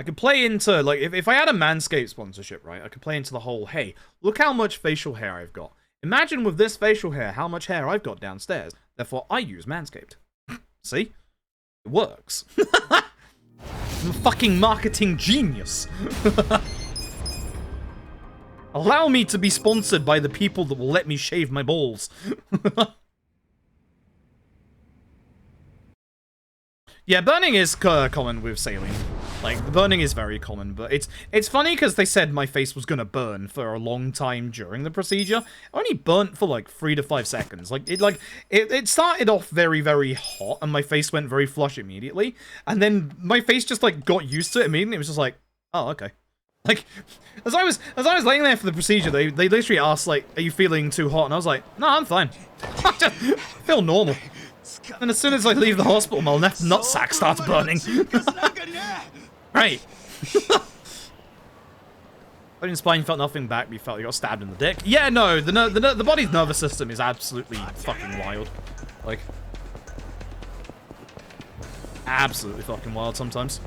I could play into, like, if I had a Manscaped sponsorship, right, I could play into the whole, hey, look how much facial hair I've got. Imagine with this facial hair how much hair I've got downstairs. Therefore, I use Manscaped. See? It works. I'm a fucking marketing genius. Allow me to be sponsored by the people that will let me shave my balls. Yeah, burning is common with saline. Like, the burning is very common, but it's funny because they said my face was gonna burn for a long time during the procedure. I only burnt for like 3 to 5 seconds. It started off very, very hot, and my face went very flush immediately. And then my face just like got used to it immediately. It was just like, oh, okay. Like, as I was laying there for the procedure, they literally asked like, are you feeling too hot? And I was like, no, I'm fine. I just feel normal. And as soon as I leave the hospital, my nutsack starts burning. Right. Bone spine felt nothing back, but you felt you got stabbed in the dick. Yeah, no, the body's nervous system is absolutely fucking wild. Like, absolutely fucking wild sometimes.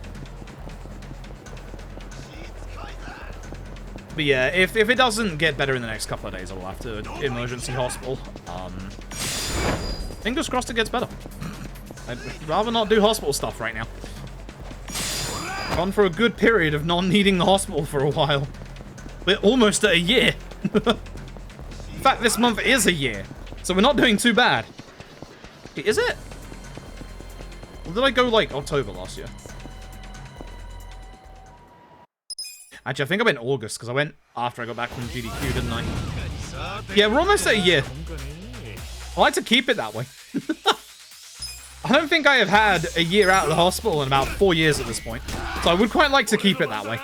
But yeah, if it doesn't get better in the next couple of days, I will have to emergency hospital. Fingers crossed it gets better. I'd rather not do hospital stuff right now. Gone for a good period of not needing the hospital for a while. We're almost at a year. In fact, this month is a year. So we're not doing too bad. Is it? Or did I go, like, October last year? Actually, I think I went August, because I went after I got back from GDQ, didn't I? Yeah, we're almost at a year. I like to keep it that way. I don't think I have had a year out of the hospital in about 4 years at this point. So I would quite like to keep it that way.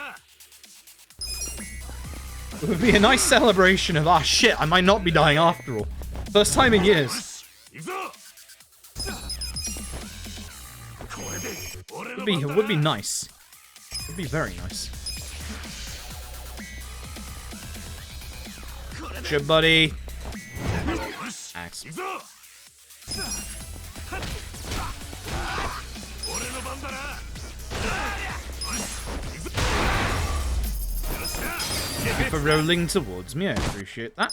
It would be a nice celebration of, ah, shit, I might not be dying after all. First time in years. It would be nice. It would be very nice. Good, buddy. Axe. Thank you for rolling towards me. I appreciate that.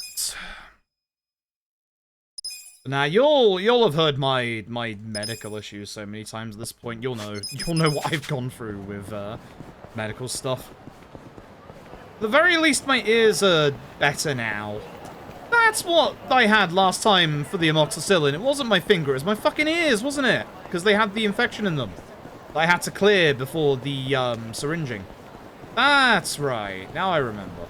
Now you'll have heard my medical issues so many times at this point. You'll know what I've gone through with medical stuff. At the very least, my ears are better now. That's what I had last time for the amoxicillin. It wasn't my finger, it was my fucking ears, wasn't it? Because they had the infection in them that I had to clear before the syringing. That's right. Now I remember.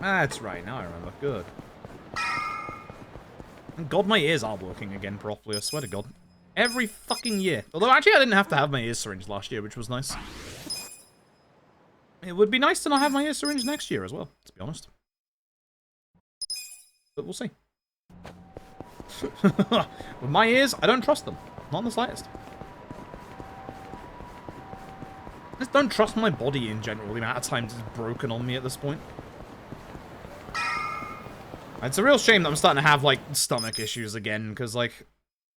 That's right. Now I remember. Good. And God, my ears are working again properly. I swear to God. Every fucking year. Although, actually, I didn't have to have my ears syringed last year, which was nice. It would be nice to not have my ears syringed next year as well, to be honest. But we'll see. With my ears, I don't trust them. Not in the slightest. I just don't trust my body in general, the amount of times it's broken on me at this point. It's a real shame that I'm starting to have, like, stomach issues again, because, like,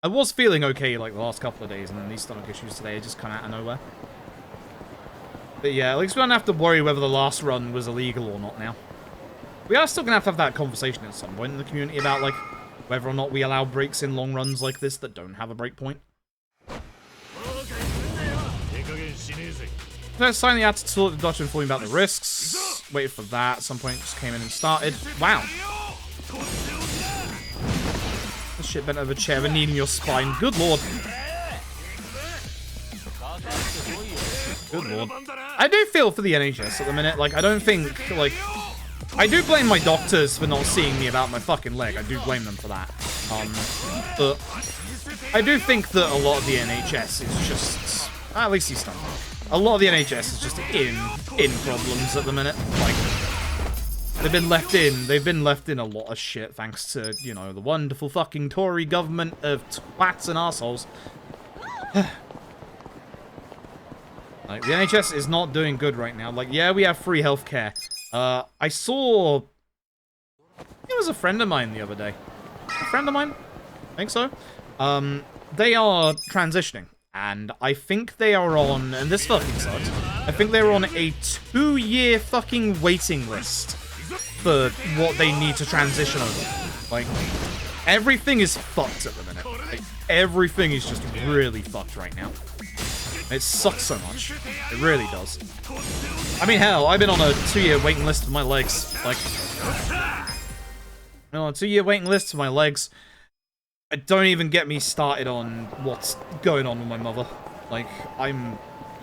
I was feeling okay, like, the last couple of days, and then these stomach issues today just come out of nowhere. But yeah, at least we don't have to worry whether the last run was illegal or not now. We are still going to have that conversation at some point in the community about, like, whether or not we allow breaks in long runs like this that don't have a break point. First sign the attitude to the doctor informing about the risks. Waited for that. At some point just came in and started. Wow. This shit bent over a chair and kneeling your spine. Good lord. Good lord. I do feel for the NHS at the minute. Like, I don't think, like... I do blame my doctors for not seeing me about my fucking leg. I do blame them for that. But I do think that a lot of the NHS is just... At least he's done. A lot of the NHS is just in problems at the minute. Like, they've been left in a lot of shit thanks to, you know, the wonderful fucking Tory government of twats and arseholes. Like, the NHS is not doing good right now. Like, yeah, we have free healthcare. I saw... It was a friend of mine the other day. A friend of mine? I think so. They are transitioning. and I think they are on, and this fucking sucks, I think they're on a 2-year fucking waiting list for what they need to transition over. Like, everything is fucked at the minute. Like, everything is just really fucked right now. It sucks so much. It really does. I mean, hell, I've been on a 2-year waiting list for my legs. Like, on a 2-year waiting list for my legs. Don't even get me started on what's going on with my mother. Like, I'm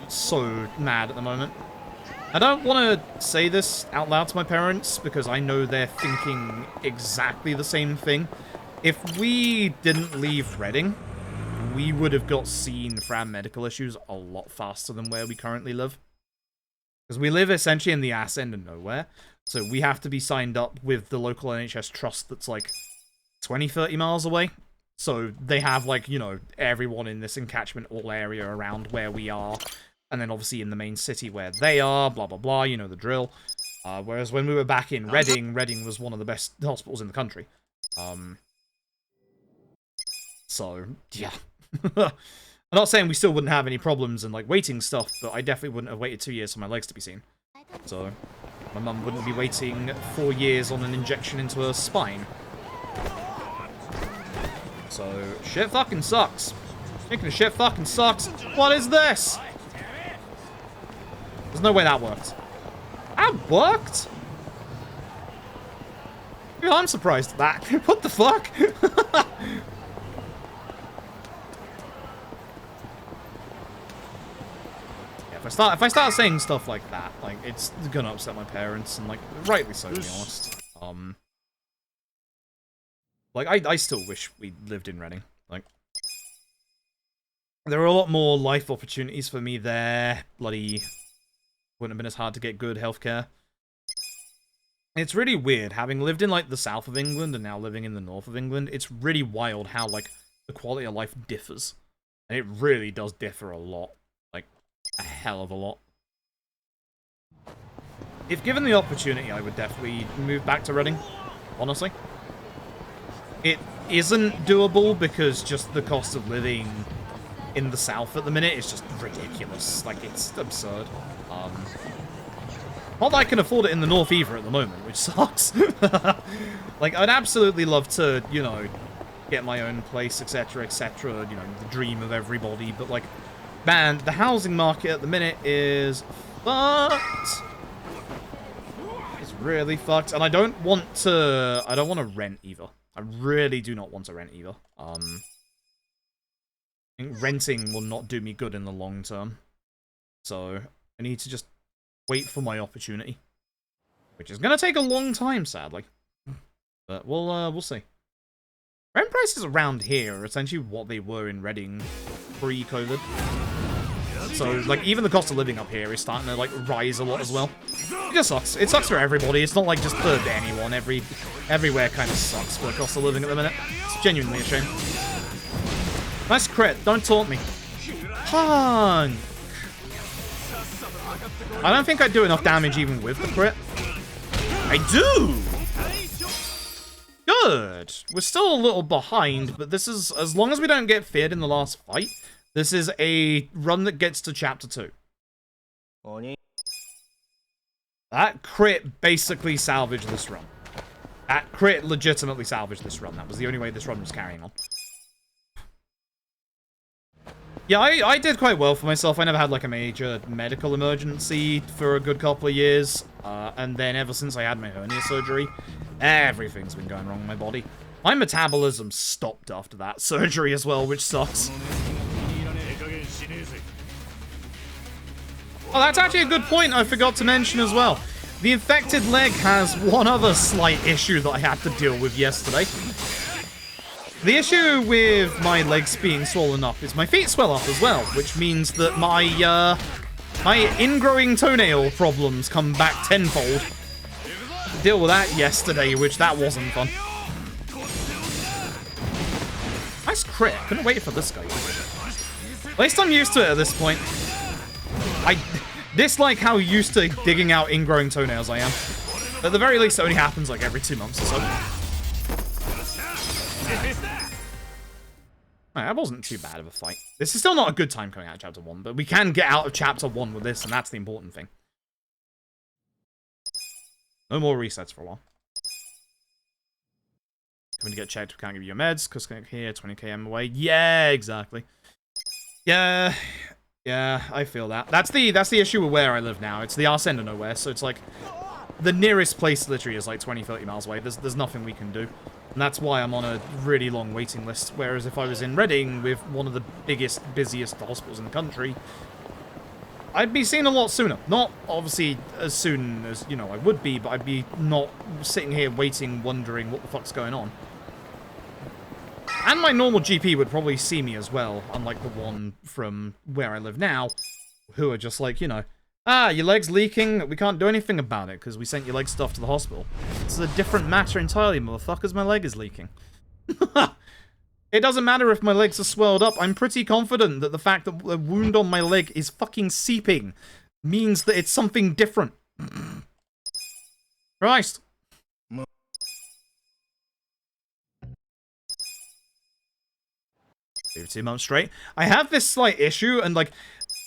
so mad at the moment. I don't want to say this out loud to my parents because I know they're thinking exactly the same thing. If we didn't leave Reading, we would have got seen for our medical issues a lot faster than where we currently live. Because we live essentially in the ass end of nowhere. So we have to be signed up with the local NHS trust that's like 20, 30 miles away. So they have, like, you know, everyone in this encatchment all area around where we are. And then obviously in the main city where they are, blah, blah, blah, you know the drill. Whereas when we were back in Reading, Reading was one of the best hospitals in the country. So, yeah. I'm not saying we still wouldn't have any problems and, like, waiting stuff, but I definitely wouldn't have waited 2 years for my legs to be seen. So, my mum wouldn't be waiting 4 years on an injection into her spine. So, shit fucking sucks. Speaking of shit fucking sucks, what is this? There's no way that worked. That worked? Dude, I'm surprised at that. What the fuck? Yeah, if I start saying stuff like that, like, it's gonna upset my parents, and, like, rightly so, to be honest. Like, I still wish we lived in Reading. Like, there are a lot more life opportunities for me there. Bloody, wouldn't have been as hard to get good healthcare. It's really weird, having lived in, like, the south of England and now living in the north of England, it's really wild how, like, the quality of life differs. And it really does differ a lot. Like, a hell of a lot. If given the opportunity, I would definitely move back to Reading, honestly. It isn't doable because just the cost of living in the south at the minute is just ridiculous. Like, it's absurd. Not that I can afford it in the north either at the moment, which sucks. Like, I'd absolutely love to, you know, get my own place, etc., etc., you know, the dream of everybody, but, like, man, the housing market at the minute is fucked. It's really fucked, and I don't want to rent either. I really do not want to rent either. I think renting will not do me good in the long term. So, I need to just wait for my opportunity. Which is going to take a long time, sadly. But we'll see. Rent prices around here are essentially what they were in Reading pre-COVID. So, like, even the cost of living up here is starting to, like, rise a lot as well. It just sucks. It sucks for everybody. It's not, like, just for anyone. Everywhere kind of sucks for the cost of living at the minute. It's genuinely a shame. Nice crit. Don't taunt me. Punk! I don't think I do enough damage even with the crit. I do! Good. We're still a little behind, but this is, as long as we don't get feared in the last fight, this is a run that gets to Chapter 2. That crit basically salvaged this run. That crit legitimately salvaged this run. That was the only way this run was carrying on. Yeah, I did quite well for myself. I never had, like, a major medical emergency for a good couple of years. And then ever since I had my hernia surgery, everything's been going wrong in my body. My metabolism stopped after that surgery as well, which sucks. Oh, that's actually a good point I forgot to mention as well. The infected leg has one other slight issue that I had to deal with yesterday. The issue with my legs being swollen up is my feet swell up as well, which means that my ingrowing toenail problems come back tenfold. Deal with that yesterday, which that wasn't fun. Nice crit. Couldn't wait for this guy. At least I'm used to it at this point. I dislike how used to digging out ingrowing toenails I am. At the very least, it only happens like every 2 months or so. That wasn't too bad of a fight. This is still not a good time coming out of Chapter 1, but we can get out of Chapter 1 with this, and that's the important thing. No more resets for a while. When you get checked, we can't give you your meds, because here, 20 km away. Yeah, exactly. Yeah, I feel that. That's the issue with where I live now. It's the arse end of nowhere, so it's like, the nearest place literally is like 20, 30 miles away. There's nothing we can do. And that's why I'm on a really long waiting list. Whereas if I was in Reading with one of the biggest, busiest hospitals in the country, I'd be seen a lot sooner. Not obviously as soon as, you know, I would be, but I'd be not sitting here waiting, wondering what the fuck's going on. And my normal GP would probably see me as well, unlike the one from where I live now, who are just like, you know, ah, your leg's leaking, we can't do anything about it because we sent your leg stuff to the hospital. It's a different matter entirely, motherfuckers, my leg is leaking. It doesn't matter if my legs are swelled up, I'm pretty confident that the fact that the wound on my leg is fucking seeping means that it's something different. Christ. 2 months straight. I have this slight issue, and like,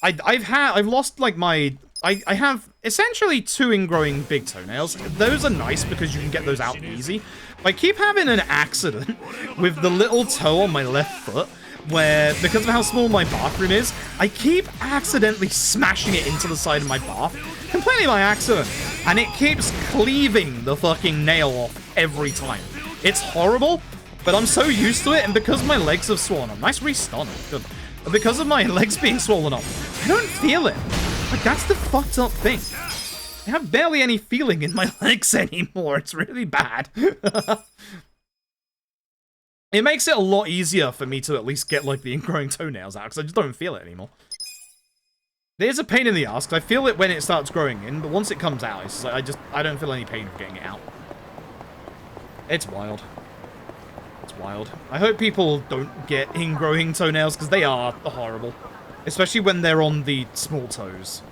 I've lost like my, I have essentially 2 ingrowing big toenails. Those are nice because you can get those out easy. But I keep having an accident with the little toe on my left foot, where, because of how small my bathroom is, I keep accidentally smashing it into the side of my bath, completely by accident, and it keeps cleaving the fucking nail off every time. It's horrible, but I'm so used to it, and because my legs have swollen up, nice restun, good. Because of my legs being swollen up, I don't feel it. Like, that's the fucked up thing. I have barely any feeling in my legs anymore. It's really bad. It makes it a lot easier for me to at least get, like, the ingrowing toenails out, because I just don't feel it anymore. It is a pain in the ass, because I feel it when it starts growing in, but once it comes out, it's like, I don't feel any pain of getting it out. It's wild. It's wild. I hope people don't get ingrowing toenails, because they are horrible. Especially when they're on the small toes.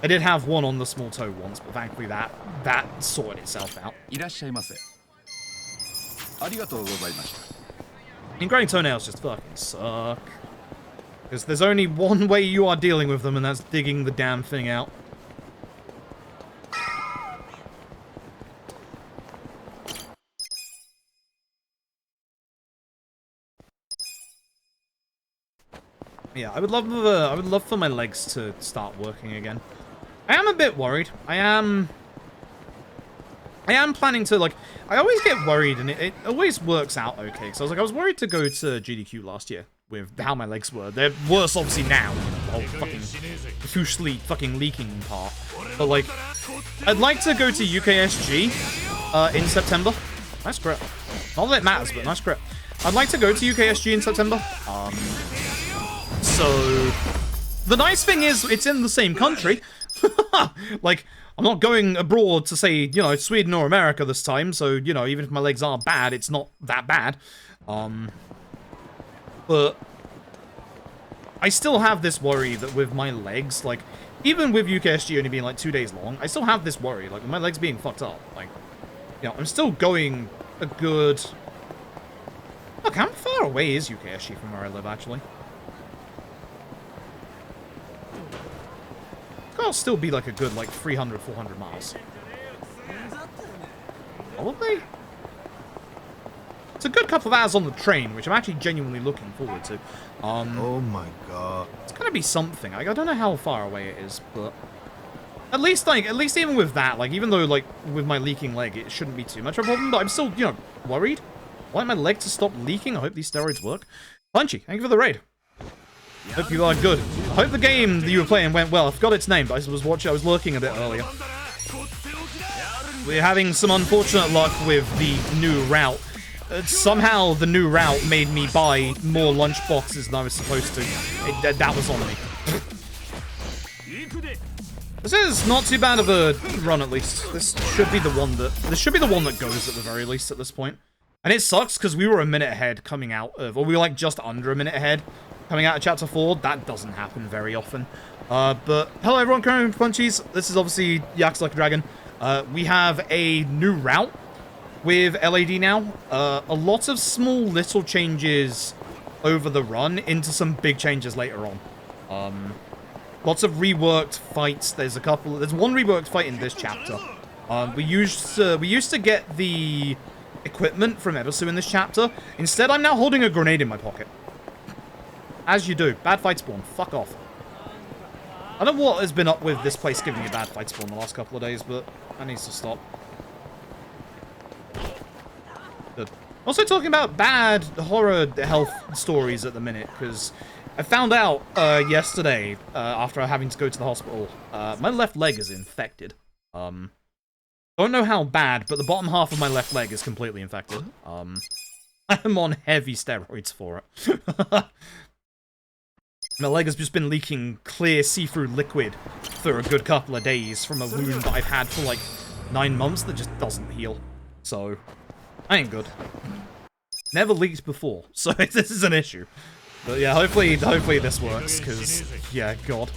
I did have one on the small toe once, but thankfully that sorted itself out. Ingrowing toenails just fucking suck. Because there's only one way you are dealing with them, and that's digging the damn thing out. Yeah, I would love for my legs to start working again. I am a bit worried. I am planning to, like, I always get worried, and it always works out okay. So I was worried to go to GDQ last year with how my legs were. They're worse, obviously, now. The whole fucking profusely fucking leaking part. But, like, I'd like to go to UKSG in September. Nice crit. Not that it matters, but nice crit. I'd like to go to UKSG in September. So, the nice thing is, it's in the same country. Like, I'm not going abroad to say, you know, Sweden or America this time, so, you know, even if my legs are bad, it's not that bad. But I still have this worry that with my legs, like, even with UKSG only being, like, 2 days long, I still have this worry, like, with my legs being fucked up. Like, you know, I'm still going a good... Look, how far away is UKSG from where I live, actually? It'll still be like a good, like, 300, 400 miles. Probably? It's a good couple of hours on the train, which I'm actually genuinely looking forward to. Oh my god. It's gonna be something. I don't know how far away it is, but... At least even with that, like, even though, like, with my leaking leg, it shouldn't be too much of a problem, but I'm still, you know, worried. I want my leg to stop leaking. I hope these steroids work. Punchy, thank you for the raid. Hope you are good. I hope the game that you were playing went well. I forgot its name, but I was lurking a bit earlier. We're having some unfortunate luck with the new route. Somehow the new route made me buy more lunch boxes than I was supposed to. That was on me. This is not too bad of a run, at least. This should be the one that goes at the very least at this point. And it sucks because we were a minute ahead coming out of, or we were like just under a minute ahead coming out of Chapter 4. That doesn't happen very often. But hello everyone, Current Punchies. This is obviously Yakuza Like a Dragon. We have a new route with LAD now. A lot of small little changes over the run into some big changes later on. Lots of reworked fights. There's one reworked fight in this chapter. We used to get the equipment from Ebisu in this chapter. Instead, I'm now holding a grenade in my pocket. As you do. Bad fight spawn. Fuck off. I don't know what has been up with this place giving me bad fight spawn the last couple of days, but that needs to stop. Good. Also talking about bad horror health stories at the minute, because I found out yesterday, after having to go to the hospital, my left leg is infected. Don't know how bad, but the bottom half of my left leg is completely infected. I'm on heavy steroids for it. My leg has just been leaking clear see-through liquid for a good couple of days from a wound that I've had for like 9 months that just doesn't heal. So, I ain't good. Never leaked before, so this is an issue. But yeah, hopefully this works, because, yeah, God.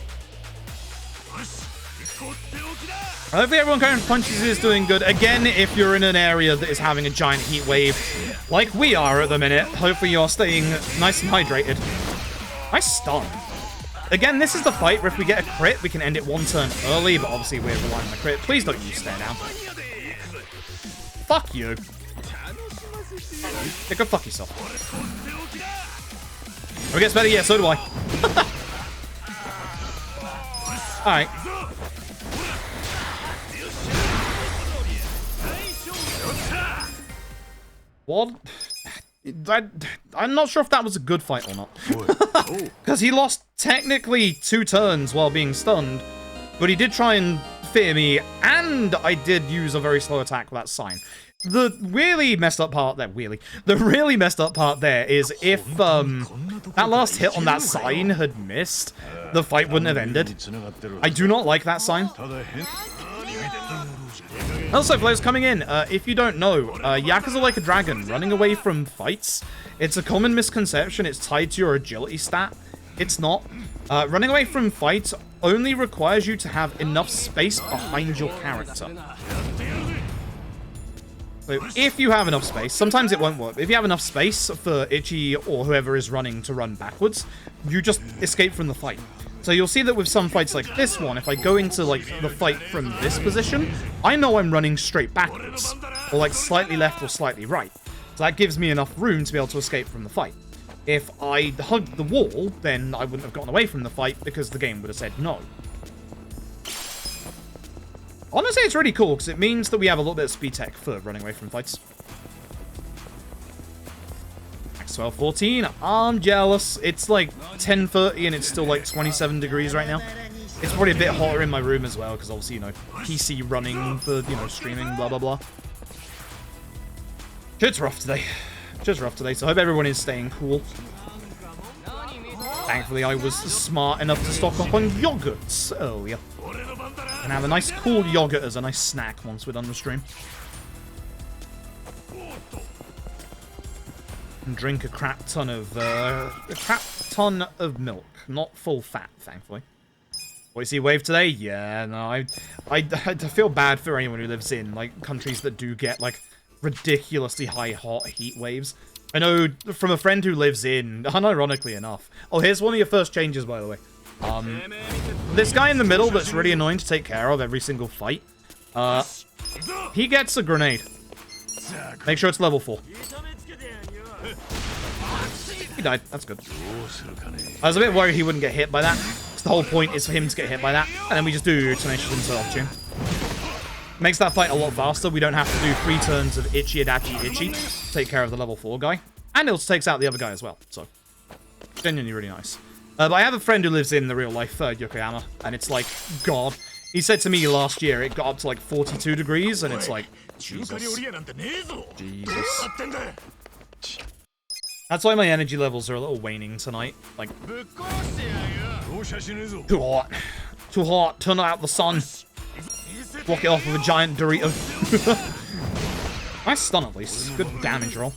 Hopefully everyone going punches is doing good. Again, if you're in an area that is having a giant heat wave, like we are at the minute, hopefully you're staying nice and hydrated. Nice stun. Again, this is the fight where if we get a crit, we can end it one turn early, but obviously we're relying on the crit. Please don't use stare down. Fuck you. Yeah, go fuck yourself. Oh, it gets better? Yeah, so do I. Alright. What? I'm not sure if that was a good fight or not. Because he lost technically 2 turns while being stunned, but he did try and fear me, and I did use a very slow attack with that sign. The really messed up part there, is if that last hit on that sign had missed, the fight wouldn't have ended. I do not like that sign. Also, for those coming in, if you don't know, Yakuza Like a Dragon, running away from fights, it's a common misconception it's tied to your agility stat. It's not. Running away from fights only requires you to have enough space behind your character. So if you have enough space, sometimes it won't work, but if you have enough space for Ichi or whoever is running to run backwards, you just escape from the fight. So you'll see that with some fights like this one, if I go into, like, the fight from this position, I know I'm running straight backwards, or, like, slightly left or slightly right. So that gives me enough room to be able to escape from the fight. If I hugged the wall, then I wouldn't have gotten away from the fight because the game would have said no. Honestly, it's really cool, because it means that we have a little bit of speed tech for running away from fights. Max 1214, I'm jealous. It's like 10:30 and it's still like 27 degrees right now. It's probably a bit hotter in my room as well, because obviously, you know, PC running for, you know, streaming, blah, blah, blah. Shit's rough today. Shit's rough today, so I hope everyone is staying cool. Thankfully, I was smart enough to stock up on yogurts earlier. And have a nice cool yogurt as a nice snack once we're done the stream. And drink a crap ton of milk. Not full fat, thankfully. What, you see wave today? Yeah, no, I feel bad for anyone who lives in, like, countries that do get, like, ridiculously high hot heat waves. I know from a friend who lives in, unironically enough. Oh, here's one of your first changes, by the way. This guy in the middle that's really annoying to take care of every single fight, he gets a grenade. Make sure it's level 4. He died. That's good. I was a bit worried he wouldn't get hit by that, because the whole point is for him to get hit by that, and then we just do Tenacious into Optune. Makes that fight a lot faster. We don't have to do 3 turns of Itchy Adachi Itchy to take care of the level 4 guy. And it also takes out the other guy as well, so genuinely really nice. But I have a friend who lives in the real life Yokohama, and it's like, God. He said to me last year it got up to like 42 degrees, and it's like, Jesus. Jesus. That's why my energy levels are a little waning tonight. Like, too hot. Too hot. Turn out the sun. Block it off with a giant Dorito. Nice stun at least. Good damage roll.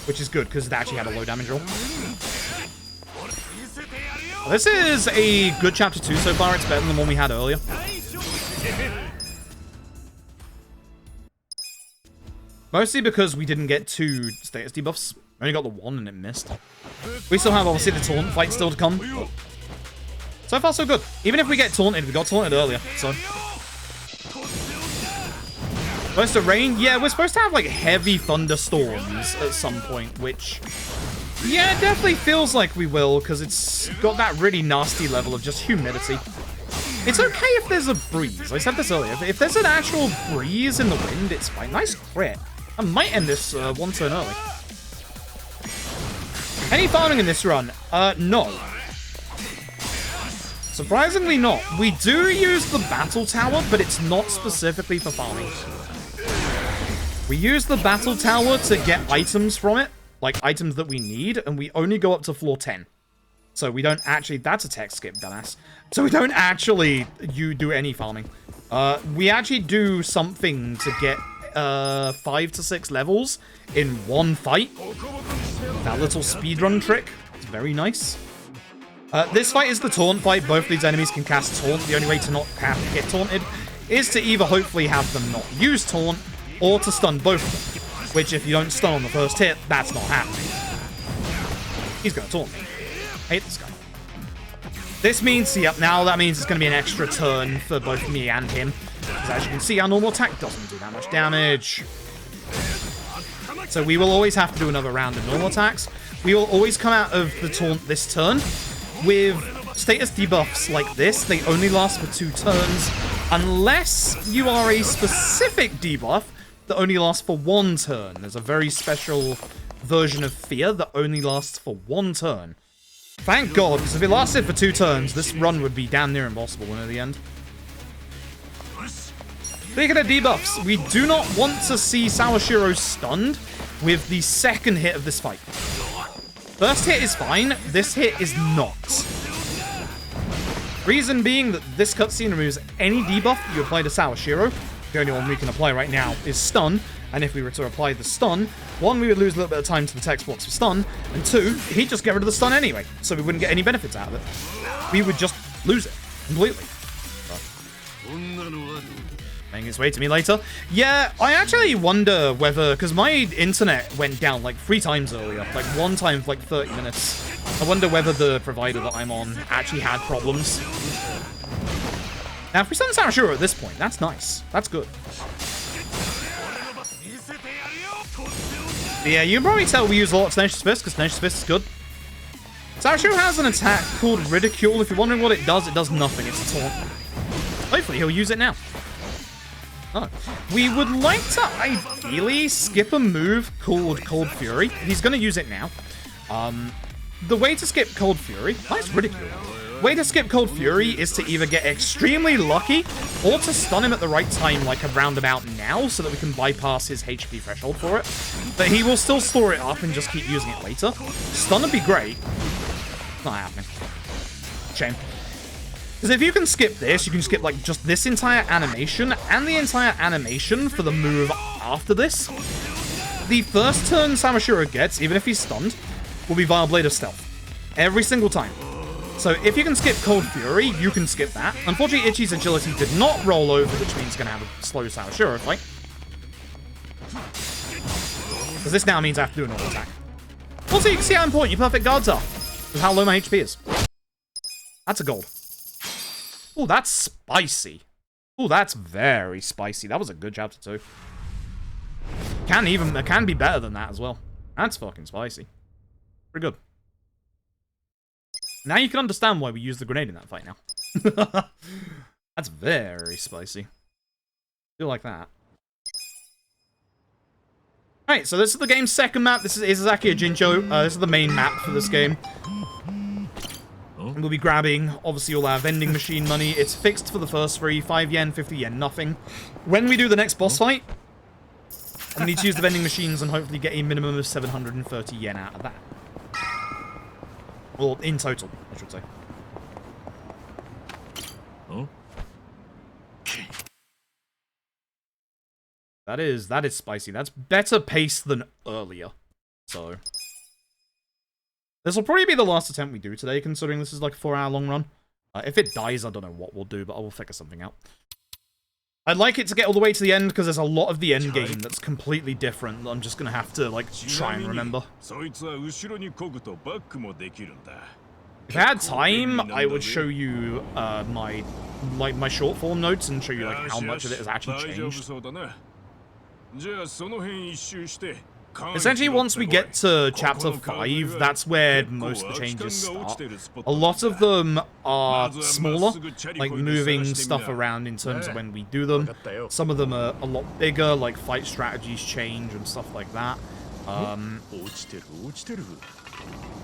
Which is good, because it actually had a low damage roll. This is a good chapter 2 so far. It's better than the one we had earlier. Mostly because we didn't get 2 status debuffs. Only got the one and it missed. We still have, obviously, the taunt fight still to come. So far, so good. Even if we get taunted, we got taunted earlier, so... Supposed to rain? Yeah, we're supposed to have, like, heavy thunderstorms at some point, which... Yeah, it definitely feels like we will, because it's got that really nasty level of just humidity. It's okay if there's a breeze. I said this earlier. If there's an actual breeze in the wind, it's fine. Nice crit. I might end this one turn early. Any farming in this run? No. Surprisingly not. We do use the battle tower, but it's not specifically for farming. We use the battle tower to get items from it, like items that we need, and we only go up to floor 10. So we don't actually... That's a text skip, dumbass. So we don't actually do any farming. We actually do something to get 5 to 6 levels in one fight. That little speedrun trick. It's very nice. This fight is the taunt fight. Both of these enemies can cast taunt. The only way to not get taunted is to either hopefully have them not use taunt or to stun both of them. Which, if you don't stun on the first hit, that's not happening. He's going to taunt me. Hate this guy. This means, yep, now that means it's going to be an extra turn for both me and him. Because as you can see, our normal attack doesn't do that much damage. So we will always have to do another round of normal attacks. We will always come out of the taunt this turn. With status debuffs like this, they only last for 2 turns. Unless you are a specific debuff that only lasts for 1 turn. There's a very special version of Fear that only lasts for 1 turn. Thank God, because if it lasted for 2 turns, this run would be damn near impossible at the end. Speaking of debuffs, we do not want to see Sawashiro stunned with the second hit of this fight. First hit is fine, this hit is not. Reason being that this cutscene removes any debuff you apply to Sawashiro. The only one we can apply right now is stun, and if we were to apply the stun, 1, we would lose a little bit of time to the text box for stun, and 2, he'd just get rid of the stun anyway, so we wouldn't get any benefits out of it. We would just lose it completely. Making its way to me later. Yeah, I actually wonder whether, because my internet went down like 3 times earlier, like 1 time for like 30 minutes. I wonder whether the provider that I'm on actually had problems. Now, if we stun Sawashiro at this point, that's nice. That's good. But yeah, you can probably tell we use a lot of Tenacious Fist, because Tenacious Fist is good. Sawashiro has an attack called Ridicule. If you're wondering what it does nothing. It's a taunt. Hopefully, he'll use it now. Oh. We would like to ideally skip a move called Cold Fury. He's going to use it now. The way to skip Cold Fury... Nice Ridicule. Way to skip Cold Fury is to either get extremely lucky or to stun him at the right time, like a roundabout now, so that we can bypass his HP threshold for it. But he will still store it up and just keep using it later. Stun would be great. Not happening. Shame. Because if you can skip this, you can skip, like, just this entire animation and the entire animation for the move after this. The first turn Sawashiro gets, even if he's stunned, will be Vile Blade of Stealth. Every single time. So if you can skip Cold Fury, you can skip that. Unfortunately, Ichi's agility did not roll over, which means he's going to have a slow Sawashiro fight. Because this now means I have to do a normal attack. Also, you can see how important your perfect guards are. With how low my HP is. That's a gold. Oh, that's spicy. Oh, that's very spicy. That was a good chapter 2. It can be better than that as well. That's fucking spicy. Pretty good. Now you can understand why we used the grenade in that fight now. That's very spicy. Feel like that. Alright, so this is the game's second map. This is Izaki Jincho. This is the main map for this game. And we'll be grabbing, obviously, all our vending machine money. It's fixed for the first 3, 5 yen, 50 yen, nothing. When we do the next boss fight, I need to use the vending machines and hopefully get a minimum of 730 yen out of that. Well, in total, I should say. Oh. That is spicy. That's better pace than earlier. So this will probably be the last attempt we do today, considering this is like a 4-hour long run. If it dies, I don't know what we'll do, but I will figure something out. I'd like it to get all the way to the end because there's a lot of the end game that's completely different that I'm just gonna have to like try and remember. If I had time, I would show you my short form notes and show you like how much of it has actually changed. Essentially, once we get to chapter 5, that's where most of the changes start. A lot of them are smaller, like moving stuff around in terms of when we do them. Some of them are a lot bigger, like fight strategies change and stuff like that.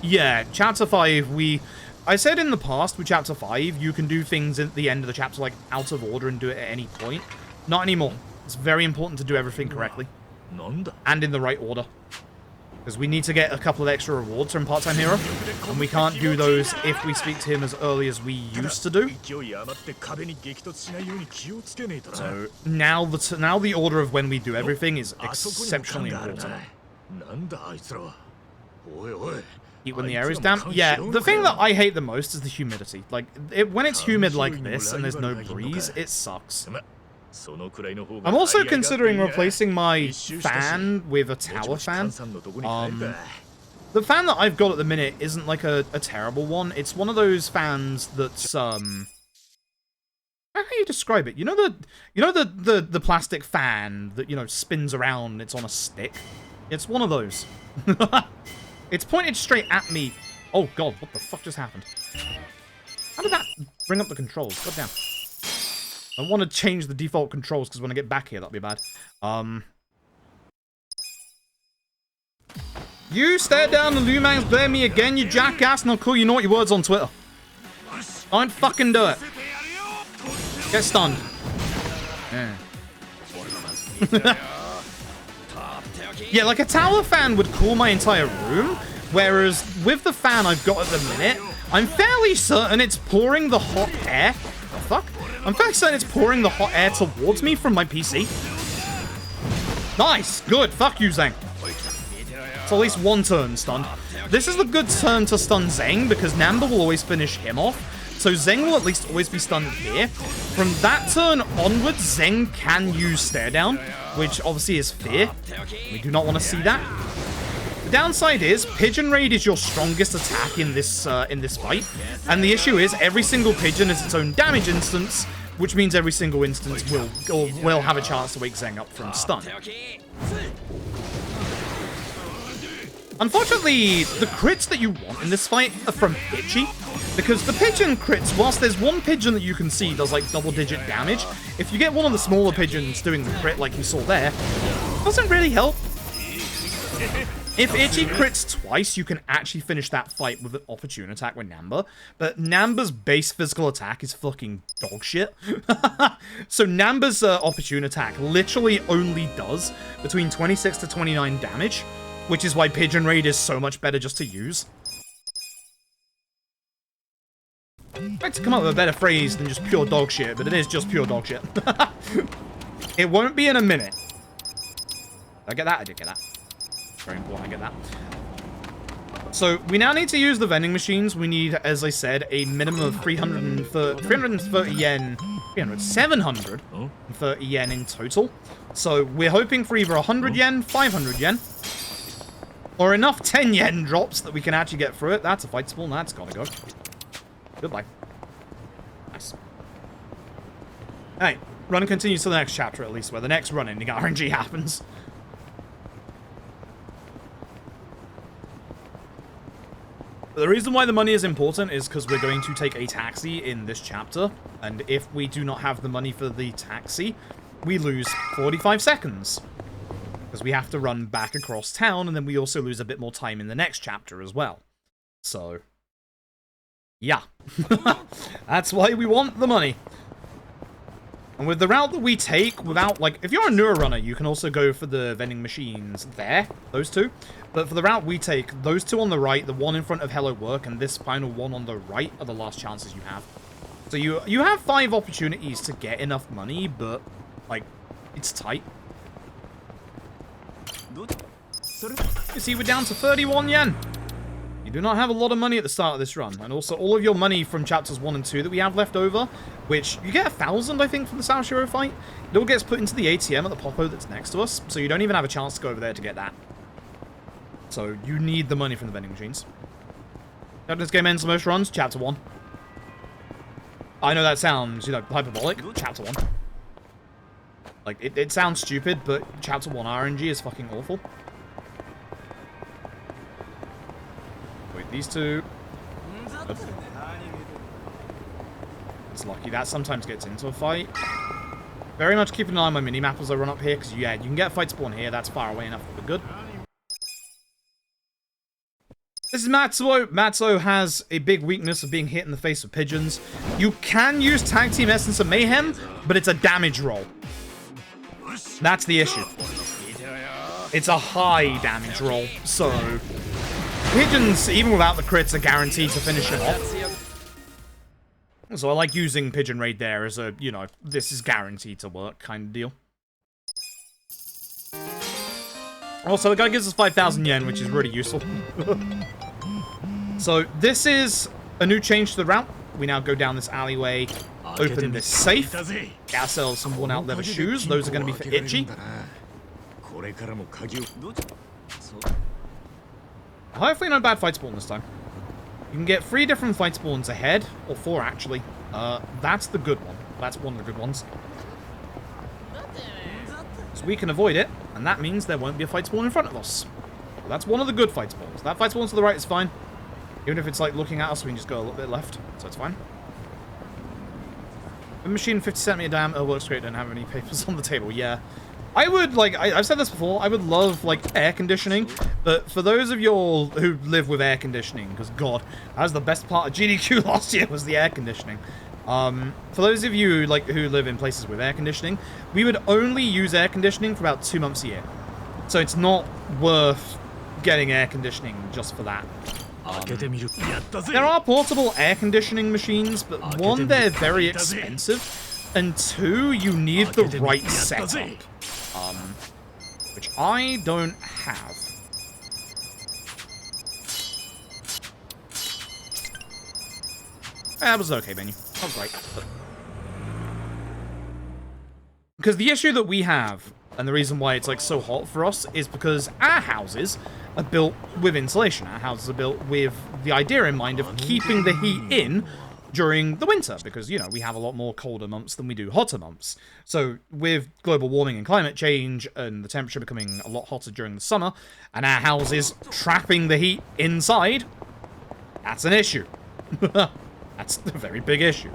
Yeah, chapter 5, I said in the past with chapter 5, you can do things at the end of the chapter like out of order and do it at any point. Not anymore. It's very important to do everything correctly. And in the right order. Because we need to get a couple of extra rewards from Part-Time Hero. And we can't do those if we speak to him as early as we used to do. So now the order of when we do everything is exceptionally important. Heat when the air is damp. Yeah, the thing that I hate the most is the humidity. Like, when it's humid like this and there's no breeze, it sucks. I'm also considering replacing my fan with a tower fan. The fan that I've got at the minute isn't like a terrible one. It's one of those fans that's how do you describe it? You know the plastic fan that, you know, spins around, it's on a stick? It's one of those. It's pointed straight at me. Oh god, what the fuck just happened? How did that bring up the controls? God damn. I want to change the default controls because when I get back here, that'll be bad. You stare down the Lumangs, blare me again, you jackass, and I'll call you naughty words on Twitter. Don't fucking do it. Get stunned. Yeah. Yeah, like a tower fan would cool my entire room, whereas with the fan I've got at the minute, I'm fairly certain it's pouring the hot air. The fuck? I'm fairly certain it's pouring the hot air towards me from my PC. Nice! Good! Fuck you, Zeng. It's at least one turn stunned. This is a good turn to stun Zeng, because Namba will always finish him off. So Zeng will at least always be stunned here. From that turn onwards, Zeng can use stare down, which obviously is fear. We do not want to see that. The downside is, Pigeon Raid is your strongest attack in this fight, and the issue is every single pigeon is its own damage instance, which means every single instance will have a chance to wake Zeng up from stun. Unfortunately, the crits that you want in this fight are from Itchy, because the pigeon crits, whilst there's one pigeon that you can see does like double-digit damage, if you get one of the smaller pigeons doing the crit like you saw there, it doesn't really help. If Itchy crits twice, you can actually finish that fight with an opportune attack with Namba, but Namba's base physical attack is fucking dog shit. So Namba's opportune attack literally only does between 26 to 29 damage, which is why Pigeon Raid is so much better just to use. I'd like to come up with a better phrase than just pure dog shit, but it is just pure dog shit. It won't be in a minute. Did I get that? I did get that. Very important I get that. So, we now need to use the vending machines. We need, as I said, a minimum of 330 yen, 730 yen in total. So, we're hoping for either 100 yen, 500 yen, or enough 10 yen drops that we can actually get through it. That's a fightable, and that's gotta go. Goodbye. Nice. Alright, run continues to the next chapter at least, where the next run ending RNG happens. The reason why the money is important is because we're going to take a taxi in this chapter, and if we do not have the money for the taxi, we lose 45 seconds. Because we have to run back across town, and then we also lose a bit more time in the next chapter as well. So, yeah. That's why we want the money. And with the route that we take, without, like, if you're a newer runner, you can also go for the vending machines there, those two. But for the route we take, those two on the right, the one in front of Hello Work, and this final one on the right are the last chances you have. So you have 5 opportunities to get enough money, but, like, it's tight. You see, we're down to 31 yen. You do not have a lot of money at the start of this run. And also, all of your money from chapters 1 and 2 that we have left over, which you get 1,000, I think, from the Sao Shiro fight, it all gets put into the ATM at the Popo that's next to us, so you don't even have a chance to go over there to get that. So, you need the money from the vending machines. How does this game ends the most runs? Chapter 1. I know that sounds, you know, hyperbolic. Chapter 1. Like, it sounds stupid, but Chapter 1 RNG is fucking awful. Wait, these two. Good. It's lucky that sometimes gets into a fight. Very much keep an eye on my minimap as I run up here, because, yeah, you can get a fight spawn here. That's far away enough for good. This is Matsuo. Matsuo has a big weakness of being hit in the face with pigeons. You can use Tag Team Essence of Mayhem, but it's a damage roll. That's the issue. It's a high damage roll, so pigeons, even without the crits, are guaranteed to finish him off. So I like using Pigeon Raid there as a, you know, this is guaranteed to work kind of deal. Also, the guy gives us 5,000 yen, which is really useful. So this is a new change to the route. We now go down this alleyway, open this safe, get ourselves some worn-out leather shoes. Those are going to be for Itchy. Hopefully no bad fight spawn this time. You can get 3 different fight spawns ahead, or 4 actually. That's the good one. That's one of the good ones. So we can avoid it, and that means there won't be a fight spawn in front of us. That's one of the good fight spawns. That fight spawn to the right is fine. Even if it's like looking at us, we can just go a little bit left, so it's fine. The machine 50 centimeter diameter works great, don't have any papers on the table, yeah. I would, like, I've said this before, I would love, like, air conditioning, but for those of you all who live with air conditioning, because, God, that was the best part of GDQ last year, was the air conditioning. For those of you, like, who live in places with air conditioning, we would only use air conditioning for about 2 months a year. So it's not worth getting air conditioning just for that. There are portable air conditioning machines, but 1, they're very expensive, and 2, you need the right setup. Which I don't have. That was an okay menu. Not great. Because the issue that we have, and the reason why it's like so hot for us, is because our houses are built with insulation. Our houses are built with the idea in mind of keeping the heat in during the winter, because, you know, we have a lot more colder months than we do hotter months. So with global warming and climate change and the temperature becoming a lot hotter during the summer, and our houses trapping the heat inside, that's an issue. That's a very big issue.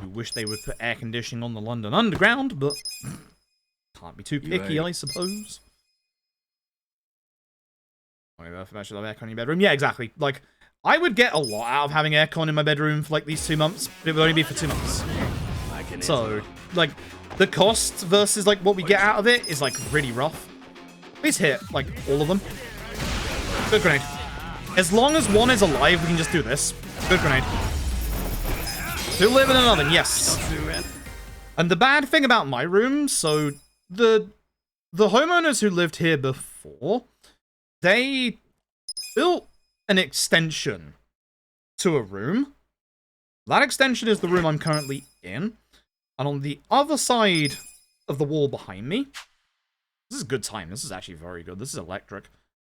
We wish they would put air conditioning on the London Underground, but can't be too picky, I suppose. If I love aircon in your bedroom. Yeah, exactly. Like, I would get a lot out of having aircon in my bedroom for, like, these 2 months, but it would only be for 2 months. So, like, the cost versus, like, what we get out of it is, like, really rough. Please hit, like, all of them. Good grenade. As long as one is alive, we can just do this. Good grenade. Still live in an oven, yes. And the bad thing about my room, so the homeowners who lived here before, they built an extension to a room. That extension is the room I'm currently in. And on the other side of the wall behind me, this is good time. This is actually very good. This is electric.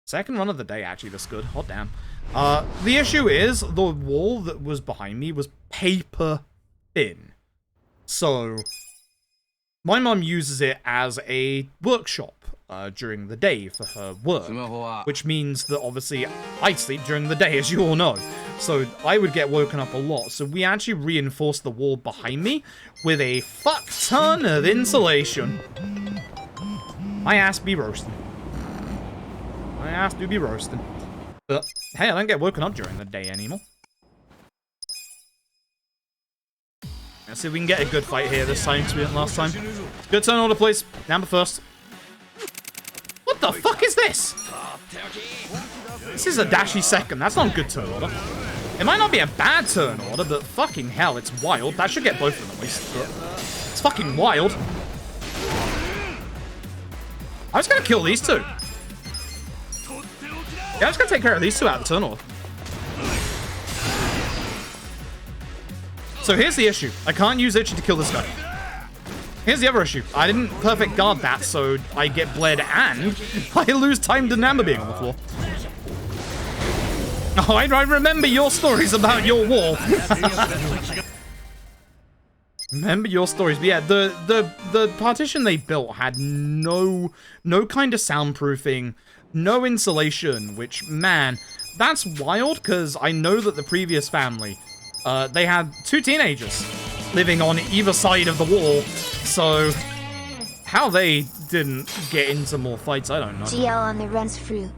Second run of the day, actually, this good. Hot damn. The issue is, the wall that was behind me was paper thin. So, my mum uses it as a workshop during the day for her work, which means that obviously I sleep during the day, as you all know, so I would get woken up a lot. So we actually reinforced the wall behind me with a fuck ton of insulation. My ass be roasting. My ass do be roasting. But hey, I don't get woken up during the day anymore. Let's see if we can get a good fight here this time to beat last time. Good turn order, please. Number first. What the fuck is this? This is a dashy second. That's not a good turn order. It might not be a bad turn order, but fucking hell, it's wild. That should get both of them at least. But it's fucking wild. I'm just gonna kill these two. Yeah, I'm just gonna take care of these two out of the tunnel. So here's the issue. I can't use Itchy to kill this guy. Here's the other issue. I didn't perfect guard that, so I get bled and I lose time to Namba being on the floor. Oh, I remember your stories about your wall. Remember your stories. But yeah, the partition they built had no kind of soundproofing, no insulation, which, man, that's wild, because I know that the previous family, they had 2 teenagers living on either side of the wall, so how they didn't get into more fights, I don't know. GL on the runs fruit.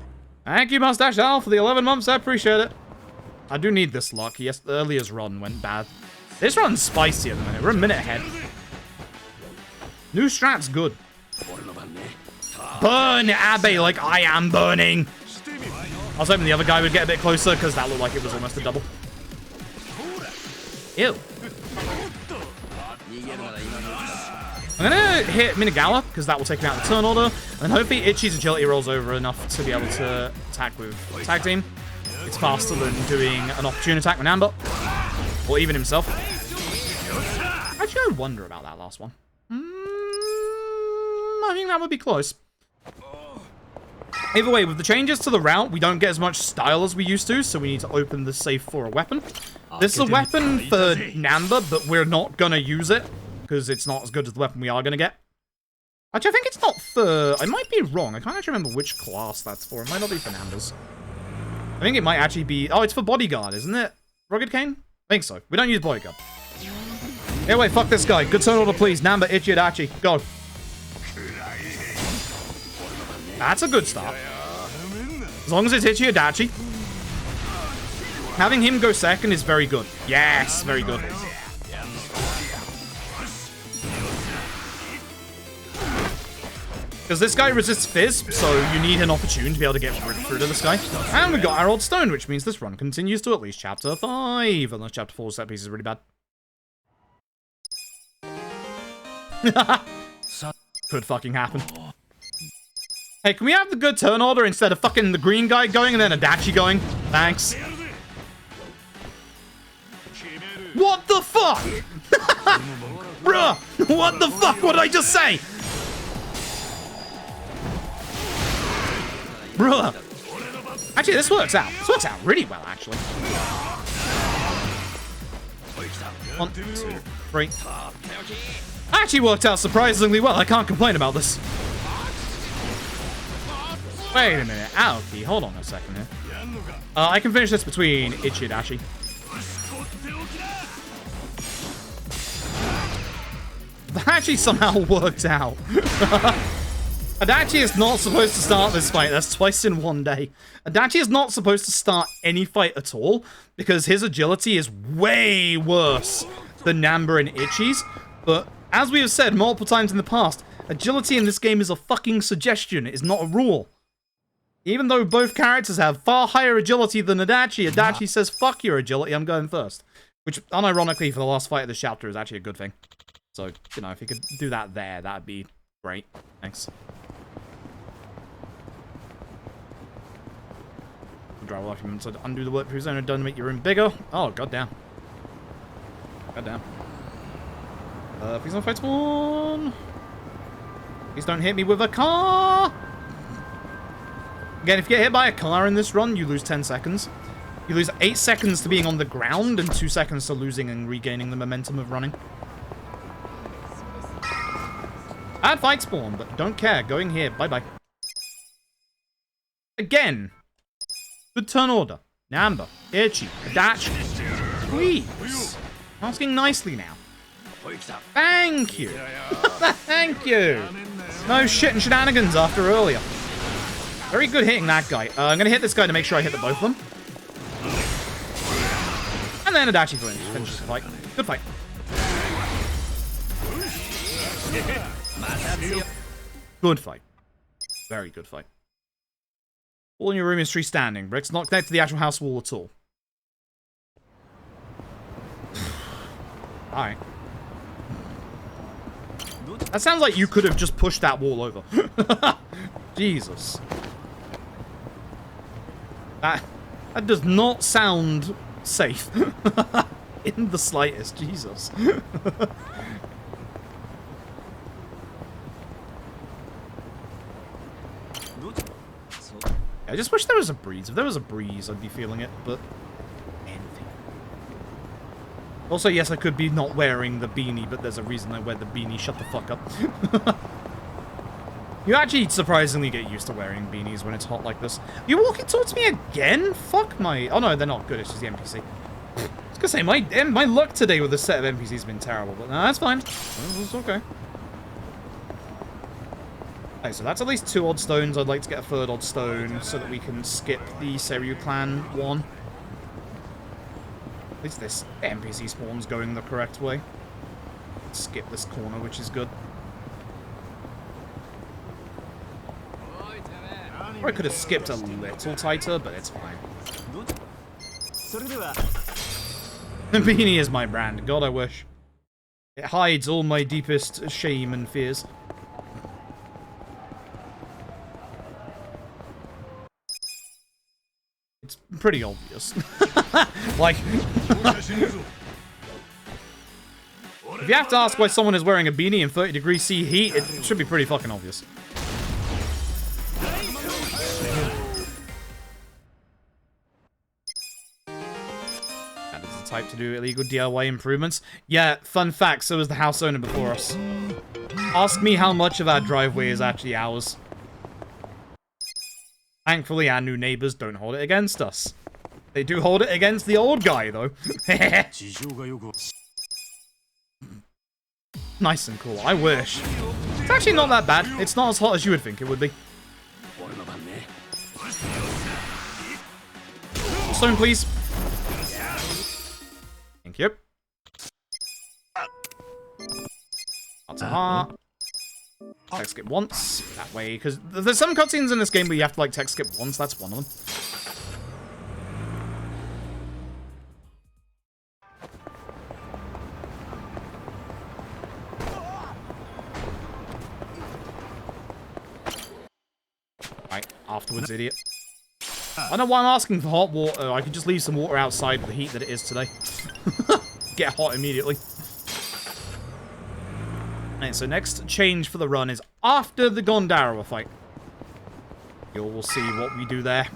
Thank you, Mustache Al, for the 11 months, I appreciate it. I do need this luck. Yes, earlier's run went bad. This run's spicy at the minute. We're a minute ahead. New strat's good. Burn, Abbey, like I am burning. I was hoping the other guy would get a bit closer, because that looked like it was almost a double. Ew. I'm gonna hit Minigala, because that will take me out of the turn order, and hopefully Itchy's agility rolls over enough to be able to attack with tag team. It's faster than doing an opportune attack with Amber, or even himself. Actually, I wonder about that last one. I think that would be close. Either way, with the changes to the route, we don't get as much style as we used to, so we need to open the safe for a weapon. This is a weapon for Namba, but we're not gonna use it, because it's not as good as the weapon we are gonna get. Actually, I think it's not for... I might be wrong. I can't actually remember which class that's for. It might not be for Namba's. I think it might actually be... Oh, it's for Bodyguard, isn't it? Rugged Cane? I think so. We don't use Bodyguard. Anyway, fuck this guy. Good turn order, please. Namba, Itchy, Adachi. Go. That's a good start. As long as it's Itchy, Adachi. Having him go second is very good. Yes, very good. Because this guy resists Fizz, so you need an opportunity to be able to get through to this guy. And we got our old stone, which means this run continues to at least chapter 5. Unless chapter 4 set piece is really bad. Could fucking happen. Hey, can we have the good turn order instead of fucking the green guy going and then Adachi going? Thanks. What the fuck? Bruh, what the fuck? What did I just say? Bruh. Actually, this works out. This works out really well, actually. 1, 2, 3. Actually worked out surprisingly well. I can't complain about this. Wait a minute. Aoki, hold on a second here. I can finish this between Itchy and Adachi. That actually somehow worked out. Adachi is not supposed to start this fight. That's twice in one day. Adachi is not supposed to start any fight at all because his agility is way worse than Namba and Itchy's. But as we have said multiple times in the past, agility in this game is a fucking suggestion. It is not a rule. Even though both characters have far higher agility than Adachi, Adachi says, fuck your agility, I'm going first. Which, unironically, for the last fight of this chapter is actually a good thing. So, you know, if you could do that there, that'd be great. Thanks. Drive off him to undo the work for his owner done to make your room bigger. Oh, goddamn. Goddamn. Please don't fight spawn. Please don't hit me with a car. Again, if you get hit by a car in this run, you lose 10 seconds. You lose 8 seconds to being on the ground and 2 seconds to losing and regaining the momentum of running. Bad fight spawn, but don't care. Going here. Bye-bye. Again. Good turn order. Namba. Itchy. Adachi. Please. Asking nicely now. Thank you. Thank you. No shit and shenanigans after earlier. Very good hitting that guy. I'm going to hit this guy to make sure I hit the both of them. And then Adachi finishes the fight. Good fight. Good fight. Very good fight. All in your room is tree standing. Bricks not connected to the actual house wall at all. Alright. That sounds like you could have just pushed that wall over. Jesus. That does not sound safe. In the slightest, Jesus. I just wish there was a breeze. If there was a breeze, I'd be feeling it, but anything. Also, yes, I could be not wearing the beanie, but there's a reason I wear the beanie. Shut the fuck up. You actually surprisingly get used to wearing beanies when it's hot like this. You're walking towards me again? Fuck my... Oh no, they're not good. It's just the NPC. I was gonna say, my luck today with this set of NPCs has been terrible, but no, that's fine. It's okay. Okay, so that's at least 2 odd stones. I'd like to get a 3rd odd stone so that we can skip the Seryu clan one. At least this NPC spawn's going the correct way. Skip this corner, which is good. Or I could have skipped a little tighter, but it's fine. The beanie is my brand. God, I wish. It hides all my deepest shame and fears. It's pretty obvious. Like... If you have to ask why someone is wearing a beanie in 30 C heat, it should be pretty fucking obvious. That is the type to do illegal DIY improvements. Yeah, fun fact, so was the house owner before us. Ask me how much of our driveway is actually ours. Thankfully, our new neighbors don't hold it against us. They do hold it against the old guy, though. Nice and cool. I wish. It's actually not that bad. It's not as hot as you would think it would be. Stone, please. Thank you. That's a heart. Text skip once. That way, because there's some cutscenes in this game where you have to, like, text skip once. That's one of them. Right, afterwards, idiot. I don't know why I'm asking for hot water. I could just leave some water outside with the heat that it is today. Get hot immediately. Alright, so next change for the run is after the Gondara fight. You'll see what we do there.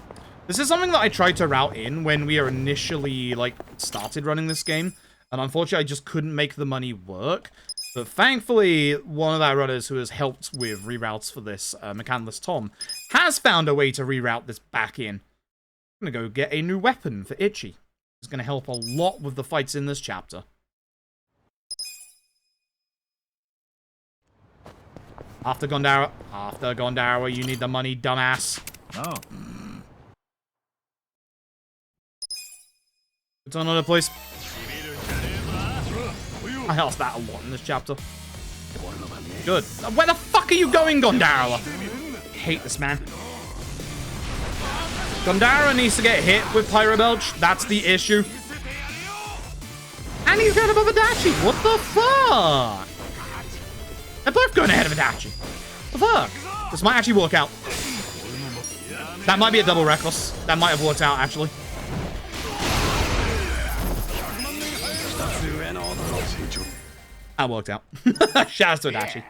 This is something that I tried to route in when we initially, like, started running this game. And unfortunately, I just couldn't make the money work. But thankfully, one of our runners who has helped with reroutes for this, Mechanless Tom, has found a way to reroute this back in. I'm going to go get a new weapon for Itchy. It's going to help a lot with the fights in this chapter. After Gondara, you need the money, dumbass. Oh. It's another place. I asked that a lot in this chapter. Good. Where the fuck are you going, Gondara? I hate this man. Gondara needs to get hit with Pyro Belch. That's the issue. And he's going above Adachi. What the fuck? They're both going ahead of Adachi. The fuck? This might actually work out. That might be a double reckless. That might have worked out, actually. That worked out. Shouts to Adachi.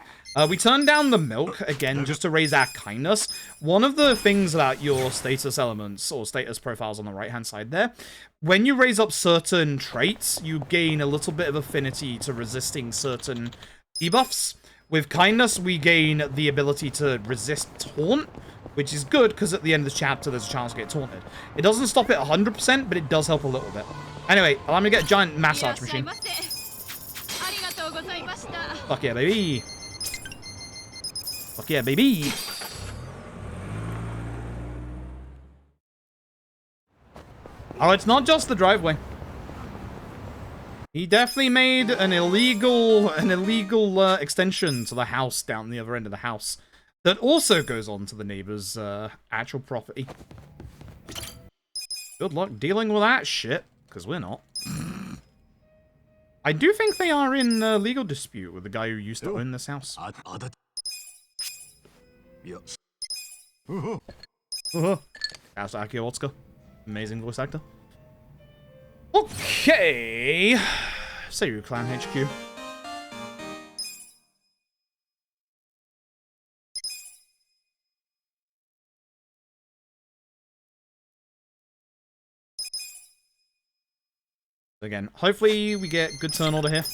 We turned down the milk, again, just to raise our kindness. One of the things about your status elements, or status profiles on the right-hand side there, when you raise up certain traits, you gain a little bit of affinity to resisting certain debuffs. With kindness, we gain the ability to resist taunt, which is good, because at the end of the chapter, there's a chance to get taunted. It doesn't stop it 100%, but it does help a little bit. Anyway, allow me to get a giant massage machine. Fuck yeah, baby. Fuck yeah, baby. Oh, it's not just the driveway. He definitely made an illegal extension to the house down the other end of the house that also goes on to the neighbor's actual property. Good luck dealing with that shit, because we're not. I do think they are in legal dispute with the guy who used to own this house. How's Akio Otsuka? Amazing voice actor. Okay. Seiyu Clan HQ. Again, hopefully we get good turn order here.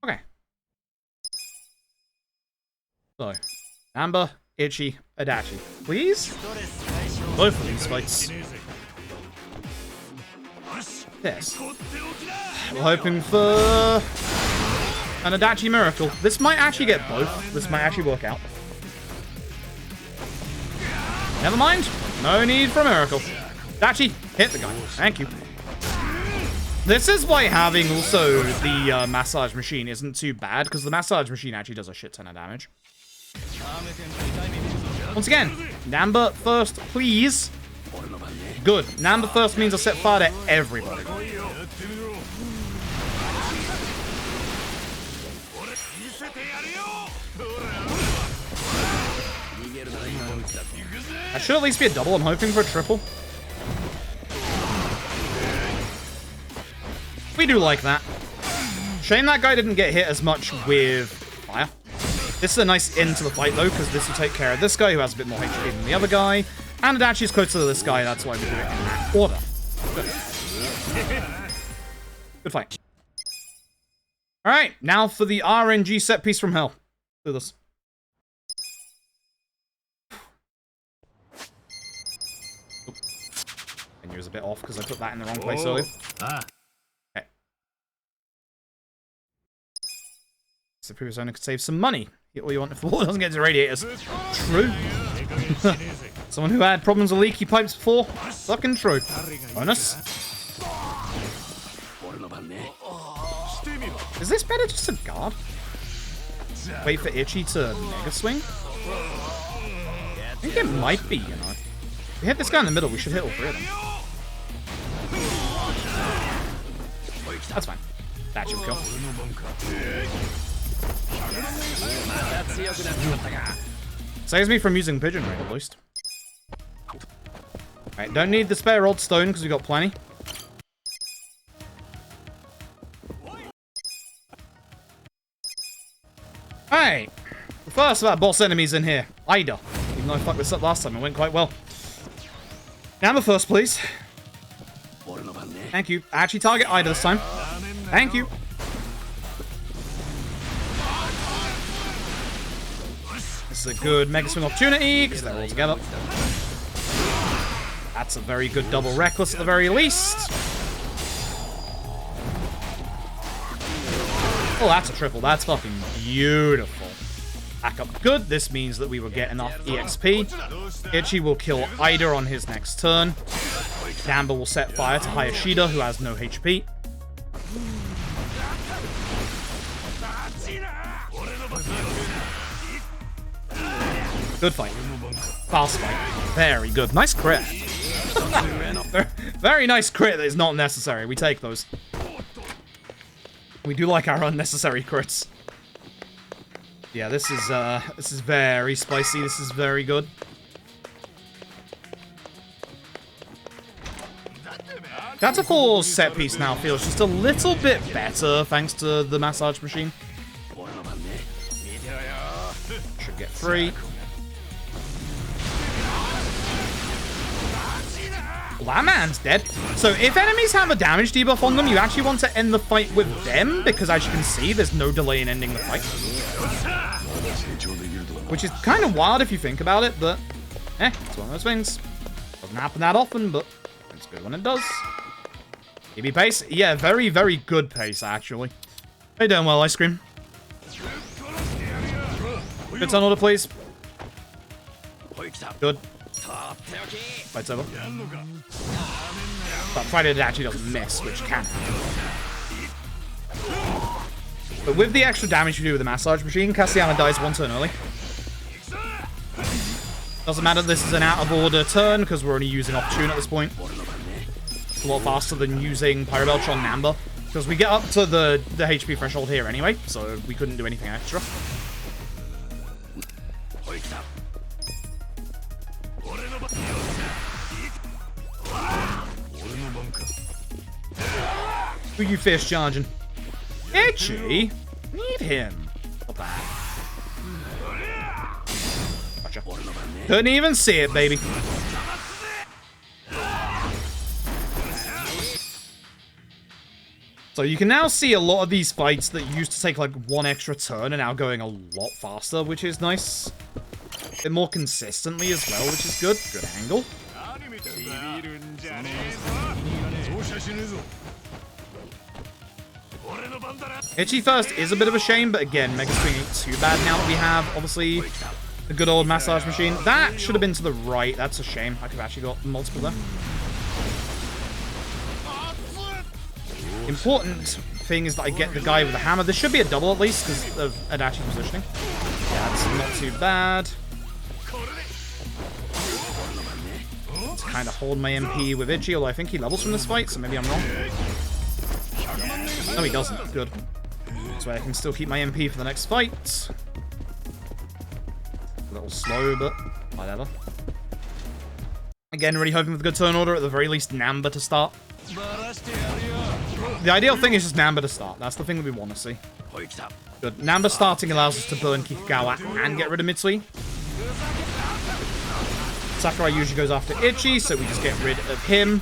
Okay. So, Amber, Ichi, Adachi. Please? Both of these fights. Yes. We're hoping for an Adachi miracle. This might actually get both. This might actually work out. Never mind. No need for a miracle. Adachi, hit the guy. Thank you. This is why having also the massage machine isn't too bad, because the massage machine actually does a shit ton of damage. Once again, Namba first, please. Good. Namba first means I set fire to everybody. That should at least be a double. I'm hoping for a triple. We do like that. Shame that guy didn't get hit as much with fire. This is a nice end to the fight, though, because this will take care of this guy, who has a bit more HP than the other guy. And Adachi is closer to this guy, that's why we do it in that order. Good. Good fight. Alright, now for the RNG set piece from hell. Do this. And you was a bit off because I put that in the wrong place earlier. Okay. So previous owner could save some money. Get all you want for doesn't get to radiators. True. Someone who had problems with leaky pipes before. Fucking true. Bonus. Is this better just to guard? Wait for Ichi to mega swing? I think it might be, you know. If we hit this guy in the middle, we should hit all three of them. That's fine. That should kill. Saves me from using Pigeon Ring, at least. Alright, don't need the spare old stone, because we got plenty. Alright. The first of our boss enemies in here. Ida. Even though I fucked this up last time, it went quite well. Number first, please. Thank you. Actually target Ida this time. Thank you. This is a good Mega Swing opportunity, because they're all together. That's a very good double Reckless at the very least. Oh, that's a triple. That's fucking beautiful. Back up good. This means that we will get enough EXP. Ichi will kill Ida on his next turn. Gamba will set fire to Hayashida, who has no HP. Good fight. Fast fight. Very good. Nice crit. Very nice crit that is not necessary. We take those. We do like our unnecessary crits. Yeah, this is very spicy. This is very good. Tactical's set piece now feels just a little bit better thanks to the massage machine. Should get free. Well, that man's dead. So if enemies have a damage debuff on them, you actually want to end the fight with them, because as you can see, there's no delay in ending the fight. Which is kind of wild if you think about it, but it's one of those things. Doesn't happen that often, but it's good when it does. EB pace? Yeah, very, very good pace, actually. How you doing well, Ice Cream? Good turn order, please. Good. Fight's over. But Friday actually doesn't miss, which can happen. But with the extra damage you do with the massage machine, Cassiana dies one turn early. Doesn't matter, this is an out of order turn, because we're only using opportune at this point. a lot faster than using Pyro Belch on Namba. Because we get up to the HP threshold here anyway, so we couldn't do anything extra. Who you fish charging? Itchy? Need him. Not bad. Gotcha. Couldn't even see it, baby. So you can now see a lot of these fights that used to take like one extra turn are now going a lot faster, which is nice. A bit more consistently as well, which is good. Good angle. Itchy first is a bit of a shame, but again, Mega Swing ain't too bad now that we have, obviously, a good old massage machine. That should have been to the right. That's a shame. I could have actually got multiple there. Important thing is that I get the guy with the hammer. This should be a double at least because of Adachi positioning. Yeah, that's not too bad. Let's kind of hold my MP with Itchy, although I think he levels from this fight, so maybe I'm wrong. No, he doesn't. Good. So I can still keep my MP for the next fight. A little slow, but whatever. Again, really hoping with a good turn order, at the very least Namba to start. The ideal thing is just Namba to start. That's the thing that we want to see. Good. Namba starting allows us to burn Kikugawa and get rid of Mitsui. Sakurai usually goes after Itchy, so we just get rid of him.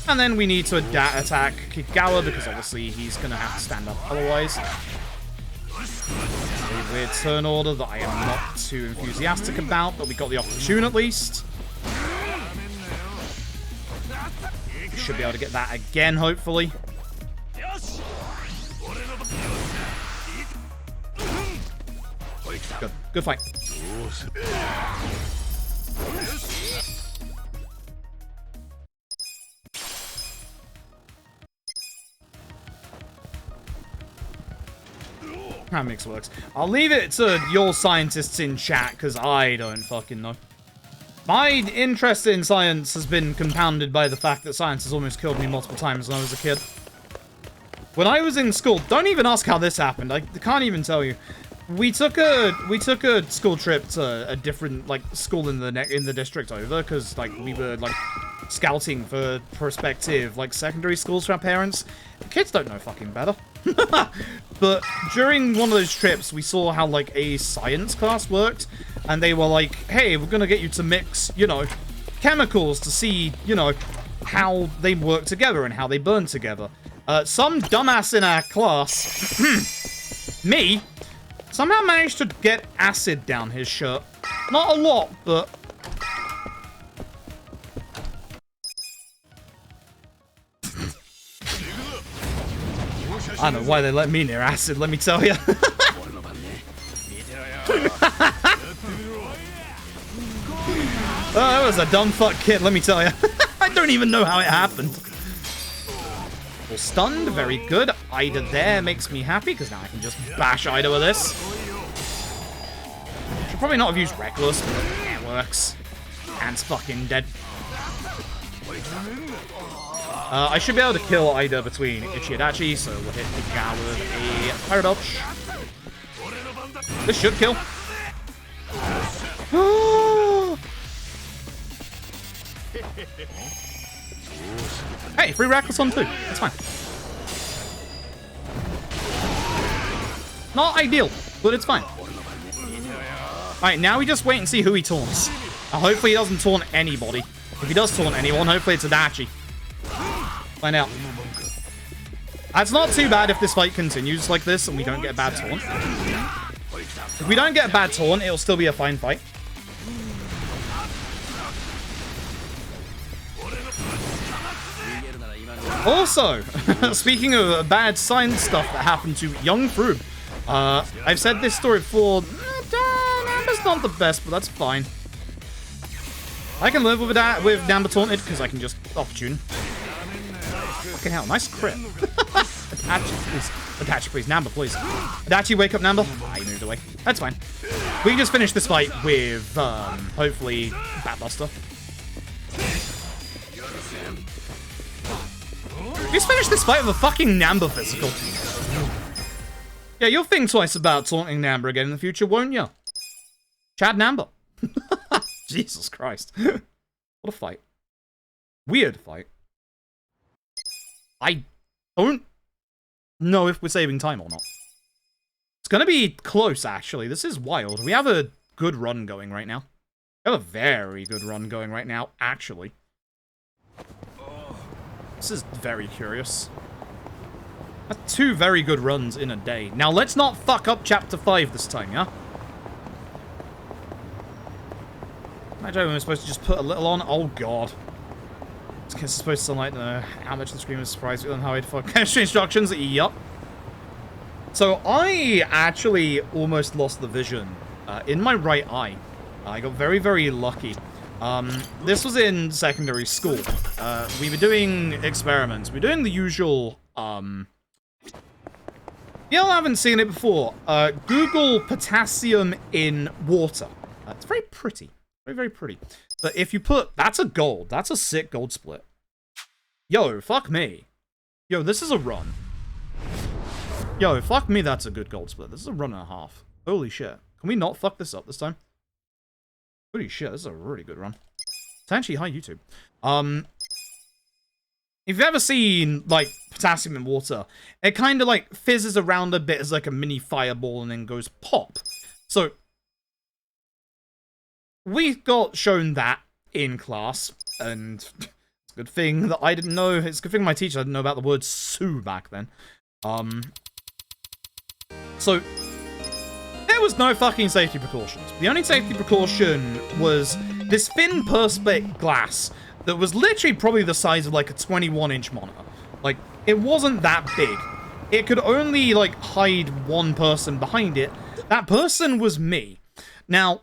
And then we need to attack Kikugawa, because obviously he's going to have to stand up otherwise. A weird turn order that I am not too enthusiastic about, but we got the opportune at least. We should be able to get that again, hopefully. Good. Good fight. That mix works. I'll leave it to your scientists in chat, because I don't fucking know. My interest in science has been compounded by the fact that science has almost killed me multiple times when I was a kid. When I was in school, don't even ask how this happened. I can't even tell you. We took a school trip to a different school in the district over, because we were scouting for prospective secondary schools for our parents. Kids don't know fucking better. But during one of those trips, we saw how a science class worked, and they were like, "Hey, we're gonna get you to mix, chemicals to see, how they work together and how they burn together." Some dumbass in our class, me, somehow managed to get acid down his shirt. Not a lot, but I don't know why they let me near acid, let me tell you. Oh, that was a dumb fuck kid, let me tell you. I don't even know how it happened. Well, stunned, very good. Ida there makes me happy, because now I can just bash Ida with this. Should probably not have used Reckless, but it works. Ant's fucking dead. I should be able to kill Ida between Itchy and Adachi, so we'll hit the guy with a Pyro Belch. This should kill. Hey, free Reckless on too. That's fine. Not ideal, but it's fine. Alright, now we just wait and see who he taunts. Hopefully he doesn't taunt anybody. If he does taunt anyone, hopefully it's Adachi. Find out. That's not too bad if this fight continues like this and we don't get a bad taunt. If we don't get a bad taunt, it'll still be a fine fight. Also, speaking of bad science stuff that happened to young Froob, I've said this story before. Namba's not the best, but that's fine. I can live with that with Namba taunted because I can just opportune. Fucking hell, nice crit. Adachi, please. Adachi, please. Namba, please. Adachi, wake up, Namba. Ah, he moved away. That's fine. We can just finish this fight with, hopefully, Batbuster. Just finished this fight with a fucking Namba physical. Yeah, you'll think twice about taunting Namba again in the future, won't you? Chad Namba. Jesus Christ. What a fight. Weird fight. I don't know if we're saving time or not. It's gonna be close, actually. This is wild. We have a good run going right now. We have a very good run going right now, actually. This is very curious. That's 2 very good runs in a day. Now, let's not fuck up Chapter 5 this time, yeah? Imagine we were supposed to just put a little on. Oh, God. It's supposed to sound like how much the screen was surprised on how I'd fuck chemistry instructions. Yup. So, I actually almost lost the vision in my right eye. I got very, very lucky. This was in secondary school. We were doing experiments. We were doing the usual, Y'all haven't seen it before. Google potassium in water. It's very pretty. Very, very pretty. But if you put... That's a gold. That's a sick gold split. Yo, fuck me. Yo, this is a run. Yo, fuck me, that's a good gold split. This is a run and a half. Holy shit. Can we not fuck this up this time? Holy shit, this is a really good run. It's actually high YouTube. If you've ever seen, like, potassium in water, it kind of, like, fizzes around a bit as, like, a mini fireball and then goes pop. So, we got shown that in class, and it's a good thing that I didn't know. It's a good thing my teacher didn't know about the word Sue back then. So, there was no fucking safety precautions. The only safety precaution was this thin perspex glass that was literally probably the size of like a 21-inch monitor. Like, it wasn't that big. It could only, like, hide one person behind it. That person was me. Now,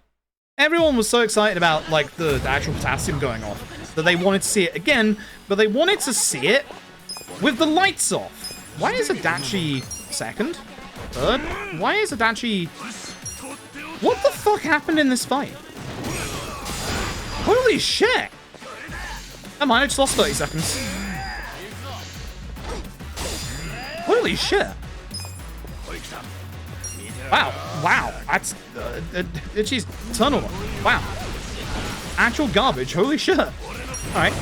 everyone was so excited about, like, the actual potassium going off that they wanted to see it again, but they wanted to see it with the lights off. Why is Adachi second? Third? Why is Adachi... What the fuck happened in this fight? Holy shit! Never mind, I just lost 30 seconds. Holy shit! Wow, wow, that's... she's turnover. Wow. Actual garbage, holy shit. Alright,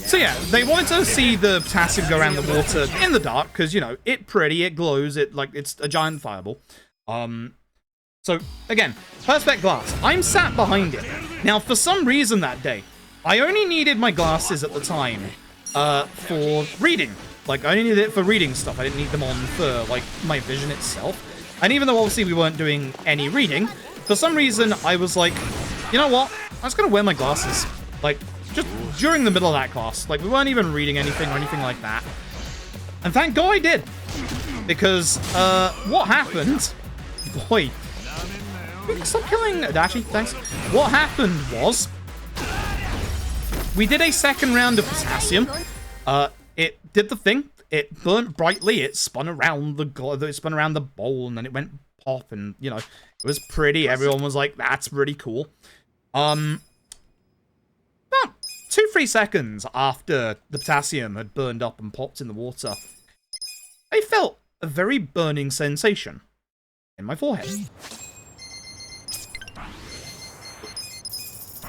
so yeah, they wanted to see the potassium go around the water in the dark, because, you know, it's pretty, it glows, it's a giant fireball. So, again, perspex glass. I'm sat behind it. Now, for some reason that day, I only needed my glasses at the time for reading. Like, I only needed it for reading stuff. I didn't need them on for, like, my vision itself. And even though, obviously, we weren't doing any reading, for some reason, I was like, you know what? I'm just gonna wear my glasses. Like, just during the middle of that class. Like, we weren't even reading anything or anything like that. And thank God I did. Because, what happened... Boy... Stop killing Adachi, thanks. What happened was... We did a second round of potassium. It did the thing. It burnt brightly. It spun around the bowl, and then it went pop, and, you know, it was pretty. Everyone was like, that's pretty cool. About 2-3 seconds after the potassium had burned up and popped in the water, I felt a very burning sensation in my forehead.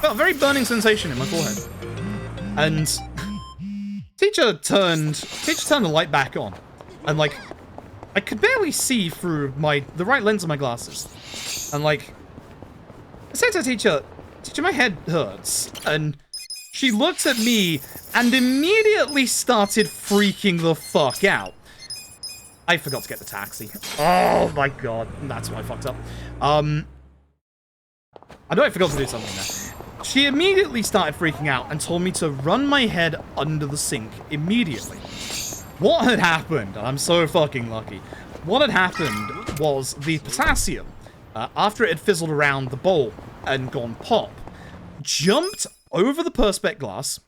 Felt a very burning sensation in my forehead. And teacher turned the light back on. And, like, I could barely see through the right lens of my glasses. And, like, I said to teacher, my head hurts. And she looked at me and immediately started freaking the fuck out. I forgot to get the taxi. Oh my god, that's why I fucked up. I know I forgot to do something there. She immediately started freaking out and told me to run my head under the sink immediately. What had happened, and I'm so fucking lucky, what had happened was the potassium, after it had fizzled around the bowl and gone pop, jumped over the perspex glass,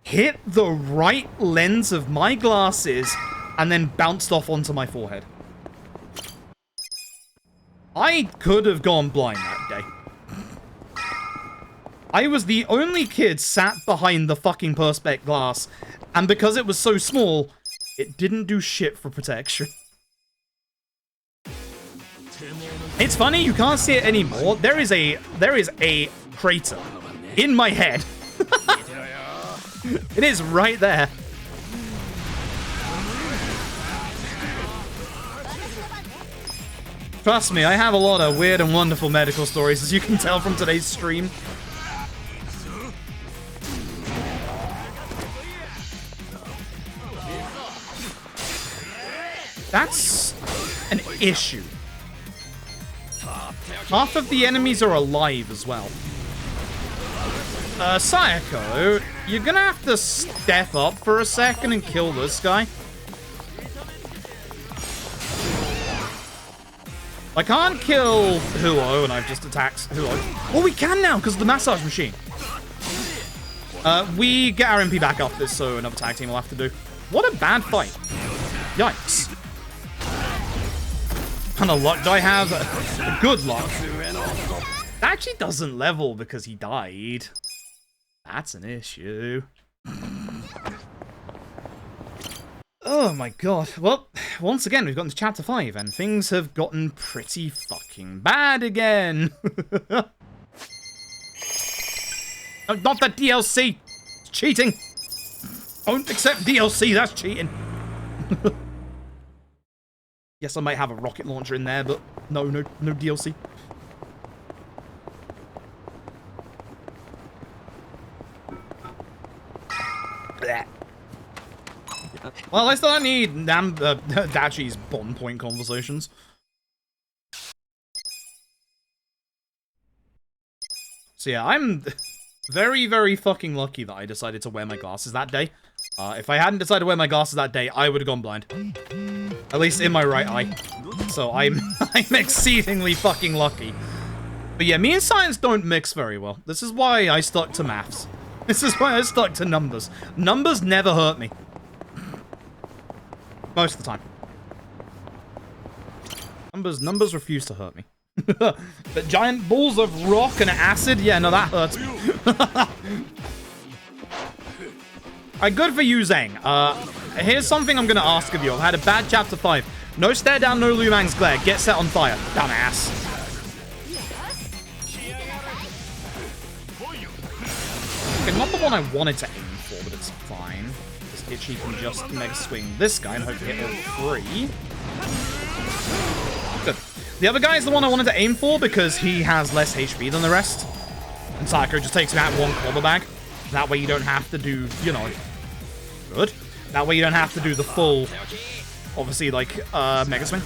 hit the right lens of my glasses, and then bounced off onto my forehead. I could have gone blind that day. I was the only kid sat behind the fucking perspex glass, and because it was so small, it didn't do shit for protection. It's funny, you can't see it anymore. There is a crater in my head. It is right there. Trust me, I have a lot of weird and wonderful medical stories, as you can tell from today's stream. That's an issue. Half of the enemies are alive as well. Sayako, you're gonna have to step up for a second and kill this guy. I can't kill Huo, and I've just attacked Huo. Oh, we can now, because of the massage machine. We get our MP back after this, so another tag team will have to do. What a bad fight. Yikes. What kind of luck do I have? Good luck. That actually doesn't level because he died. That's an issue. Oh my god. Well, once again, we've gotten to chapter 5, and things have gotten pretty fucking bad again. No, not that DLC! It's cheating! Don't accept DLC, that's cheating! Yes, I might have a rocket launcher in there, but no DLC. Blech. Well, I still don't need Dachi's bond point conversations. So yeah, I'm very, very fucking lucky that I decided to wear my glasses that day. If I hadn't decided to wear my glasses that day, I would have gone blind. At least in my right eye. So I'm exceedingly fucking lucky. But yeah, me and science don't mix very well. This is why I stuck to maths. This is why I stuck to numbers. Numbers never hurt me. Most of the time. Numbers refuse to hurt me. But giant balls of rock and acid? Yeah, no, that hurts me. Alright, good for you, Zhang. Here's something I'm going to ask of you. I've had a bad chapter 5. No stare down, no Lumang's glare. Get set on fire. Dumbass. Okay, not the one I wanted to aim for, but it's fine. This Itchy can just mega swing this guy and hope to hit all 3. Good. The other guy is the one I wanted to aim for because he has less HP than the rest. And Sayako just takes him out one clobber bag. That way you don't have to do, you know... Good. That way you don't have to do the full, obviously, like, mega swing.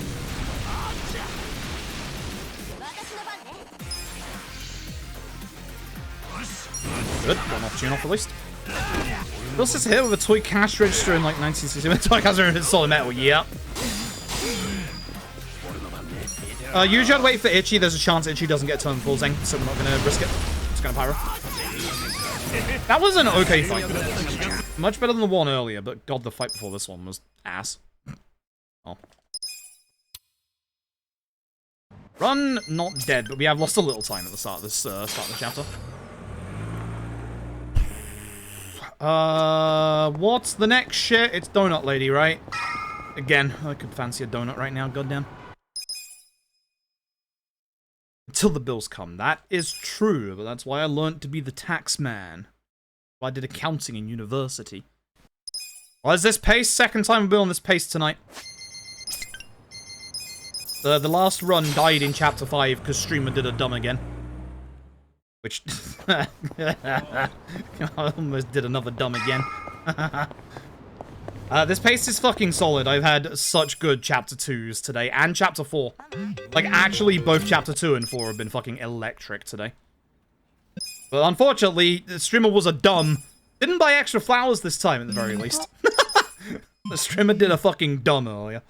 Good. One off tune off at least. What's this hit with a toy cash register in, like, 1960? Toy cash register in solid metal, yep. Usually I'd wait for Itchy. There's a chance Itchy doesn't get turned full Zeng, so we're not going to risk it. Just going to pyro. That was an okay fight. Much better than the one earlier, but god, the fight before this one was ass. Oh. Run, not dead, but we have lost a little time at the start of this chapter. What's the next shit? It's Donut Lady, right? Again, I could fancy a donut right now, goddamn. Until the bills come. That is true, but that's why I learned to be the tax man. I did accounting in university. Well, is this pace? Second time we've been on this pace tonight. The last run died in chapter 5 because streamer did a dumb again. Which... I almost did another dumb again. This pace is fucking solid. I've had such good chapter 2s today, and chapter 4. Like, actually, both chapter 2 and 4 have been fucking electric today. But unfortunately, the streamer was a dumb. Didn't buy extra flowers this time, at the very least. The streamer did a fucking dumb earlier.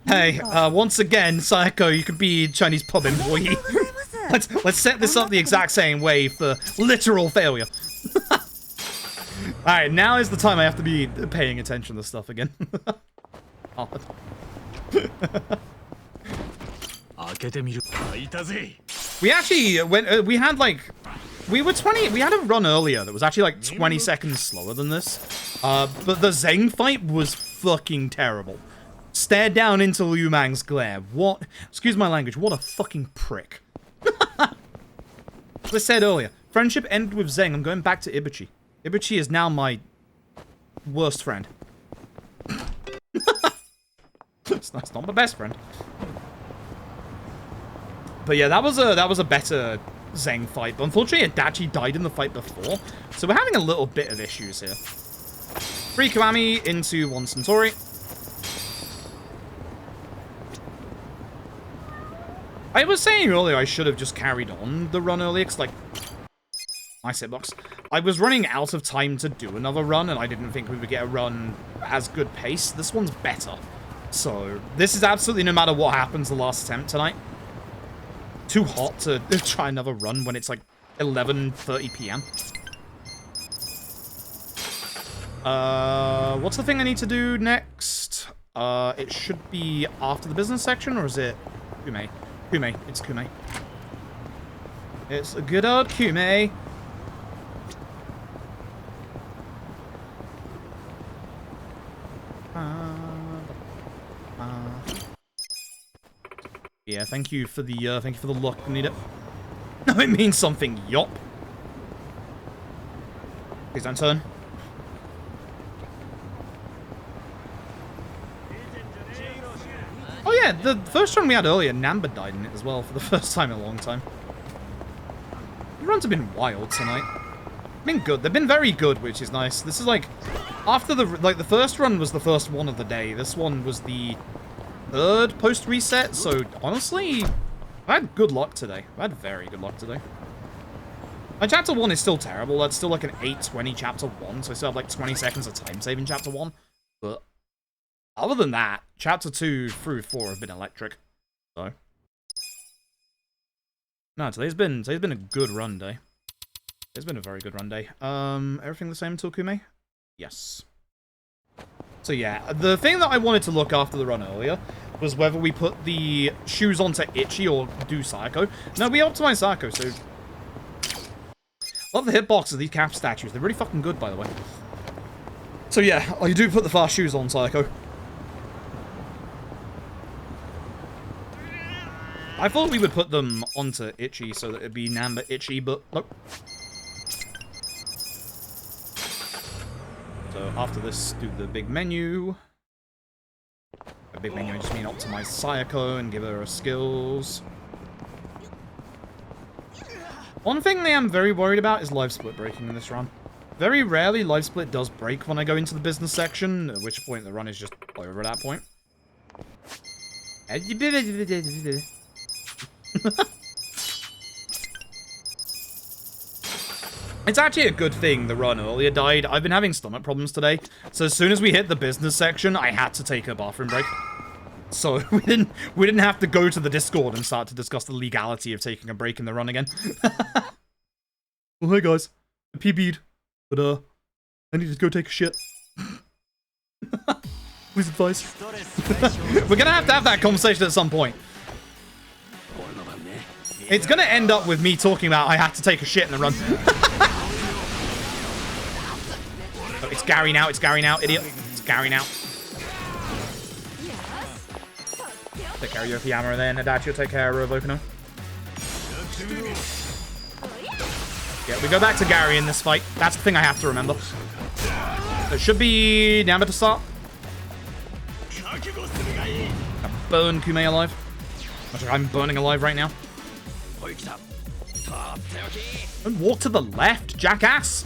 Hey, once again, Sayako, you could be Chinese pub employee. let's set this up the exact same way for literal failure. Alright, now is the time I have to be paying attention to stuff again. We actually went, we had like We had a run earlier that was actually like 20 seconds slower than this. But the Zeng fight was fucking terrible. Stare down into Liu Mang's glare. What? Excuse my language. What a fucking prick. As I said earlier, friendship ended with Zeng. I'm going back to Ibuchi. Ibuchi is now my worst friend. It's not my best friend. But yeah, that was a better Zeng fight. But unfortunately, Adachi died in the fight before. So we're having a little bit of issues here. 3 Kiwami into 1 Centauri. I was saying earlier I should have just carried on the run earlier, because, like, nice hitbox. I was running out of time to do another run, and I didn't think we would get a run as good pace. This one's better. So, this is absolutely no matter what happens the last attempt tonight. Too hot to try another run when it's, like, 11:30 p.m. What's the thing I need to do next? It should be after the business section, or is it Kume? Kume. It's Kume. It's a good old Kume. Yeah, thank you for the luck, need it. No, it means something, yop. Please don't turn. Oh yeah, the first run we had earlier, Namba died in it as well for the first time in a long time. The runs have been wild tonight. Been good. They've been very good, which is nice. This is like after the first run was the first one of the day. This one was the third post reset. So honestly, I had good luck today. I had very good luck today. My chapter 1 is still terrible. That's still like an 8:20 chapter 1, so I still have like 20 seconds of time save in chapter 1. But other than that, chapter 2 through 4 have been electric. So no, today's been a good run day. It's been a very good run day. Everything the same until Kume? Yes. So yeah, the thing that I wanted to look after the run earlier was whether we put the shoes onto Ichi or do Sayako. No, we optimized Sayako, so love the hitbox of these cap statues. They're really fucking good, by the way. So yeah, I do put the fast shoes on Sayako. I thought we would put them onto Ichi so that it'd be Namba Ichi, but nope. So after this, do the big menu. A big menu, I just mean optimize Sayako and give her her skills. One thing I am very worried about is live split breaking in this run. Very rarely live split does break when I go into the business section, at which point the run is just over at that point. It's actually a good thing the run earlier died. I've been having stomach problems today, so as soon as we hit the business section, I had to take a bathroom break. So we didn't have to go to the Discord and start to discuss the legality of taking a break in the run again. Well, hey guys, I PB'd, but I need to go take a shit. Please advise. We're gonna have that conversation at some point. It's gonna end up with me talking about I had to take a shit in the run. Oh, it's Gary now, idiot. It's Gary now. Take care of Yokiyama then, Adachi will take care of Okuno. Yeah, we go back to Gary in this fight. That's the thing I have to remember. It should be Namba to start. Burn Kume alive. I'm burning alive right now. Don't walk to the left, jackass.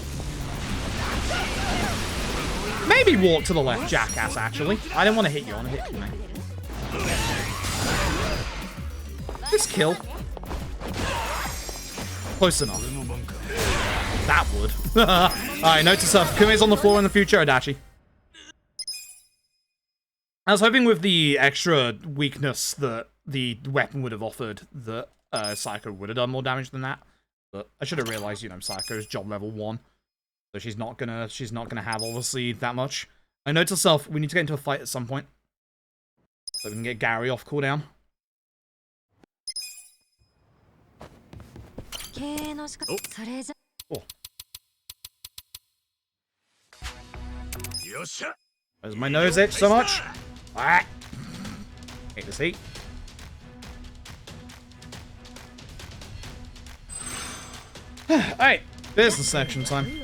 Maybe walk to the left, jackass, actually. I didn't want to hit you. I want to hit Kume. This kill. Close enough. That would. Alright, note to self. Kume's on the floor in the future, Adachi. I was hoping with the extra weakness that the weapon would have offered that Sayako would have done more damage than that. But I should have realized, you know, Sayako's job level 1. So she's not gonna have obviously that much. I know to self, we need to get into a fight at some point. So we can get Gary off cooldown. Oh. Where's my nose itch so much? Ah. Hate this heat. Alright, business section time.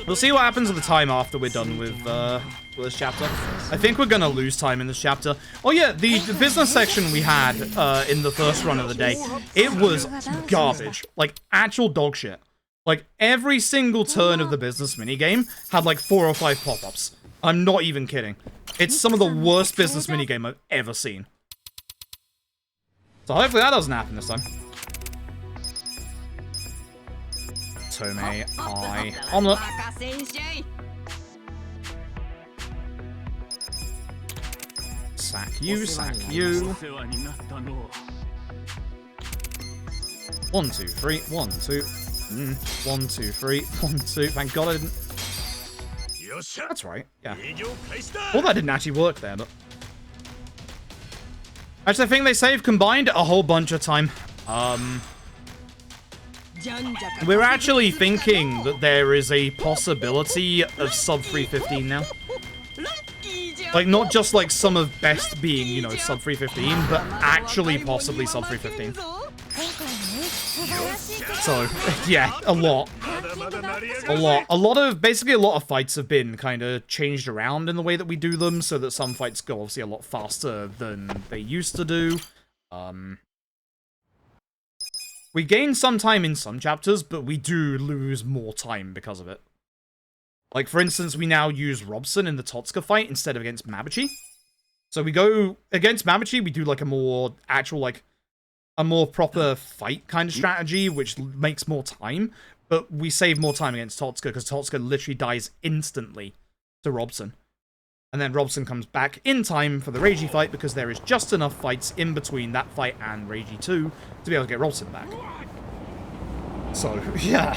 We'll see what happens at the time after we're done with this chapter. I think we're gonna lose time in this chapter. Oh yeah, the business section we had in the first run of the day, it was garbage. Like, actual dog shit. Like, every single turn of the business minigame had like 4 or 5 pop-ups. I'm not even kidding. It's some of the worst business minigame I've ever seen. So hopefully that doesn't happen this time. Tome, I, omelette. Sack you, sack you. 1, 2, 3, 1, 2. 1, 2, 3, 1, 2. Thank God I didn't. That's right, yeah. Well, that didn't actually work there, but. Actually, I think they saved combined a whole bunch of time. We're actually thinking that there is a possibility of sub 315 now. Like, not just like some of best being, you know, sub 315, but actually possibly sub 315. So, yeah, a lot. Basically a lot of fights have been kind of changed around in the way that we do them, so that some fights go obviously a lot faster than they used to do. We gain some time in some chapters, but we do lose more time because of it. Like, for instance, we now use Robson in the Totsuka fight instead of against Mabuchi. So we go against Mabuchi, we do like a more actual, like, a more proper fight kind of strategy, which makes more time. But we save more time against Totsuka, because Totsuka literally dies instantly to Robson. And then Robson comes back in time for the Reiji fight, because there is just enough fights in between that fight and Reiji 2 to be able to get Robson back. So, yeah.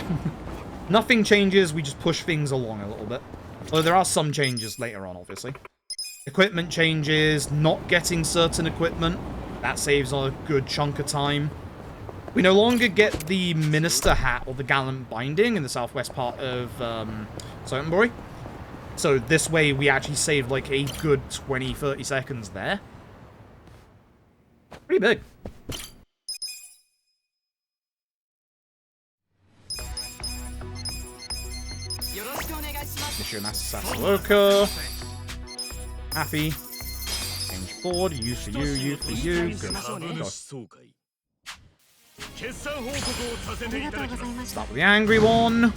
Nothing changes, we just push things along a little bit. Although there are some changes later on, obviously. Equipment changes, not getting certain equipment. That saves a good chunk of time. We no longer get the Minister hat or the Gallant Binding in the southwest part of Sotenbori. So this way we actually save like a good 20-30 seconds there. Pretty big. Mission Master Sasooka. Happy. Change board. You for you, you for you. Good. Go. Start with the angry one.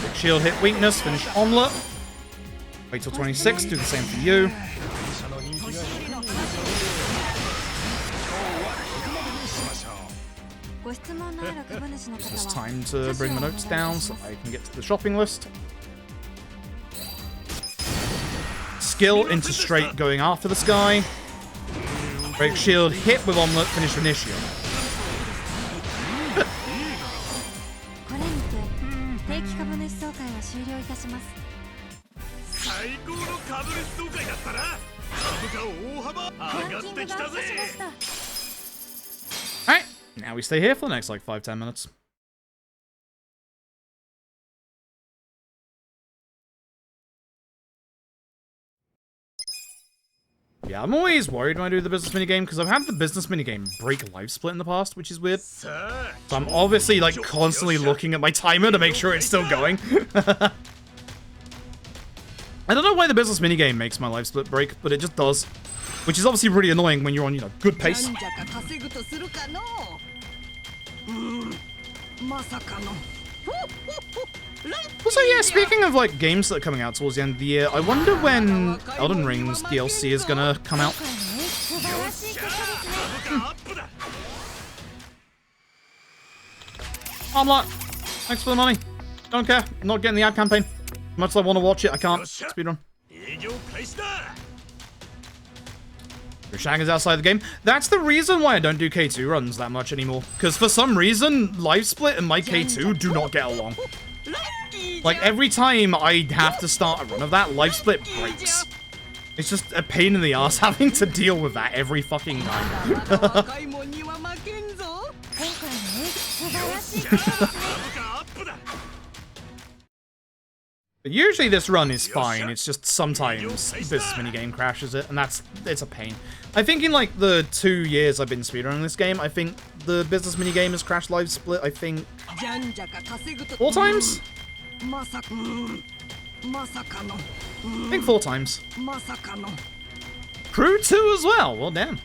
Quick shield hit weakness. Finish omelette. Wait till 26. Do the same for you. It's time to bring my notes down so I can get to the shopping list. Skill into straight going after this guy. Break shield, hit with omelette, finish with initial. Alright, now we stay here for the next like 5-10 minutes. Yeah, I'm always worried when I do the business minigame, because I've had the business minigame break life split in the past, which is weird. So I'm obviously, like, constantly looking at my timer to make sure it's still going. I don't know why the business minigame makes my life split break, but it just does. Which is obviously really annoying when you're on, you know, good pace. Also, yeah, speaking of, like, games that are coming out towards the end of the year, I wonder when Elden Ring's DLC is gonna come out. Omelette! Thanks for the money. Don't care. I'm not getting the ad campaign. As much as I want to watch it, I can't. Speedrun. Shaggers outside the game. That's the reason why I don't do K2 runs that much anymore. Because for some reason, Life Split and my K2 do not get along. Like, every time I have to start a run of that, life split breaks. It's just a pain in the ass having to deal with that every fucking time. But usually this run is fine, it's just sometimes business minigame crashes it, and it's a pain. I think in like the 2 years I've been speedrunning this game, I think the business minigame has crashed live split, I think 4 times? I think 4 times. Crew 2 as well, well damn.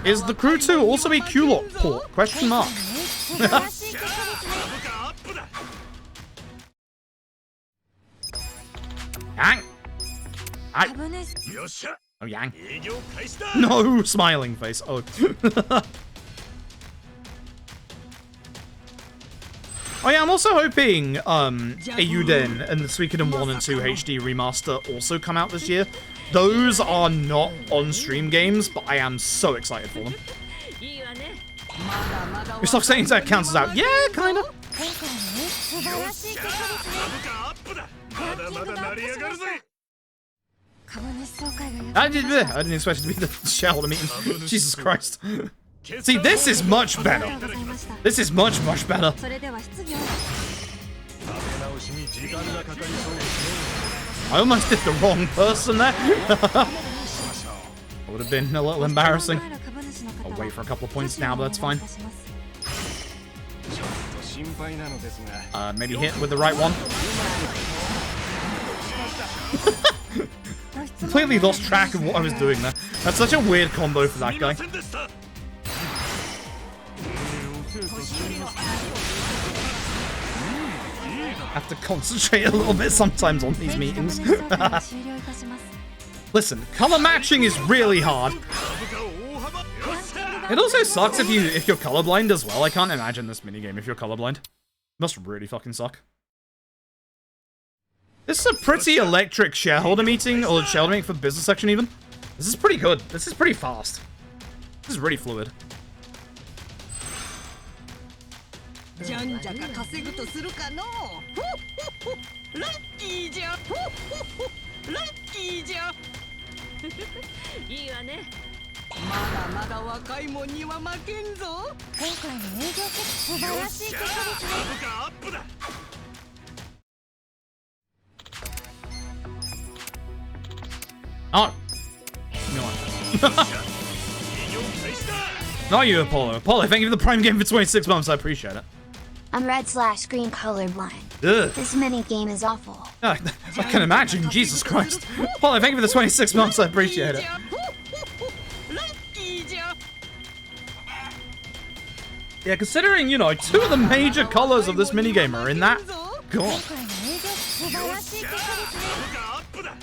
Is the Crew 2 also a Q-Lock port? Question mark. Yang! Oh, Yang. No, smiling face. Oh. Oh yeah, I'm also hoping Eiyuden and the Suikoden 1 and 2 HD remaster also come out this year. Those are not on-stream games, but I am so excited for them. We stop saying that counts as out. Yeah, kinda. I didn't expect it to be the shareholder meeting. Jesus Christ. See, this is much better. This is much, much better. I almost did the wrong person there. Would have been a little embarrassing. I'll wait for a couple of points now, but that's fine. Maybe hit with the right one. Completely lost track of what I was doing there. That's such a weird combo for that guy. Have to concentrate a little bit sometimes on these meetings. Listen, color matching is really hard. It also sucks if you're colorblind as well. I can't imagine this minigame if you're colorblind. Must really fucking suck. This is a pretty electric shareholder meeting, or shareholder meeting for the business section even. This is pretty good. This is pretty fast. This is really fluid. Oh. No. Not you, Apollo. Apollo, thank you for the Prime game for 26 months. I appreciate it. I'm red/green colorblind. Ugh. This mini game is awful. I can imagine. Jesus Christ. Apollo, thank you for the 26 months. I appreciate it. Yeah, considering, you know, 2 of the major colors of this minigame are in that. God.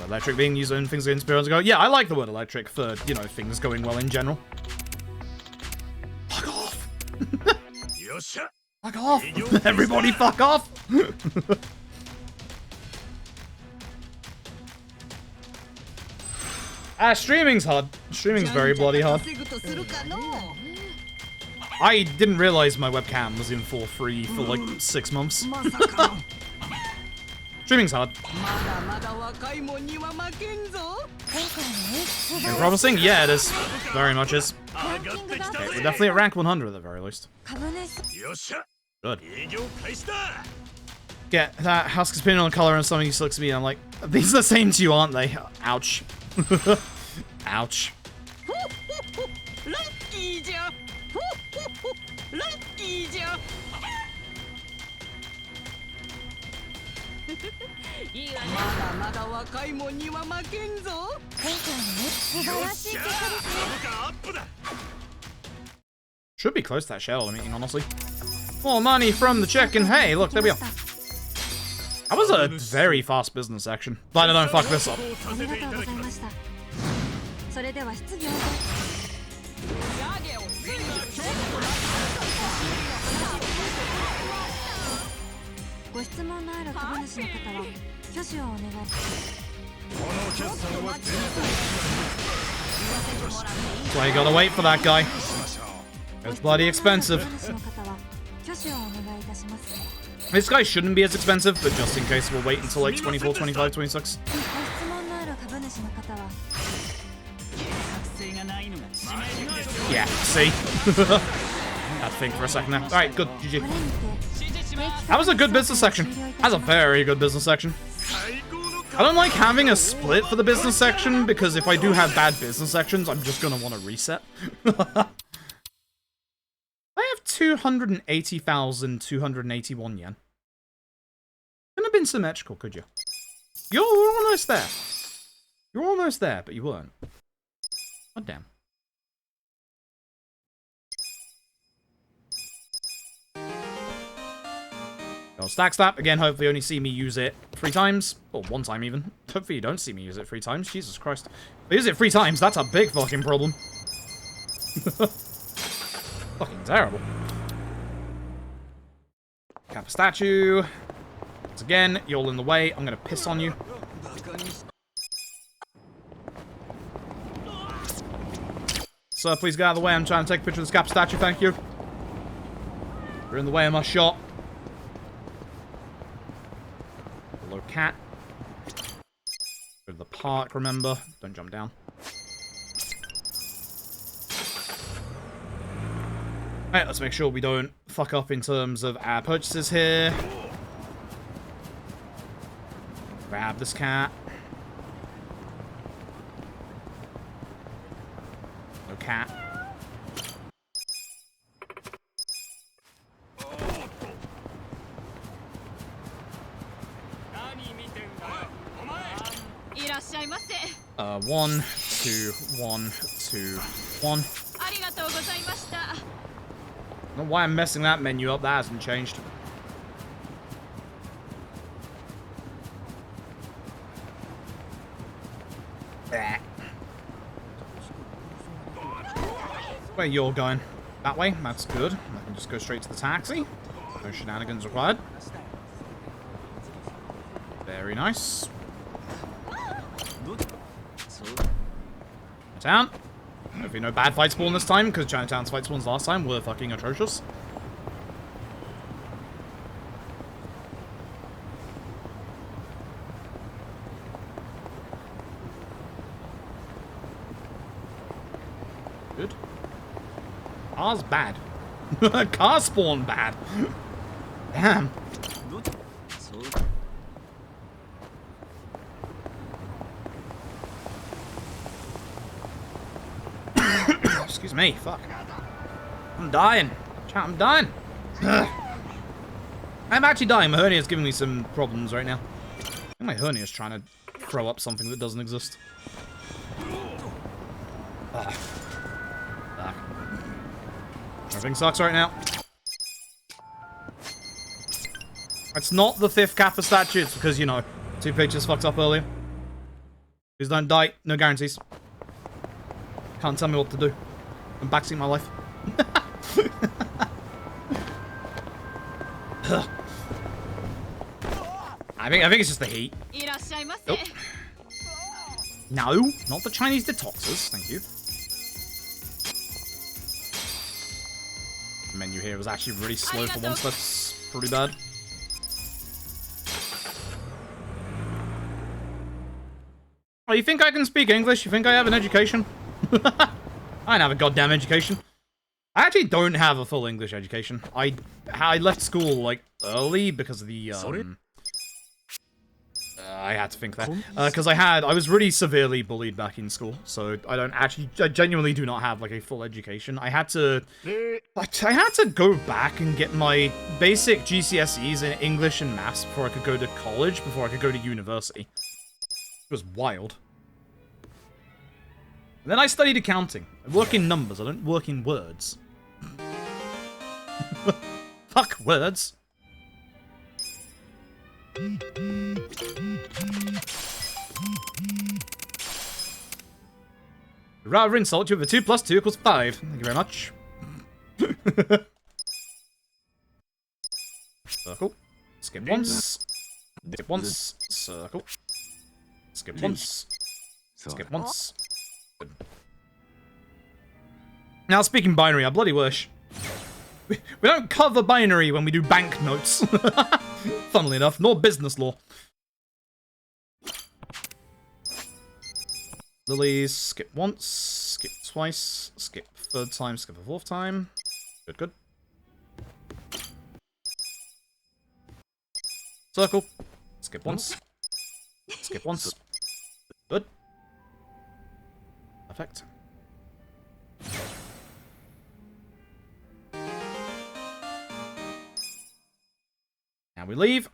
Electric being used when things against spirals go. Yeah, I like the word electric for, you know, things going well in general. Fuck off. Fuck off. Everybody fuck off. Streaming's hard. Streaming's very bloody hard. I didn't realize my webcam was in full free for like 6 months. Streaming's hard. And promising? Yeah, it is. Very much is. Okay, we're definitely at rank 100 at the very least. Good. Get that House spinning on color and something just looks at me and I'm like, these are the same to you, aren't they? Ouch. Ouch. Should be close to that shareholder meeting, honestly. More money from the check, and hey, look, there we are. That was a very fast business action. But I don't fuck this up. That's why you gotta wait for that guy. It's bloody expensive. This guy shouldn't be as expensive, but just in case, we'll wait until like 24, 25, 26. Yeah, see? Had to think for a second there. Alright, good. GG. That was a good business section. That's a very good business section. I don't like having a split for the business section, because if I do have bad business sections, I'm just gonna want to reset. I have 280,281 yen. Couldn't have been symmetrical, could you? You're almost there. You're almost there, but you weren't. God damn. I'll stack slap. Again, hopefully you only see me use it 3 times. Or 1 time even. Hopefully you don't see me use it 3 times. Jesus Christ. If I use it 3 times, that's a big fucking problem. Fucking terrible. Kappa statue. Once again, you're all in the way. I'm gonna piss on you. Sir, please get out of the way. I'm trying to take a picture of this Kappa statue. Thank you. You're in the way of my shot. Hello, cat. Go to the park, remember. Don't jump down. Alright, let's make sure we don't fuck up in terms of our purchases here. Grab this cat. No cat. One, two, 1, 2, 1. I don't know why I'm messing that menu up. That hasn't changed. Where you're going? That way? That's good. I can just go straight to the taxi. No shenanigans required. Very nice. Chinatown. Hopefully no bad fight spawn this time, because Chinatown's fight spawns last time were fucking atrocious. Good. Car's bad. Car spawn bad. Damn. Excuse me, fuck. I'm dying. Chat, I'm dying. I'm actually dying. My hernia's giving me some problems right now. I think my hernia's trying to throw up something that doesn't exist. Fuck. Everything sucks right now. It's not the 5th Kappa statue, it's because, you know, 2 pictures fucked up earlier. Please don't die. No guarantees. Can't tell me what to do. I'm backseating my life. I think it's just the heat. Nope. No, not the Chinese detoxers. Thank you. The menu here was actually really slow for once. That's pretty bad. Oh, you think I can speak English? You think I have an education? I don't have a goddamn education. I actually don't have a full English education. I left school, like, early because of the, I had to think that. Because I was really severely bullied back in school, so I genuinely do not have, like, a full education. I had to go back and get my basic GCSEs in English and maths before I could go to college, before I could go to university. It was wild. And then I studied accounting. I work in numbers, I don't work in words. Fuck words. Rather insult you with a 2 plus 2 equals 5. Thank you very much. Circle. Skip once. Skip once. Circle. Skip once. Skip once. Now, speaking binary, I bloody wish. We don't cover binary when we do banknotes. Funnily enough, nor business law. Lilies, skip once, skip twice, skip third time, skip a fourth time. Good, good. Circle. Skip once. Skip once. Good. Perfect. Now we leave.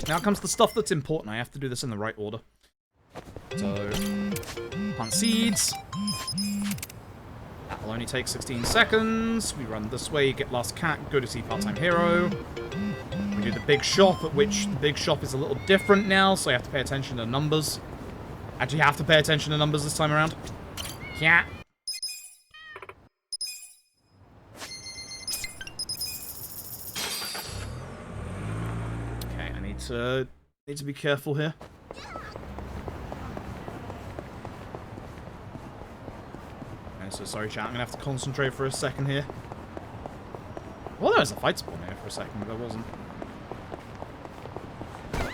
Now comes the stuff that's important. I have to do this in the right order. So, plant seeds. That will only take 16 seconds. We run this way, get last cat, go to see part-time hero. We do the big shop, at which the big shop is a little different now, so you have to pay attention to numbers. Actually, you have to pay attention to numbers this time around. Yeah. Okay, I need to be careful here. Okay, so sorry, chat. I'm gonna have to concentrate for a second here. Well, there was a fight spawn here for a second, but there wasn't.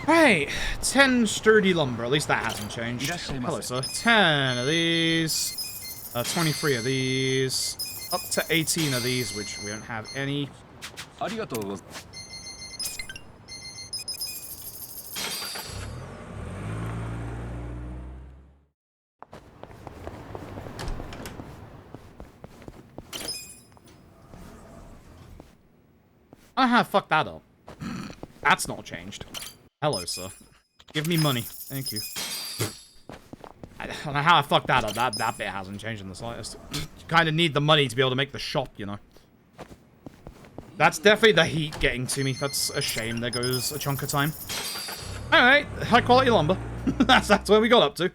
Right, 10 sturdy lumber. At least that hasn't changed. Hello, sir. 10 of these. 23 of these. Up to 18 of these, which we don't have any. I have fucked that up. That's not changed. Hello, sir. Give me money. Thank you. I don't know how I fucked that up. That bit hasn't changed in the slightest. You kind of need the money to be able to make the shop, you know. That's definitely the heat getting to me. That's a shame. There goes a chunk of time. Alright, high quality lumber. that's where we got up to.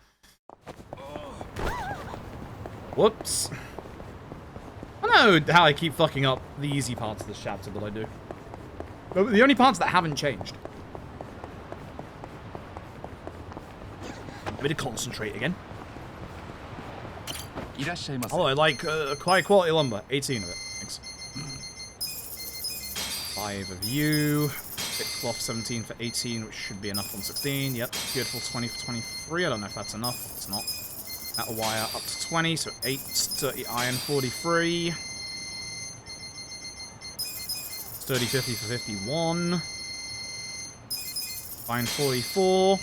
Whoops. I don't know how I keep fucking up the easy parts of this chapter, but I do. But the only parts that haven't changed. A bit of concentrate again. Oh, I like high quality lumber. 18 of it. Thanks. 5 of you. Thick cloth 17 for 18, which should be enough on 16. Yep. Beautiful 20 for 23. I don't know if that's enough. It's not. Metal wire up to 20, so 8. Dirty iron 43. Sturdy 50 for 51. Fine 44.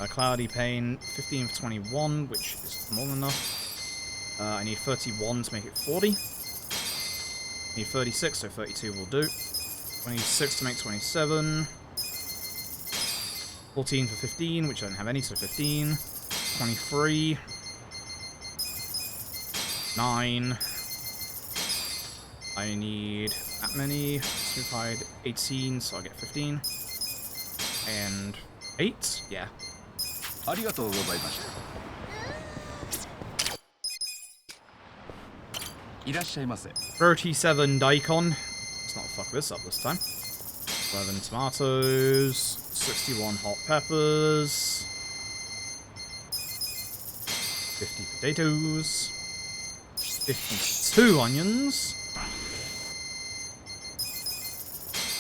Cloudy pane 15 for 21, which is more than enough. I need 31 to make it 40. I need 36, so 32 will do. 26 to make 27. 14 for 15, which I don't have any, so 15. 23. 9. I need that many. Certified 18, so I'll get 15. And 8? Yeah. ありがとうございました。いらっしゃいませ。37 daikon. Let's not fuck this up this time. 11 tomatoes. 61 hot peppers. 50 potatoes. 52 onions.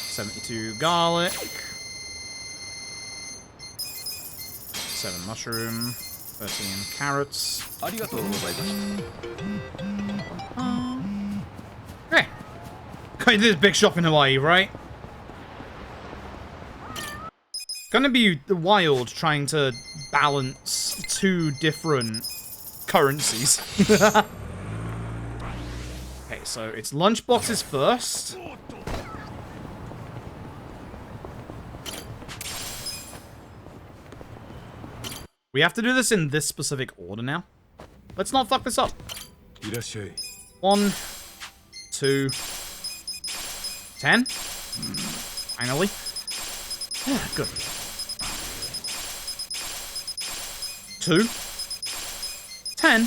72 garlic. 7 mushroom. 13 carrots. ありがとうございました。 Hey, okay, this big shop in Hawaii, right? Gonna be wild trying to balance 2 different currencies. Okay, so it's lunchboxes first. We have to do this in this specific order now. Let's not fuck this up. いらっしゃい。 1, 2, 10. Finally. Yeah, good. 2, 10.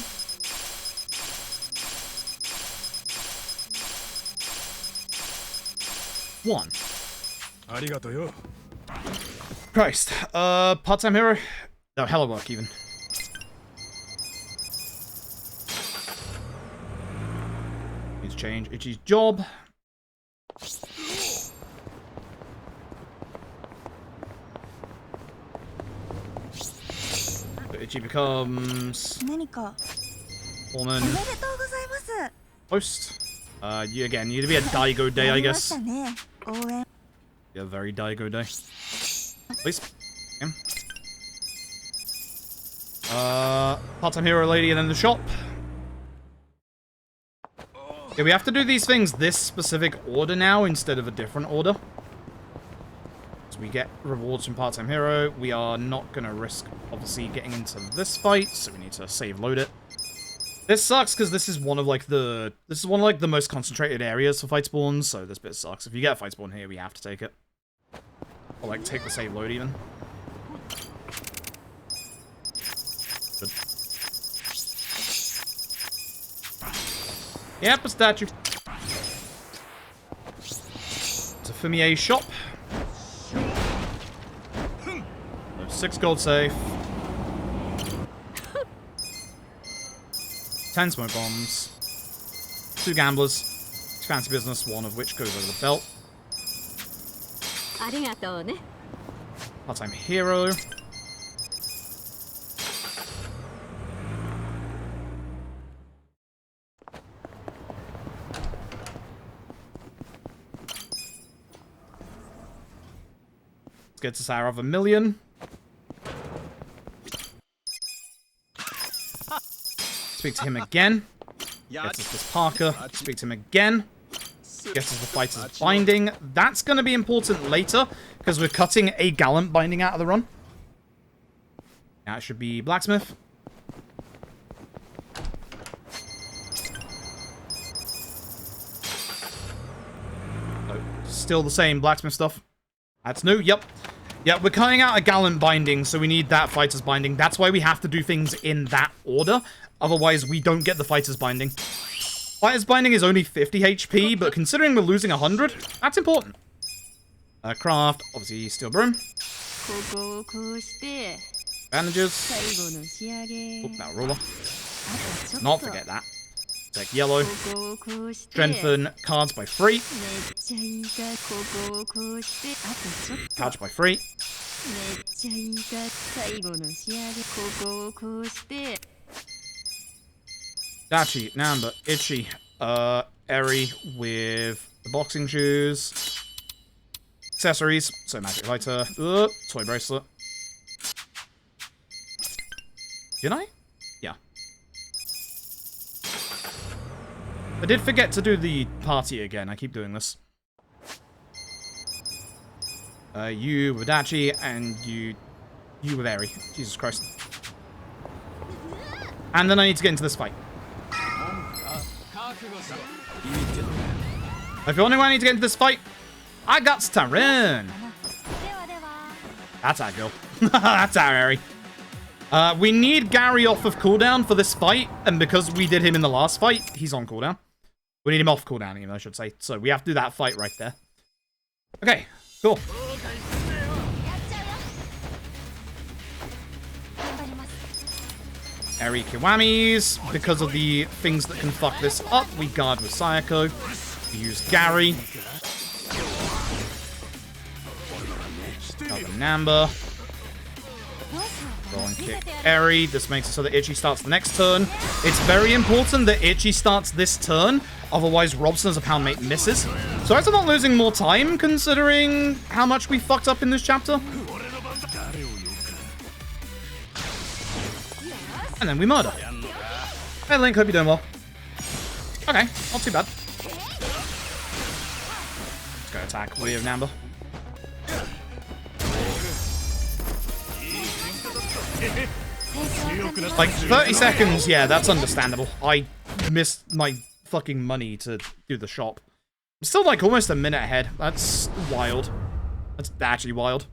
1. ありがとうよ。 Christ. Part-time hero? No, hello work even. Need to change Itchy's job. So Itchy becomes foreman. Host. You again, you need to be a Daigo day, I guess. Yeah, very Daigo day. Please. Okay. Part-time hero lady and then the shop. Yeah, we have to do these things this specific order now instead of a different order. So we get rewards from part-time hero. We are not going to risk, obviously, getting into this fight, so we need to save load it. This sucks because this is one of like the most concentrated areas for fight spawns, so this bit sucks. If you get a fight spawn here, we have to take it. Or like take the save load even. Good. Yep, a statue. It's a Fumier shop. 6 gold safe. 10 smoke bombs. 2 gamblers. 2 fancy business, 1 of which goes over the belt. Part-time hero. Gets us our other million. Speak to him again. Gets us this Parker. Speak to him again. Gets us the fighter's binding. That's going to be important later because we're cutting a gallant binding out of the run. Now it should be blacksmith. Oh, still the same blacksmith stuff. That's new. Yep. Yeah, we're cutting out a gallant binding, so we need that fighter's binding. That's why we have to do things in that order. Otherwise, we don't get the fighter's binding. Fighter's binding is only 50 HP, but considering we're losing 100, that's important. Craft, obviously, steel broom. Bandages. Oh, now roller. Not forget that. Take yellow. Strengthen cards by 3. Couch by 3. Dachi, Namba, Itchy, Eri with the boxing shoes. Accessories, so magic lighter, toy bracelet. Did I? Yeah. I did forget to do the party again. I keep doing this. You with Dachi, and you with Eri. Jesus Christ. And then I need to get into this fight. If you wondering why I need to get into this fight, I got to run. That's our girl. That's our Eri. We need Gary off of cooldown for this fight, and because we did him in the last fight, he's on cooldown. We need him off cooldown, even, I should say. So we have to do that fight right there. Okay, cool. Eri Kiwamis. Because of the things that can fuck this up, we guard with Sayako. We use Gary. Another Namba. Go and kick Eri. This makes it so that Itchy starts the next turn. It's very important that Itchy starts this turn, otherwise Robson as a pound mate misses. So as I'm not losing more time, considering how much we fucked up in this chapter. And then we murder. Hey Link, hope you're doing well. Okay, not too bad. Let's go attack with Namba. Like, 30 seconds, yeah, that's understandable. I missed my fucking money to do the shop. I'm still, like, almost a minute ahead. That's wild. That's actually wild.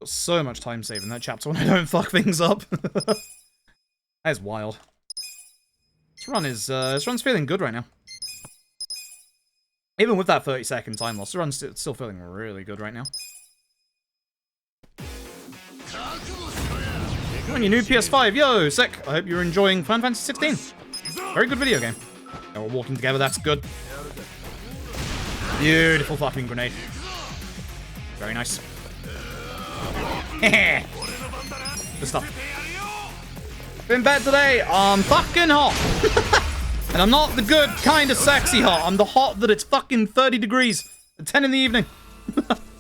Got so much time saving that chapter when I don't fuck things up. That is wild. This run's feeling good right now. Even with that 30-second time loss, the run's still feeling really good right now. On your new PS5, yo, sick. I hope you're enjoying Final Fantasy 16. Very good video game. And we're walking together, that's good. Beautiful fucking grenade. Very nice. Good stuff. Been bad today. I'm fucking hot. And I'm not the good kind of sexy hot. I'm the hot that it's fucking 30 degrees at 10 in the evening.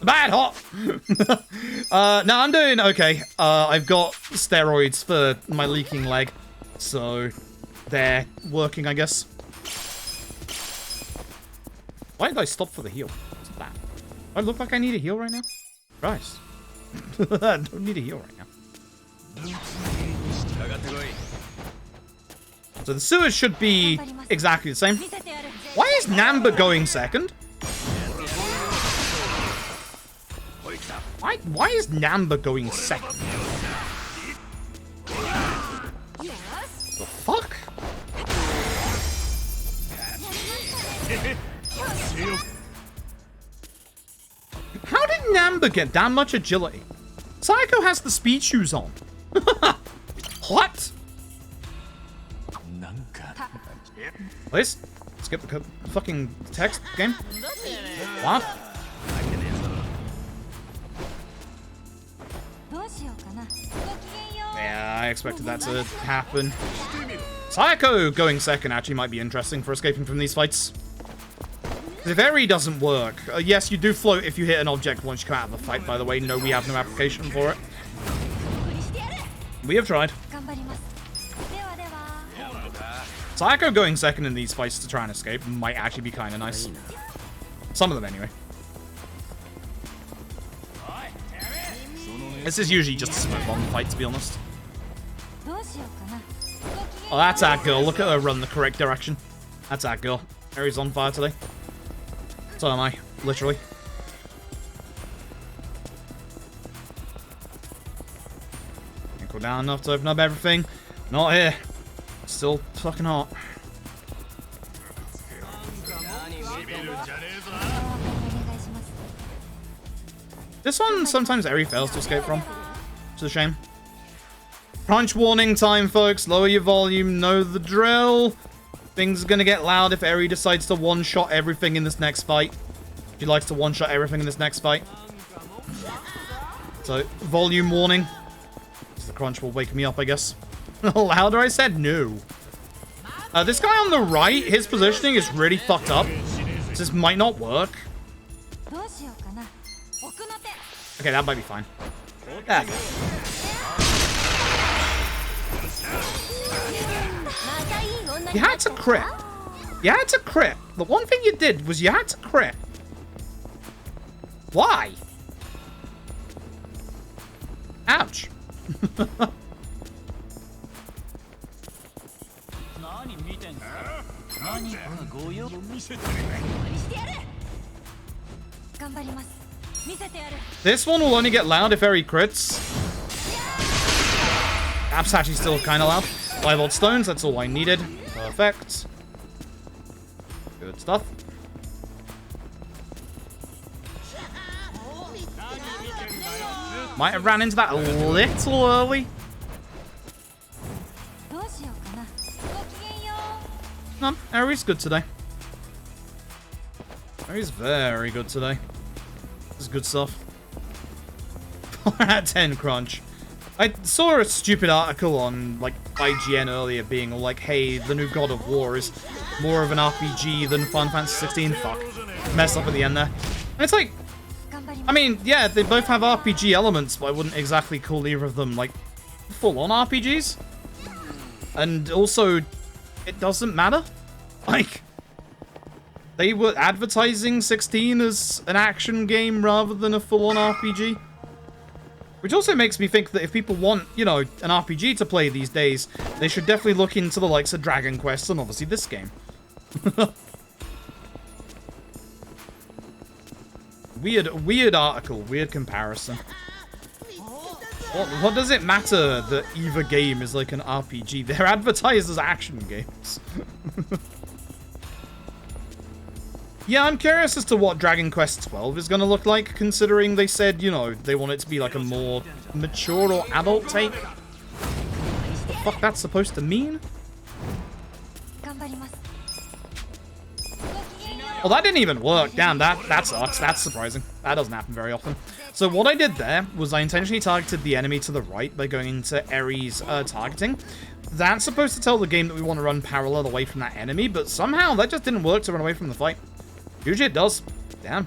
Bad hot. No, I'm doing okay. I've got steroids for my leaking leg. So they're working, I guess. Why did I stop for the heal? What's that? Do I look like I need a heal right now? Christ. I don't need a heal right now. So the sewers should be exactly the same. Why is Namba going second? Why is Namba going second? The fuck? How did Namba get that much agility? Psycho has the speed shoes on. What? Please? Skip the fucking text game? What? Yeah, I expected that to happen. Psycho going second actually might be interesting for escaping from these fights. The Very doesn't work. Yes, you do float if you hit an object once you come out of the fight, by the way. No, we have no application for it. We have tried. Psycho going second in these fights to try and escape might actually be kind of nice. Some of them, anyway. This is usually just a smoke bomb fight, to be honest. Oh, that's that girl. Look at her run the correct direction. That's that girl. Aries on fire today. So am I, literally. Can't go down enough to open up everything. Not here. Still fucking hot. This one sometimes Eri fails to escape from. It's a shame. Crunch warning time, folks. Lower your volume. Know the drill. Things are gonna get loud if Eri decides to one-shot everything in this next fight. She likes to one-shot everything in this next fight. So, volume warning. The crunch will wake me up, I guess. Louder, I said no. This guy on the right, his positioning is really fucked up. This might not work. Okay, that might be fine. Yeah. You had to crit. You had to crit. The one thing you did was you had to crit. Why? Ouch. This one will only get loud if Eri crits. That's actually still kind of loud. 5 old stones, that's all I needed. Perfect. Good stuff. Might have ran into that a little early. No, Eri's good today. Eri's very good today. This is good stuff. 4 out of 10 crunch. I saw a stupid article on, like, IGN earlier being like, hey, the new God of War is more of an RPG than Final Fantasy 16. Fuck. Messed up at the end there. And it's like, I mean, yeah, they both have RPG elements, but I wouldn't exactly call either of them, like, full-on RPGs. And also, it doesn't matter. Like, they were advertising 16 as an action game rather than a full-on RPG. Which also makes me think that if people want, you know, an RPG to play these days, they should definitely look into the likes of Dragon Quest and obviously this game. Weird article, weird comparison. What does it matter that either game is like an RPG? They're advertised as action games. Yeah, I'm curious as to what Dragon Quest 12 is going to look like, considering they said, you know, they want it to be like a more mature or adult take. What the fuck that's supposed to mean? Well, that didn't even work. Damn, that sucks. That's surprising. That doesn't happen very often. So what I did there was I intentionally targeted the enemy to the right by going into Eri's targeting. That's supposed to tell the game that we want to run parallel away from that enemy, but somehow that just didn't work to run away from the fight. Usually it does. Damn.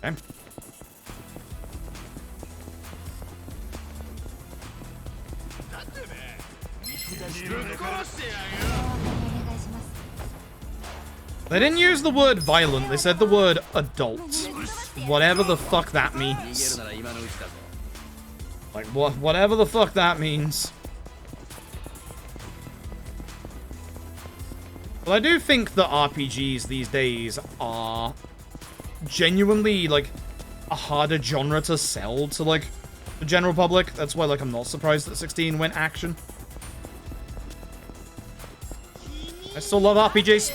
Okay. They didn't use the word violent, they said the word adult. Whatever the fuck that means. Like, whatever the fuck that means. But I do think that RPGs these days are genuinely, like, a harder genre to sell to, like, the general public. That's why, like, I'm not surprised that 16 went action. I still love RPGs.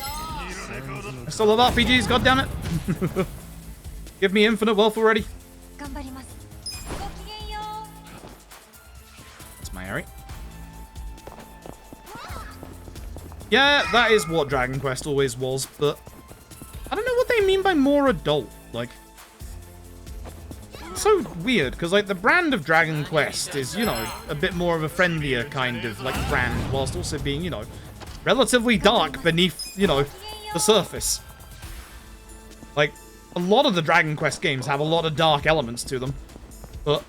I still love RPGs, goddammit. Give me infinite wealth already. That's my area. Yeah, that is what Dragon Quest always was, but I don't know what they mean by more adult. Like, it's so weird, because, like, the brand of Dragon Quest is, you know, a bit more of a friendlier kind of, like, brand, whilst also being, you know, relatively dark beneath, you know, the surface. Like, a lot of the Dragon Quest games have a lot of dark elements to them, but...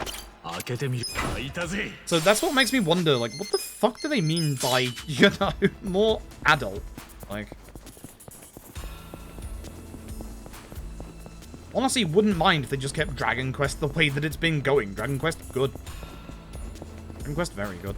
So that's what makes me wonder, like, what the fuck do they mean by, you know, more adult? Like... Honestly, wouldn't mind if they just kept Dragon Quest the way that it's been going. Dragon Quest, good. Dragon Quest, very good.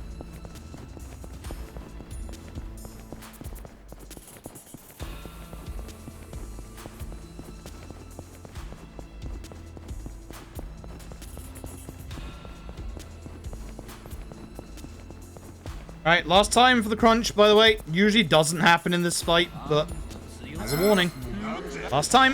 Alright, last time for the crunch, by the way. Usually doesn't happen in this fight, but as a warning. Last time.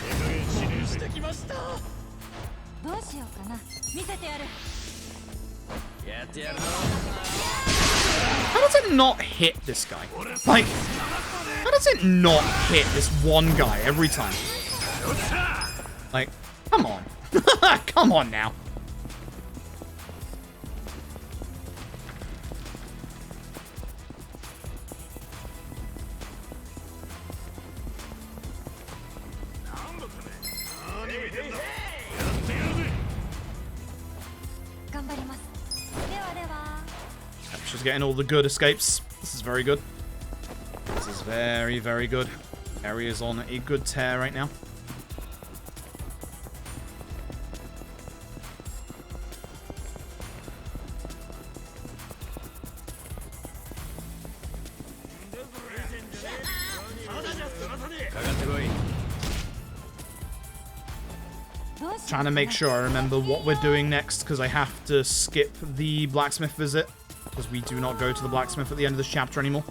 How does it not hit this guy? Like, how does it not hit this one guy every time? Like, come on. Come on now. She's getting all the good escapes. This is very good. This is very, very good. Eri is on a good tear right now. Trying to make sure I remember what we're doing next, because I have to skip the blacksmith visit, because we do not go to the blacksmith at the end of this chapter anymore.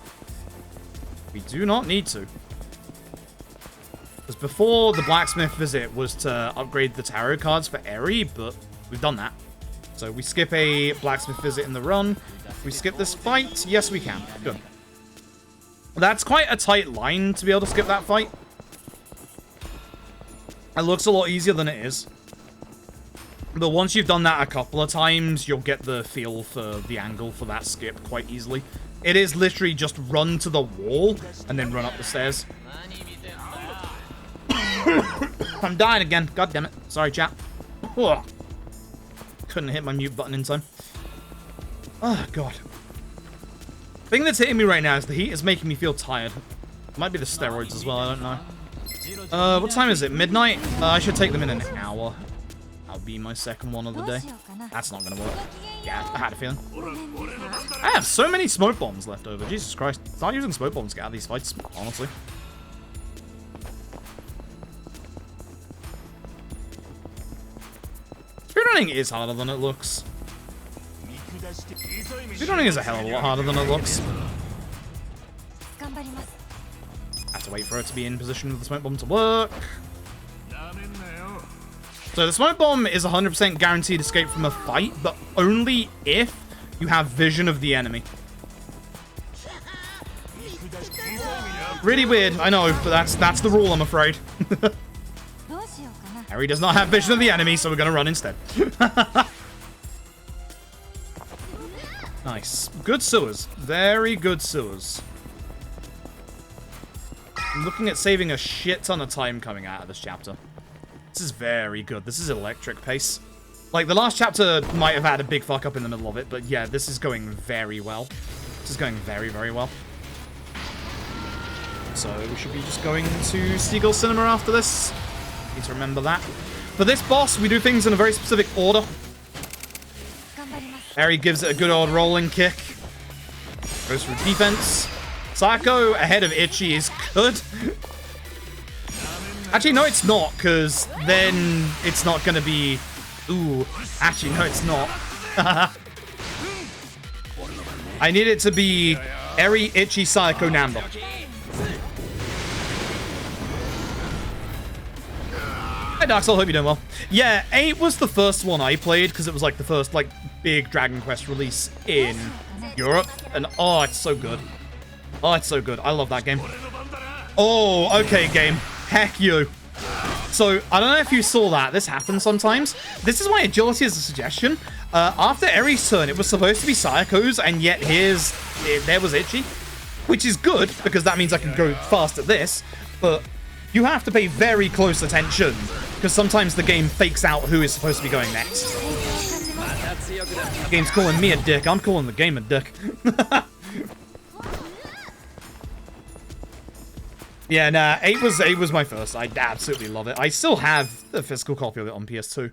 We do not need to. Because before, the blacksmith visit was to upgrade the tarot cards for Eri, but we've done that. So we skip a blacksmith visit in the run. We skip this fight. Yes, we can. Good. That's quite a tight line to be able to skip that fight. It looks a lot easier than it is. But once you've done that a couple of times, you'll get the feel for the angle for that skip quite easily. It is literally just run to the wall and then run up the stairs. I'm dying again. God damn it. Sorry, chat. Ugh. Couldn't hit my mute button in time. Oh, God. The thing that's hitting me right now is the heat is making me feel tired. It might be the steroids as well, I don't know. What time is it? Midnight? I should take them in an hour. That'll be my second one of the day. That's not gonna work. Yeah, I had a feeling. I have so many smoke bombs left over. Jesus Christ. Start using smoke bombs to get out of these fights, honestly. Speedrunning is harder than it looks. Speedrunning is a hell of a lot harder than it looks. I have to wait for it to be in position for the smoke bomb to work. So the smoke bomb is 100% guaranteed escape from a fight, but only if you have vision of the enemy. Really weird, I know, but that's the rule, I'm afraid. Harry does not have vision of the enemy, so we're gonna run instead. Nice. Good sewers. Very good sewers. I'm looking at saving a shit ton of time coming out of this chapter. This is very good. This is electric pace. Like, the last chapter might have had a big fuck up in the middle of it, but yeah, this is going very well. This is going very, very well. So, we should be just going to Seagull Cinema after this. Need to remember that. For this boss, we do things in a very specific order. Harry gives it a good old rolling kick. Goes for defense. Psycho ahead of Itchy is good. Actually, no, it's not, because then it's not going to be... Ooh. Actually, no, it's not. I need it to be Eri, Itchy, Psycho, Namba. Hi, Dark Soul, hope you're doing well. Yeah, 8 was the first one I played, because it was like the first, like, big Dragon Quest release in Europe. And, oh, it's so good. Oh, it's so good. I love that game. Oh, okay, game. Heck you. So, I don't know if you saw that. This happens sometimes. This is why agility is a suggestion. After Eri's turn, it was supposed to be Psycho's, and yet there was Itchy. Which is good, because that means I can go fast at this. But you have to pay very close attention, because sometimes the game fakes out who is supposed to be going next. The game's calling me a dick. I'm calling the game a dick. Yeah, nah, 8 was my first. I absolutely love it. I still have the physical copy of it on PS2.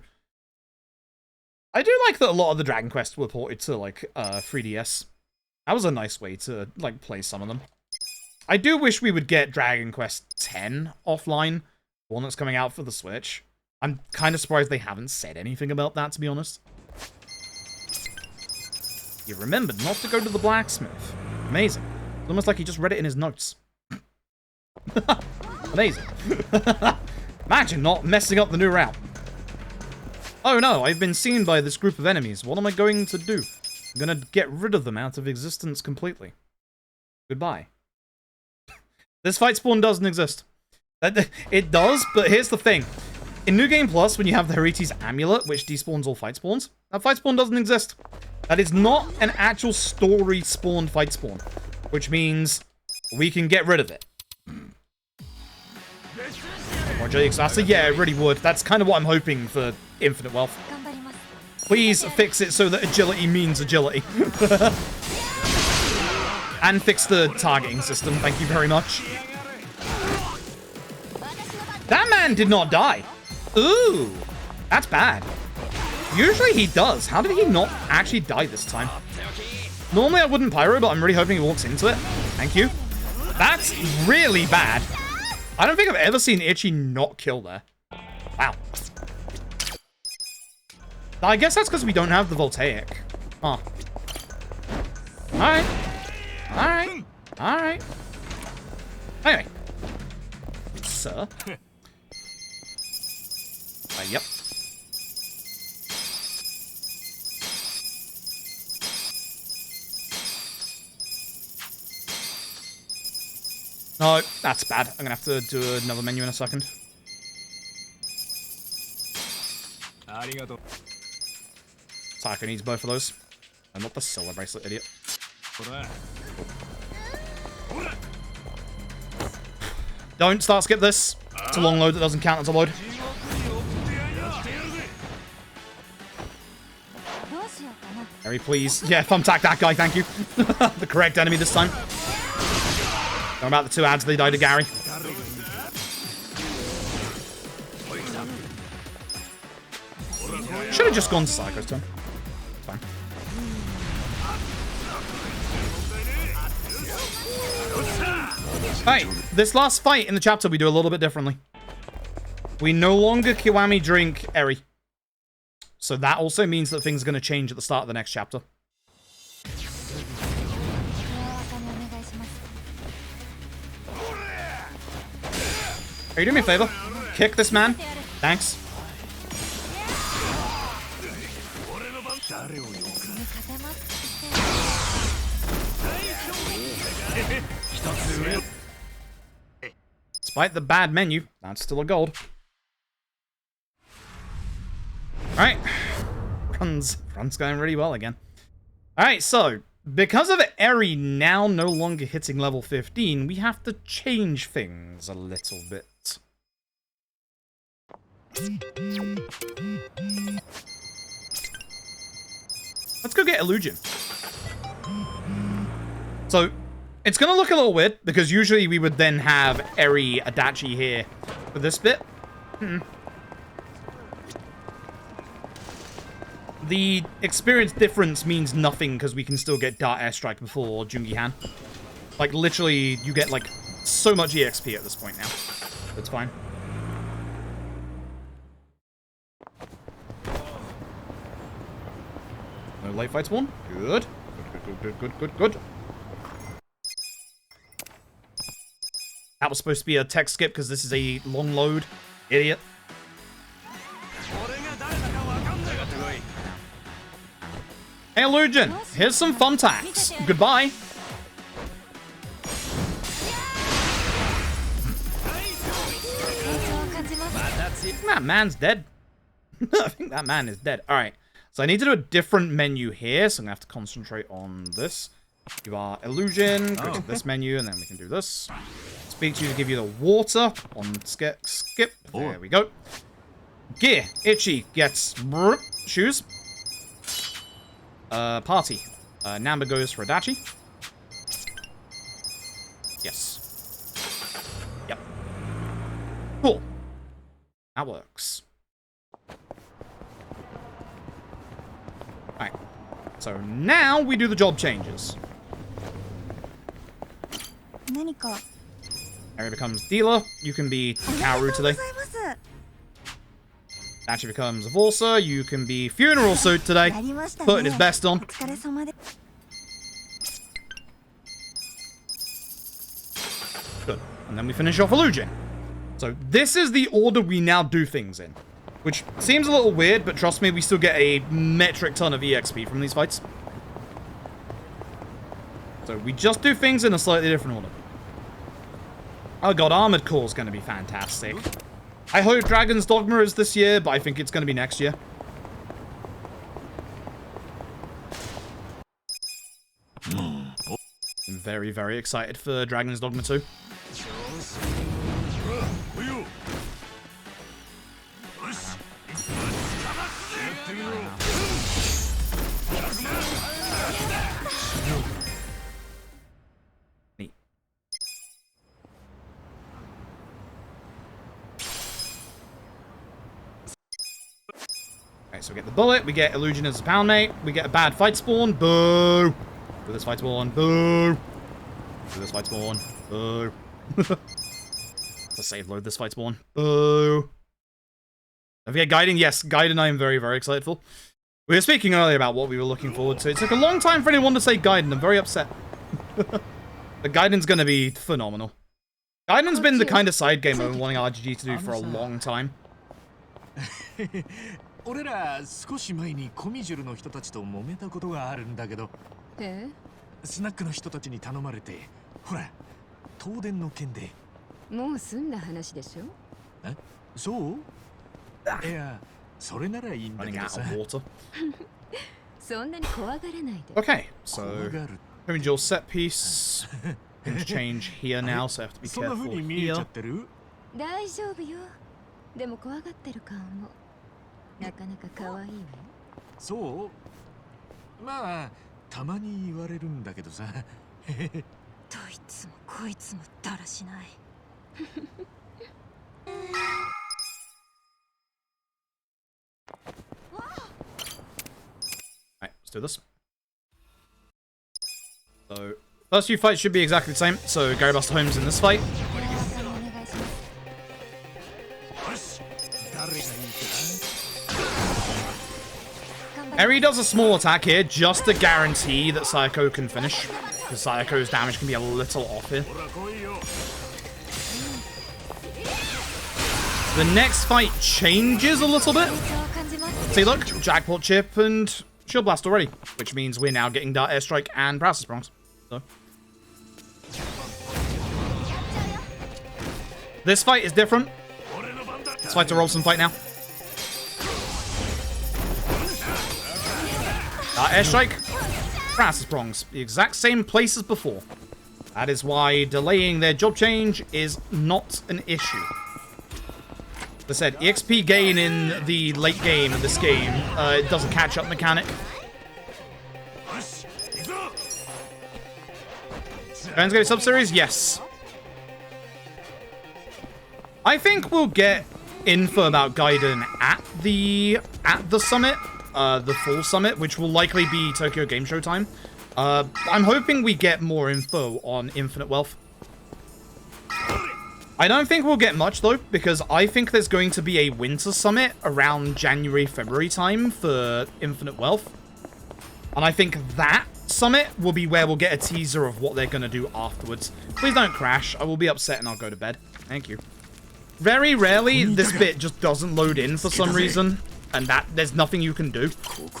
I do like that a lot of the Dragon Quest were ported to, like, 3DS. That was a nice way to, like, play some of them. I do wish we would get Dragon Quest X offline, the one that's coming out for the Switch. I'm kind of surprised they haven't said anything about that, to be honest. He remembered not to go to the blacksmith. Amazing. It's almost like he just read it in his notes. Amazing. Imagine not messing up the new route. Oh no, I've been seen by this group of enemies. What am I going to do? I'm gonna get rid of them out of existence completely. Goodbye. This fight spawn doesn't exist. It does, but here's the thing. In New Game Plus, when you have the Hereti's Amulet, which despawns all fight spawns, that fight spawn doesn't exist. That is not an actual story spawned fight spawn, which means we can get rid of it. More agility faster? Yeah, it really would. That's kind of what I'm hoping for Infinite Wealth. Please fix it so that agility means agility. And fix the targeting system. Thank you very much. That man did not die. Ooh, that's bad. Usually he does. How did he not actually die this time? Normally I wouldn't pyro, but I'm really hoping he walks into it. Thank you. That's really bad. I don't think I've ever seen Itchy not kill there. Wow. I guess that's because we don't have the Voltaic. Huh. Alright. Alright. Alright. Anyway. Sir. Yep. No, that's bad. I'm gonna have to do another menu in a second. Taco needs both of those. And not the silver bracelet, idiot. Don't start skip this. It's a long load that doesn't count as a load. Harry, please. Yeah, thumbtack that guy, thank you. The correct enemy this time. Don't about the 2 ads, they died to Gary. Should have just gone to Psycho's turn. Fine. Alright, this last fight in the chapter we do a little bit differently. We no longer Kiwami drink Eri. So that also means that things are going to change at the start of the next chapter. Are you doing me a favor? Kick this man. Thanks. Despite the bad menu, that's still a gold. Alright. Run's going really well again. Alright, so, because of Eri now no longer hitting level 15, we have to change things a little bit. Let's go get Illusion. So, it's gonna look a little weird, because usually we would then have Eri Adachi here for this bit. The experience difference means nothing, because we can still get Dart Airstrike before Jungi Han. Like, literally, you get, like, so much EXP at this point now. That's fine. No late fight spawn. Good. Good. That was supposed to be a text skip because this is a long load. Idiot. Hey, Illusion. Here's some thumbtacks. Goodbye. That man's dead. I think that man is dead. Alright. So I need to do a different menu here, so I'm going to have to concentrate on this. You are Illusion, go to this menu, and then we can do this. Speak to you to give you the water on skip. There we go. Gear. Itchy gets shoes. Party. Namba goes for Adachi. Yes. Yep. Cool. That works. Alright. So now we do the job changes. Eri becomes dealer. You can be Kaoru today. Adachi becomes a Vorsa. You can be funeral suit today. Putting his best on. Good. And then we finish off Illusion. So this is the order we now do things in. Which seems a little weird, but trust me, we still get a metric ton of EXP from these fights. So we just do things in a slightly different order. Oh god, Armored Core is going to be fantastic. I hope Dragon's Dogma is this year, but I think it's going to be next year. I'm very, very excited for Dragon's Dogma 2. Neat. Okay, so we get the bullet, we get Illusion as a pound mate, we get a bad fight spawn, boo! Do this fight spawn, boo! Do this fight spawn, boo! Let's save load this fight spawn, boo! Have we got Gaiden? Yes, Gaiden I am very, very excited for. We were speaking earlier about what we were looking forward to. It took a long time for anyone to say Gaiden. I'm very upset. But Gaiden's gonna be phenomenal. Gaiden's been the kind of side game I've been wanting RGG to do for a long time. 俺ら少し前にコミジュルの人たちと揉めたことがあるんだけど、スナックの人たちに頼まれて、ほら、東電の件で。もう済んだ話でしょ？え、そう？いや、それならいいんだけどさ。そんなに怖がらないで。Okay, so Primordial set piece. Things change here now, so I have to be careful here. 大丈夫よ。でも怖がってる顔も。なかなか可愛いわよ。そう？まあたまに言われるんだけどさ。どいつもこいつもだらしない。Alright, let's do this. So, first few fights should be exactly the same. So, Gary Buster Holmes in this fight. Eri does a small attack here just to guarantee that Sayako can finish, because Sayako's damage can be a little off here. The next fight changes a little bit. See, look, Jackpot Chip and Shield Blast already, which means we're now getting Dart Airstrike and Paralysis Prongs. So. This fight is different. Let's fight a Robson fight now. Airstrike. Crassus prongs. The exact same place as before. That is why delaying their job change is not an issue. As I said, EXP gain in the late game of this game, it does a catch-up mechanic. Friends get a sub-series? Yes. I think we'll get info about Gaiden at the summit, the full summit, which will likely be Tokyo Game Show time. I'm hoping we get more info on Infinite Wealth. I don't think we'll get much, though, because I think there's going to be a winter summit around January, February time for Infinite Wealth. And I think that summit will be where we'll get a teaser of what they're going to do afterwards. Please don't crash. I will be upset and I'll go to bed. Thank you. Very rarely, this bit just doesn't load in for some reason. And there's nothing you can do.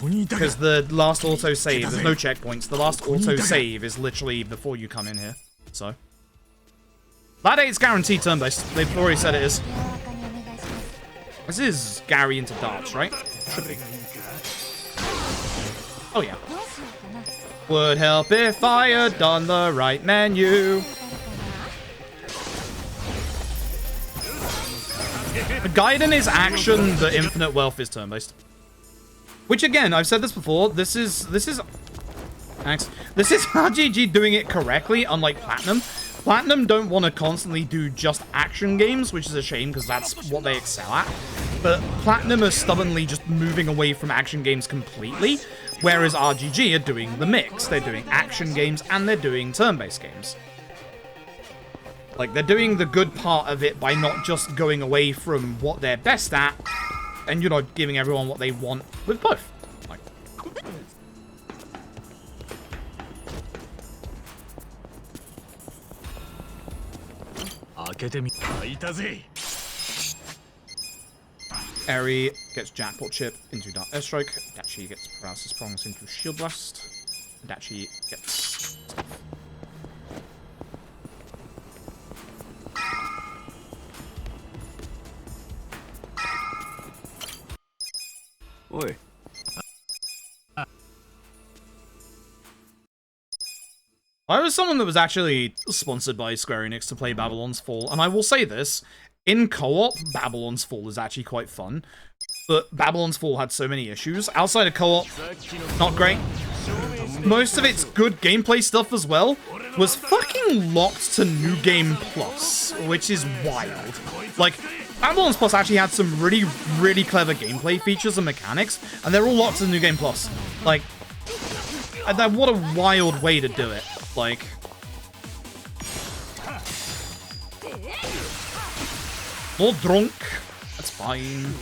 Because the last autosave, there's no checkpoints. The last autosave is literally before you come in here. So. That 8's guaranteed turn-based. They've already said it is. This is Gary into darts, right? Should be. Oh, yeah. Would help if I had done the right menu. Gaiden is action, the Infinite Wealth is turn-based. Which, again, I've said this before, this is RGG doing it correctly, unlike Platinum. Platinum don't want to constantly do just action games, which is a shame, because that's what they excel at. But Platinum are stubbornly just moving away from action games completely, whereas RGG are doing the mix. They're doing action games, and they're doing turn-based games. Like, they're doing the good part of it by not just going away from what they're best at, and, you know, giving everyone what they want with both. Like, Eri gets Jackpot Chip into Dark Airstrike. Dachi gets Paralysis Prongs into Shield Blast. Dachi gets... Oi. I was someone that was actually sponsored by Square Enix to play Babylon's Fall, and I will say this, in co-op, Babylon's Fall is actually quite fun, but Babylon's Fall had so many issues. Outside of co-op, not great. Most of its good gameplay stuff as well was fucking locked to New Game Plus, which is wild. Like, Babylon's Plus actually had some really, really clever gameplay features and mechanics, and they're all locked to New Game Plus. Like, what a wild way to do it. Like, more drunk. That's fine.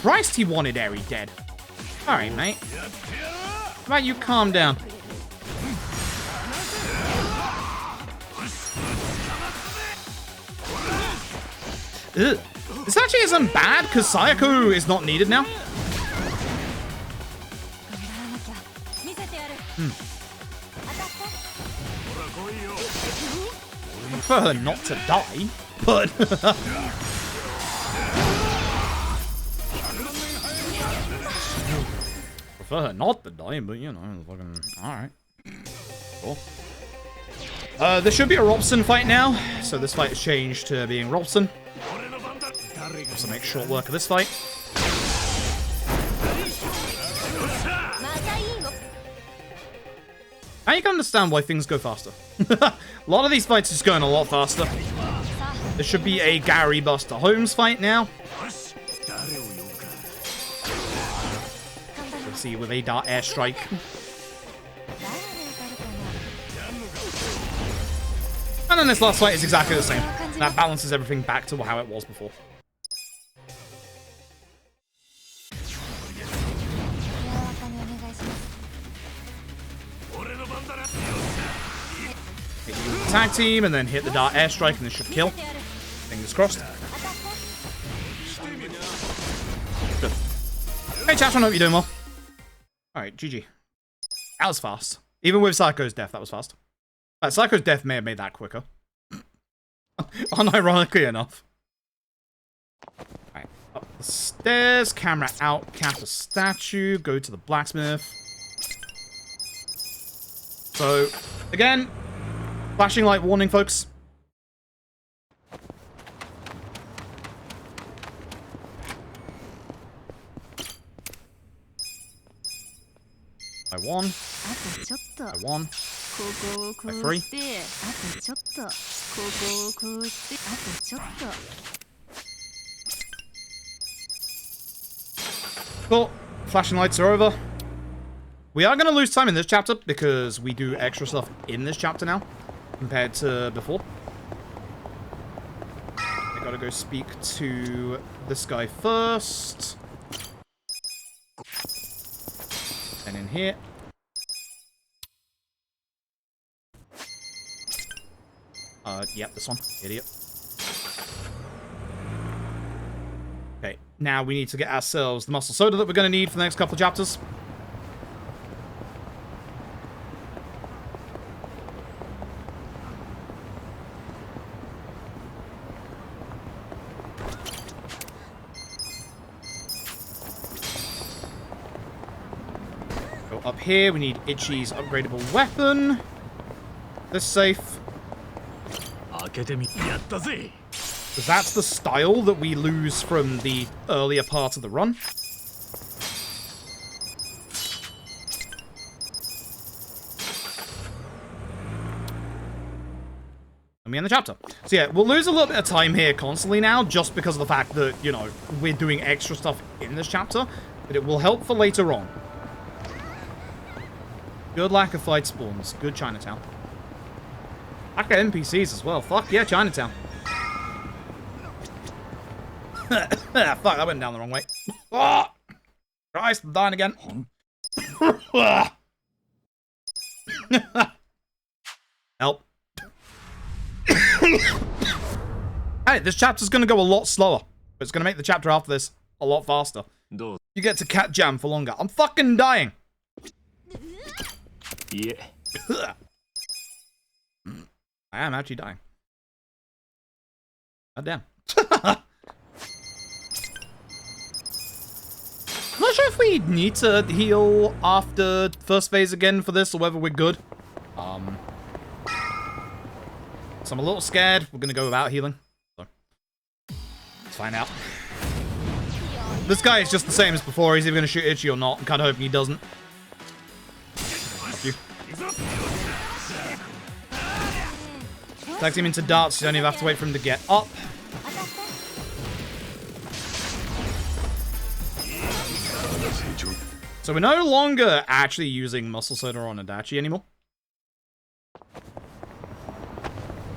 Christ, he wanted Eri dead. Alright, mate. How about you calm down? Ugh. This actually isn't bad, because Sayako is not needed now. I prefer her not to die, but... prefer her not to die, but, you know, fucking... Alright. Cool. There should be a Robson fight now, so this fight has changed to being Robson. So make short work of this fight. Now you can understand why things go faster. A lot of these fights is going a lot faster. There should be a Gary Buster Holmes fight now. Let's see with a Dark Airstrike. And then this last fight is exactly the same. That balances everything back to how it was before. Hit you with the tag team and then hit the Dark Airstrike and this should kill. Fingers crossed. Good. Hey chat, I hope you're doing well. Alright, GG. That was fast. Even with Psycho's death, that was fast. Psycho's death may have made that quicker. Unironically enough. Alright, up the stairs, camera out, cap a statue, go to the blacksmith. So, again, flashing light warning, folks. I won. I won. I free. Cool. Flashing lights are over. We are going to lose time in this chapter because we do extra stuff in this chapter now compared to before. I gotta go speak to this guy first. And in here. Yep, this one. Idiot. Okay, now we need to get ourselves the muscle soda that we're going to need for the next couple of chapters. Go up here, we need Itchy's upgradable weapon. This safe. Because that's the style that we lose from the earlier part of the run. And we end the chapter. So yeah, we'll lose a little bit of time here constantly now, just because of the fact that, you know, we're doing extra stuff in this chapter, but it will help for later on. Good lack of fight spawns. Good Chinatown. Lack of NPCs as well. Fuck yeah, Chinatown. Fuck, that went down the wrong way. Oh, Christ, I'm dying again. Help. Hey, this chapter's gonna go a lot slower. But it's gonna make the chapter after this a lot faster. You get to cat jam for longer. I'm fucking dying. Yeah. I am actually dying. God damn. I'm not sure if we need to heal after first phase again for this, or whether we're good. So I'm a little scared. We're gonna go without healing. So let's find out. This guy is just the same as before. He's either gonna shoot Itchy or not. I'm kind of hoping he doesn't. Thank you. Tag team into darts. You don't even have to wait for him to get up. So we're no longer actually using muscle soda on Adachi anymore.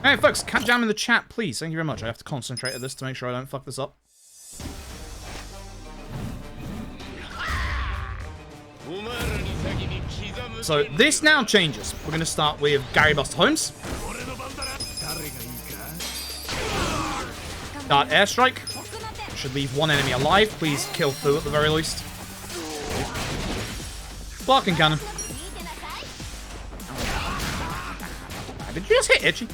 Hey folks, cat jam in the chat, please. Thank you very much. I have to concentrate at this to make sure I don't fuck this up. So this now changes. We're going to start with Gary Buster Holmes. Dart airstrike. Should leave one enemy alive. Please kill Fu at the very least. Sparking cannon. Did you just hit Itchy?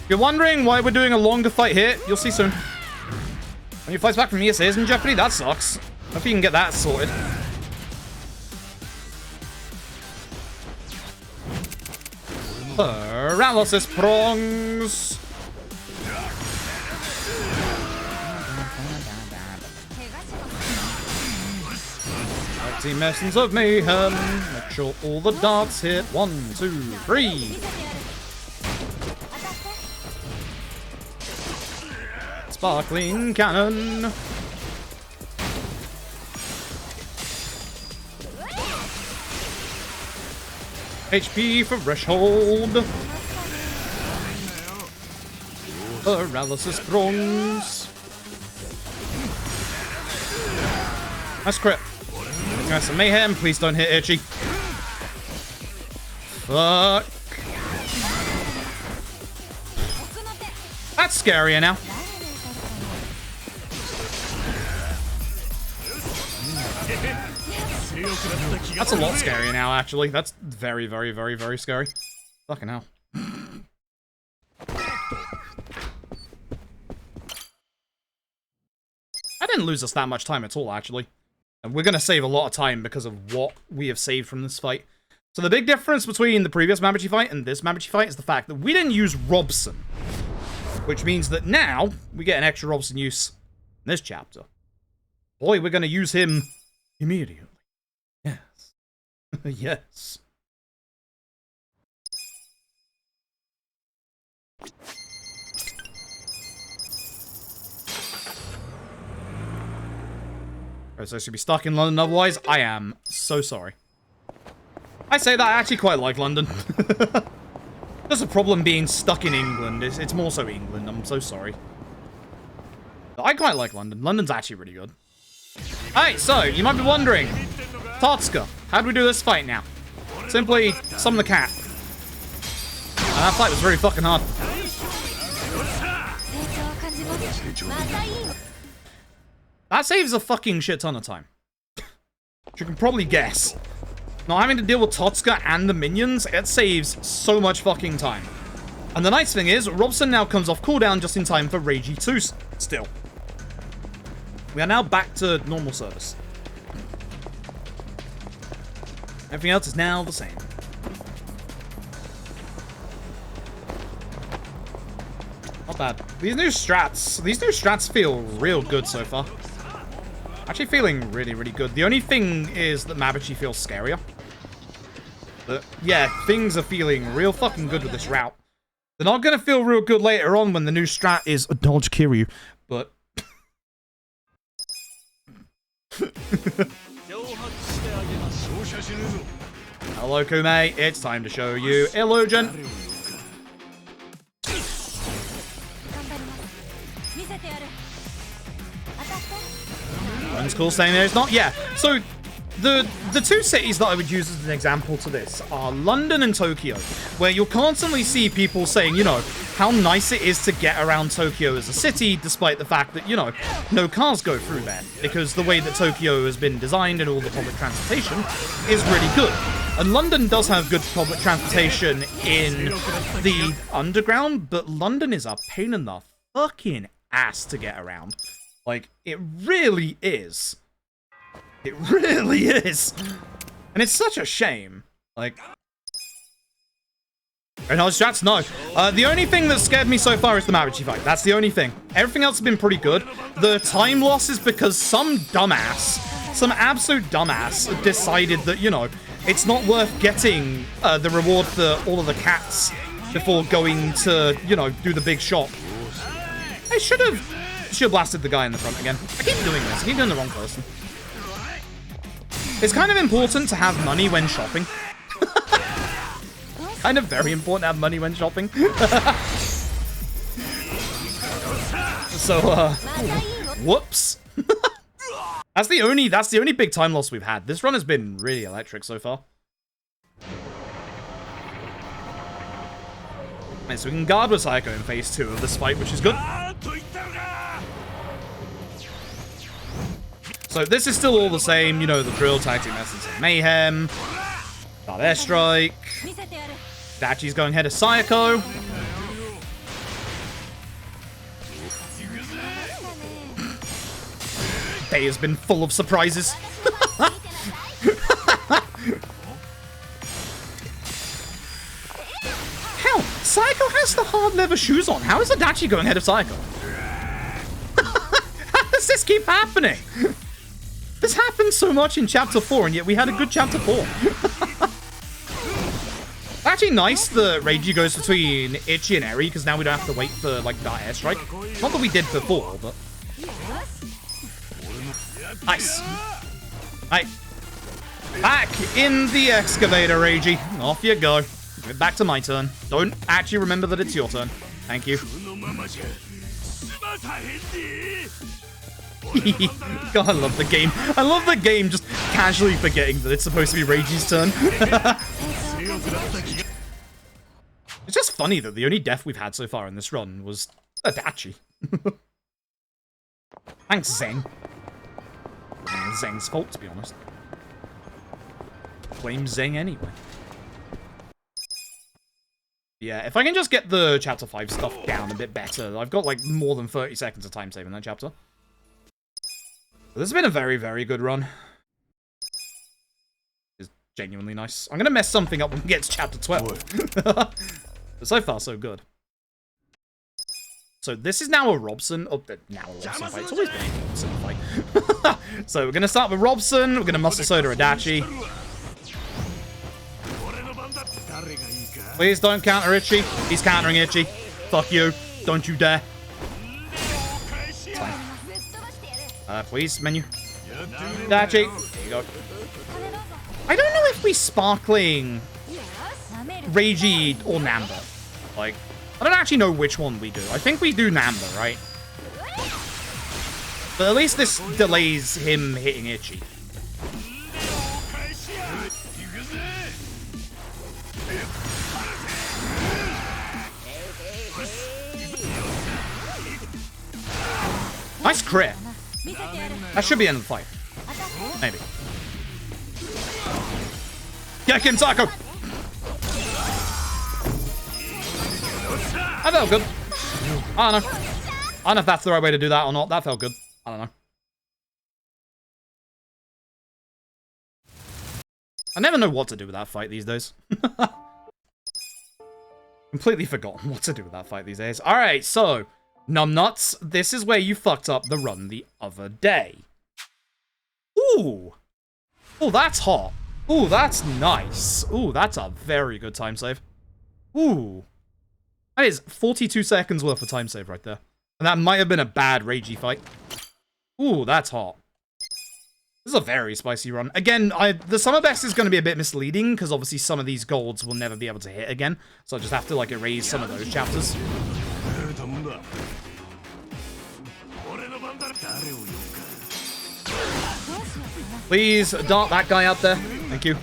If you're wondering why we're doing a longer fight here, you'll see soon. When he fights back from ESA is in jeopardy, that sucks. Hope you can get that sorted. Paralysis prongs. Team Essence of Mayhem. Make sure all the darts hit. 1, 2, 3. Sparkling cannon. HP for threshold. Paralysis prongs. Nice crit. Got some mayhem. Please don't hit Itchy. Fuck. That's scarier now. That's a lot scarier now, actually. That's very, very, very, very scary. Fucking hell. I didn't lose us that much time at all, actually. And we're going to save a lot of time because of what we have saved from this fight. So the big difference between the previous Mabuchi fight and this Mabuchi fight is the fact that we didn't use Robson. Which means that now we get an extra Robson use in this chapter. Boy, we're going to use him immediately. Yes. Yes. So I should be stuck in London otherwise. I am so sorry. I say that I actually quite like London. There's a problem being stuck in England. It's more so England. I'm so sorry. But I quite like London. London's actually really good. Alright, so you might be wondering, Totsuka, how do we do this fight now? Simply summon the cat. And that fight was very fucking hard. That saves a fucking shit ton of time. You can probably guess. Not having to deal with Totsuka and the minions, it saves so much fucking time. And the nice thing is, Robson now comes off cooldown just in time for Reiji 2 still. We are now back to normal service. Everything else is now the same. Not bad. These new strats feel real good so far. Actually feeling really, really good. The only thing is that Mabuchi feels scarier. But yeah, things are feeling real fucking good with this route. They're not going to feel real good later on when the new strat is a dodge Kiryu, but... Hello, Kume. It's time to show you Illusion. One's cool saying there is not. Yeah, so the two cities that I would use as an example to this are London and Tokyo, where you'll constantly see people saying, you know, how nice it is to get around Tokyo as a city, despite the fact that, you know, no cars go through there, because the way that Tokyo has been designed and all the public transportation is really good. And London does have good public transportation in the underground, but London is a pain in the fucking ass to get around. Like, it really is. It really is. And it's such a shame. Like... And strats, no. The only thing that scared me so far is the Mabuchi fight. That's the only thing. Everything else has been pretty good. The time loss is because some dumbass, some absolute dumbass, decided that, you know, it's not worth getting the reward for all of the cats before going to, you know, do the big shop. I should have blasted the guy in the front again. I keep doing this. I keep doing the wrong person. It's kind of important to have money when shopping. Kind of very important to have money when shopping. So, whoops. That's the only big time loss we've had. This run has been really electric so far. Right, so we can guard with Psycho in phase 2 of this fight, which is good. So this is still all the same, you know, the drill, tag team essence of mayhem, start airstrike, Dachi's going ahead of Sayako. Day has been full of surprises. Hell, Sayako has the hard leather shoes on. How is Adachi going ahead of Sayako? How does this keep happening? This happened so much in Chapter 4, and yet we had a good Chapter 4. Actually nice that Reiji goes between Ichi and Eri, because now we don't have to wait for, like, that airstrike. Not that we did before, but... Nice. Right. Back in the excavator, Reiji. Off you go. Back to my turn. Don't actually remember that it's your turn. Thank you. God, I love the game. I love the game just casually forgetting that it's supposed to be Reiji's turn. It's just funny that the only death we've had so far in this run was Adachi. Thanks, Zeng. Zeng's fault, to be honest. blame Zing anyway. Yeah, if I can just get the chapter 5 stuff down a bit better. I've got like more than 30 seconds of time saving that chapter. This has been a very, very good run. It's genuinely nice. I'm gonna mess something up when we get to chapter 12. But so far, so good. So this is now a Robson. Oh, now a Robson fight. It's always been a Robson fight. So we're gonna start with Robson. We're gonna muscle soda Adachi. Please don't counter Ichi. He's countering Ichi. Fuck you. Don't you dare. Please, menu. Adachi. There you go. I don't know if we sparkling Reiji or Namba. Like, I don't actually know which one we do. I think we do Namba, right? But at least this delays him hitting Ichi. Nice crit. That should be the end of the fight. Maybe. Get him, Sako! That felt good. I don't know. I don't know if that's the right way to do that or not. That felt good. I don't know. I never know what to do with that fight these days. Completely forgotten what to do with that fight these days. Alright, so, Numbnuts, this is where you fucked up the run the other day. Ooh. Oh, that's hot. Ooh, that's nice. Ooh, that's a very good time save. Ooh. That is 42 seconds worth of time save right there. And that might have been a bad Reiji fight. Ooh, that's hot. This is a very spicy run. Again, the summer best is going to be a bit misleading, because obviously some of these golds will never be able to hit again. So I just have to, like, erase some of those chapters. Please dart that guy out there. Thank you.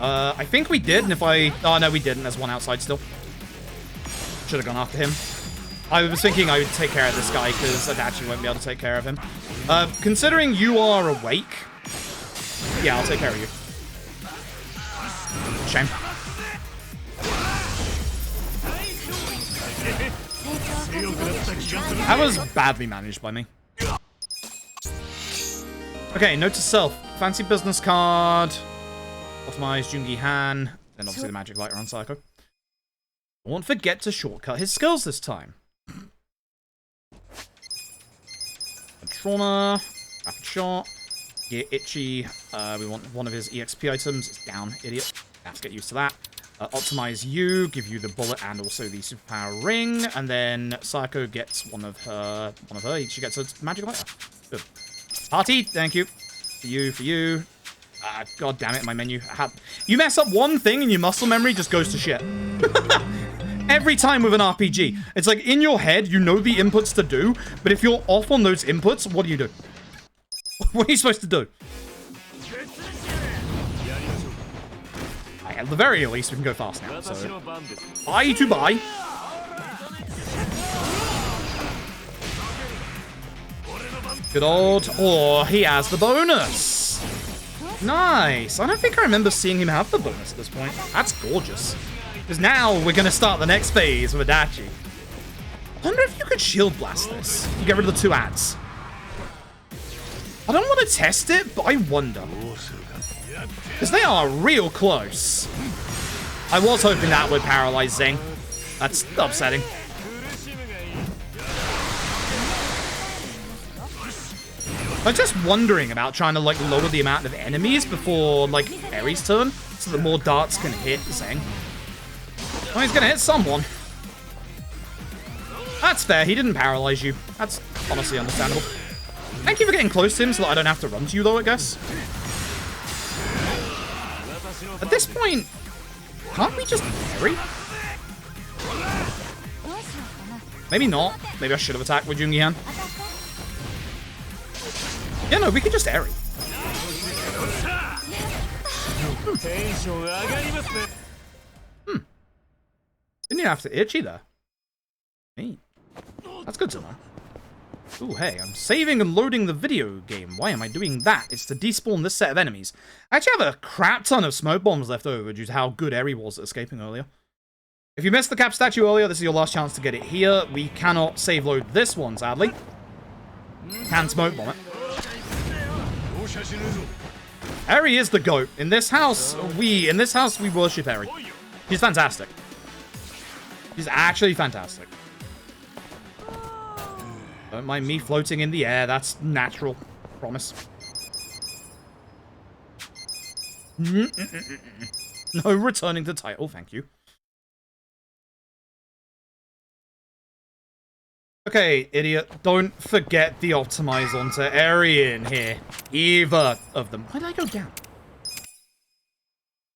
I think we did, and if I... Oh, no, we didn't. There's one outside still. Should have gone after him. I was thinking I would take care of this guy, because Adachi won't be able to take care of him. Considering you are awake... Yeah, I'll take care of you. Shame. That was badly managed by me. Okay, note to self. Fancy business card. Optimized Jungi Han. Then obviously the magic lighter on Psycho. Won't forget to shortcut his skills this time. Trauma. Rapid shot. Get Ichi. We want one of his EXP items. It's down, idiot. Have to get used to that. Optimize you, give you the bullet and also the superpower ring, and then Psycho gets one of her. She gets a magic lighter. Good. Party, thank you. For you. God damn it, my menu. You mess up one thing and your muscle memory just goes to shit. Every time with an RPG. It's like in your head, you know the inputs to do, but if you're off on those inputs, what do? What are you supposed to do? At the very least, we can go fast now, so... Buy to buy. Good old... Oh, he has the bonus! Nice! I don't think I remember seeing him have the bonus at this point. That's gorgeous. Because now we're going to start the next phase with Adachi. I wonder if you could shield blast this. Get rid of the 2 ads. I don't want to test it, but I wonder. Because they are real close. I was hoping that would paralyze Zing. That's upsetting. I'm just wondering about trying to, like, lower the amount of enemies before, like, Eri's turn, so that more darts can hit Zing. Well, he's gonna hit someone. That's fair, he didn't paralyze you. That's honestly understandable. Thank you for getting close to him so that I don't have to run to you, though, I guess. At this point, can't we just parry? Maybe not. Maybe I should have attacked with Jungi Han. Yeah, no, we could just airy. Didn't even have to Ichi there. Neat. That's good to know. Ooh, hey, I'm saving and loading the video game. Why am I doing that? It's to despawn this set of enemies. I actually have a crap ton of smoke bombs left over due to how good Eri was at escaping earlier. If you missed the cap statue earlier, this is your last chance to get it here. We cannot save load this one, sadly. Can smoke bomb it. Eri is the GOAT. In this house, we worship Eri. She's fantastic. She's actually fantastic. Don't mind me floating in the air. That's natural. Promise. No returning to title. Thank you. Okay, idiot. Don't forget the optimize onto Eri in here. Either of them. Why did I go down?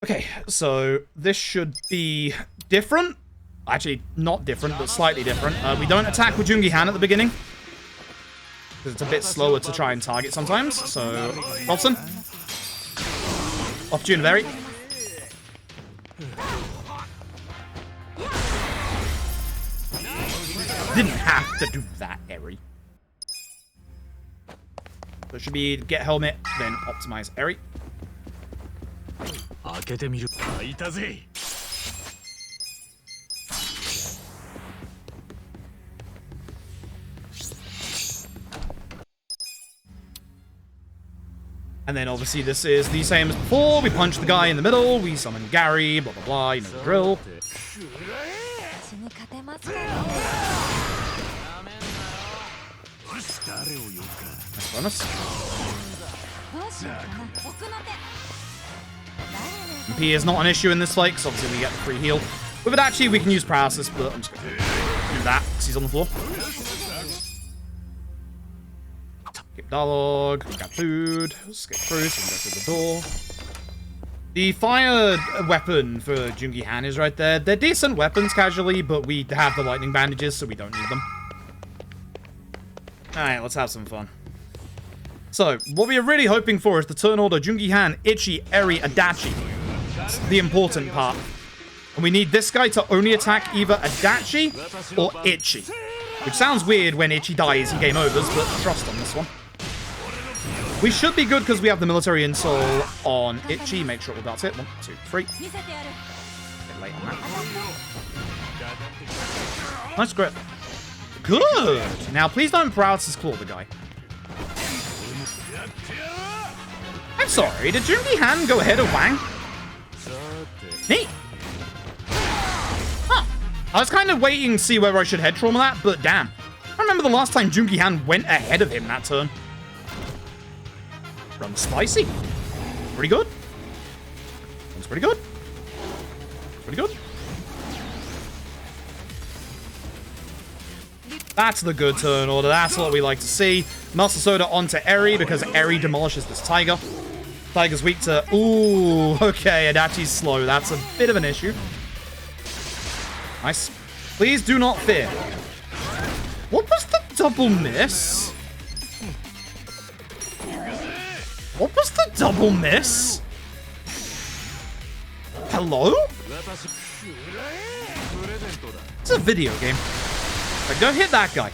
Okay, so this should be different. Actually, not different, but slightly different. We don't attack with Jungi-Han at the beginning. Because it's a bit slower to try and target sometimes. So, Robson. Opportunity Eri. Didn't have to do that, Eri. So it should be get helmet, then optimize Eri. And then obviously this is the same as before. We punch the guy in the middle, we summon Gary, blah blah blah, you know the drill. Nice bonus. MP is not an issue in this fight, because obviously we get the free heal. With it actually, we can use paralysis, but I'm just going to do that, because he's on the floor. Keep dialogue, got food, skip through, so we can go through the door. The fire weapon for Jungi-Han is right there. They're decent weapons casually, but we have the lightning bandages, so we don't need them. Alright, let's have some fun. So, what we are really hoping for is the turn order Jungi-Han, Ichi, Eri, Adachi. That's the important part. And we need this guy to only attack either Adachi or Ichi. Which sounds weird when Ichi dies, he game overs, but trust on this one. We should be good because we have the military insole on Ichi. Make sure that's it. 1, 2, 3. Bit late on that. Nice grip. Good! Now, please don't paralysis claw the guy. I'm sorry, did Jungi-Han go ahead of Wang? Neat. Huh. I was kind of waiting to see whether I should head trauma that, but damn. I remember the last time Jungi-Han went ahead of him that turn. Run spicy. Pretty good. Runs pretty good. Pretty good. That's the good turn order. That's what we like to see. Muscle Soda onto Eri because Eri demolishes this Tiger. Tiger's weak to... Ooh, okay, Adachi's slow. That's a bit of an issue. Nice. Please do not fear. What was the double miss? What was the double miss? Hello? It's a video game. Like, don't hit that guy.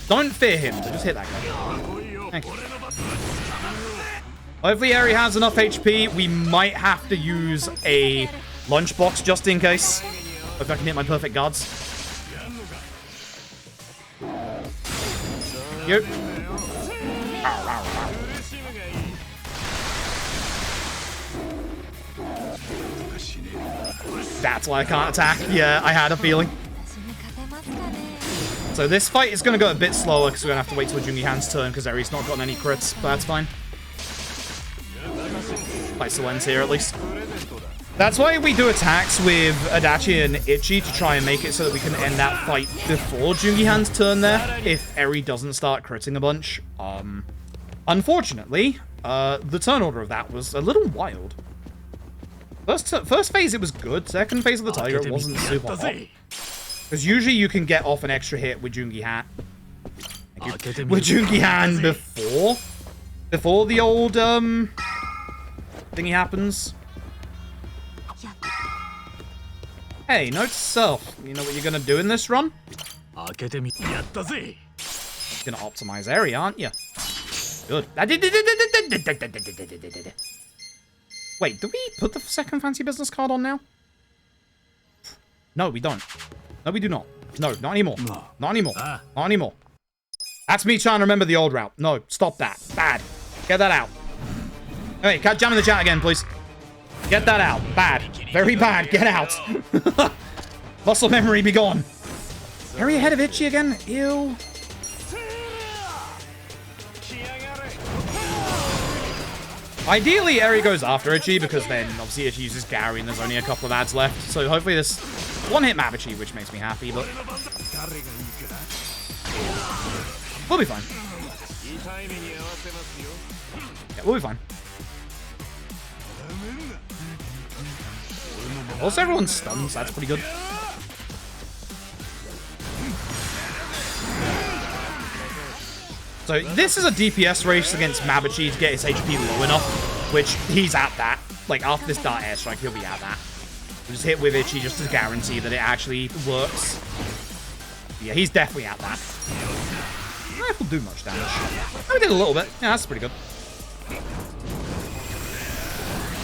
Don't fear him. Just hit that guy. Thank you. Hopefully Eri has enough HP. We might have to use a lunchbox just in case. If I can hit my perfect guards. Thank you. That's why I can't attack. Yeah, I had a feeling. So this fight is going to go a bit slower because we're going to have to wait till Jungi-Han's turn because Eri's not gotten any crits, but that's fine. Fight still ends here at least. That's why we do attacks with Adachi and Ichi to try and make it so that we can end that fight before Jungi-Han's turn there if Eri doesn't start critting a bunch. Unfortunately, the turn order of that was a little wild. First phase it was good, second phase of the Tiger it wasn't super hot. Because usually you can get off an extra hit with Jungi-Han. With Jungi-Han before the old thingy happens. Hey, note to self. You know what you're gonna do in this run? You're gonna optimize area, aren't you? Good. Wait, do we put the second fancy business card on now? No, we don't. No, we do not. No, not anymore. Not anymore. Not anymore. That's me trying to remember the old route. No, stop that. Bad. Get that out. Hey, can't jam in the chat again, please. Get that out. Bad. Very bad. Get out. Muscle memory be gone. Area ahead of Itchy again? Ew. Ideally, Eri goes after Itchy, because then, obviously, Itchy uses Gary, and there's only a couple of ads left. So, hopefully, this one-hit Mabuchi, which makes me happy, but... we'll be fine. Yeah, we'll be fine. Also, everyone's stunned, so that's pretty good. So this is a DPS race against Mabuchi to get his HP low enough, which he's at that. Like, after this Dart Airstrike, he'll be at that. We'll just hit with Itchy just to guarantee that it actually works. Yeah, he's definitely at that. I don't know if we'll do much damage. Oh, we did a little bit. Yeah, that's pretty good.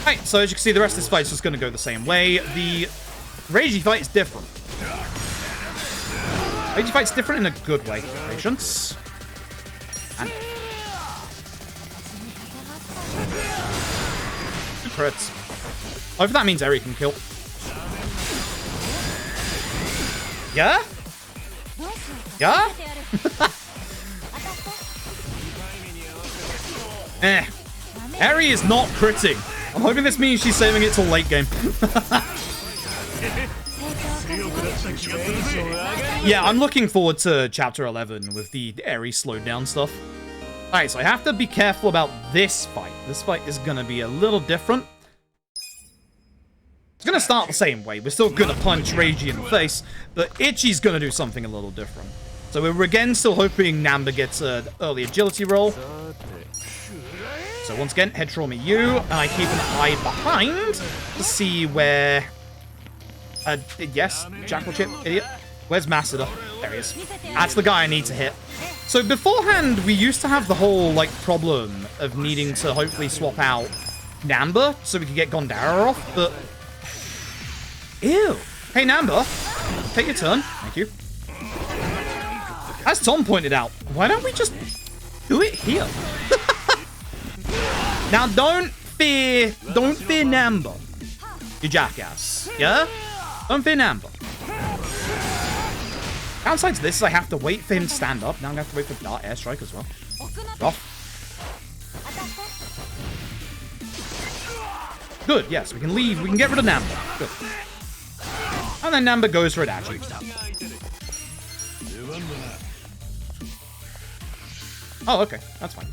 Right, so as you can see, the rest of this fight's just going to go the same way. The Reiji fight is different. Reiji fight's different in a good way. Patience. And two crits. Oh, if that means Eri can kill. Yeah? Yeah? Eh. Eri is not critting. I'm hoping this means she's saving it till late game. Yeah, I'm looking forward to Chapter 11 with the Eri slowed down stuff. Alright, so I have to be careful about this fight. This fight is going to be a little different. It's going to start the same way. We're still going to punch Reiji in the face, but Itchy's going to do something a little different. So we're again still hoping Namba gets an early agility roll. So once again, head trauma you, and I keep an eye behind to see where... yes, Jackal Chip, idiot. Where's Masada? There he is. That's the guy I need to hit. So beforehand, we used to have the whole, like, problem of needing to hopefully swap out Namba so we could get Gondara off, but... Ew. Hey, Namba. Take your turn. Thank you. As Tom pointed out, why don't we just do it here? Now, don't fear Namba, you jackass. Yeah? Don't fear Namba. Downside to this is I have to wait for him to stand up. Now I'm going to have to wait for Dart Airstrike as well. Off. Good, yes, we can leave. We can get rid of Namba. Good. And then Namba goes for Adachi. Oh, okay. That's fine.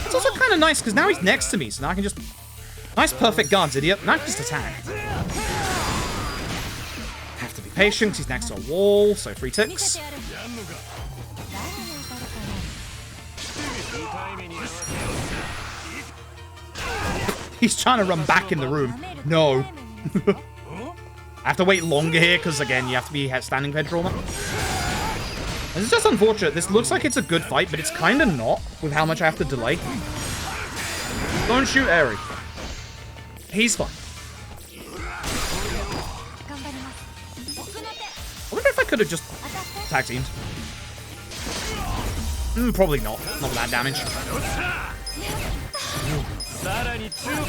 It's also kind of nice, because now he's next to me, so now I can just... Nice perfect guards, idiot. Now I can just attack. Have to be patient, he's next to a wall, so 3 ticks. He's trying to run back in the room. No. I have to wait longer here, because again, you have to be standing head trauma. This is just unfortunate. This looks like it's a good fight, but it's kind of not, with how much I have to delay. Don't shoot Eri. He's fine. I wonder if I could have just tag teamed. Probably not. Not with that damage.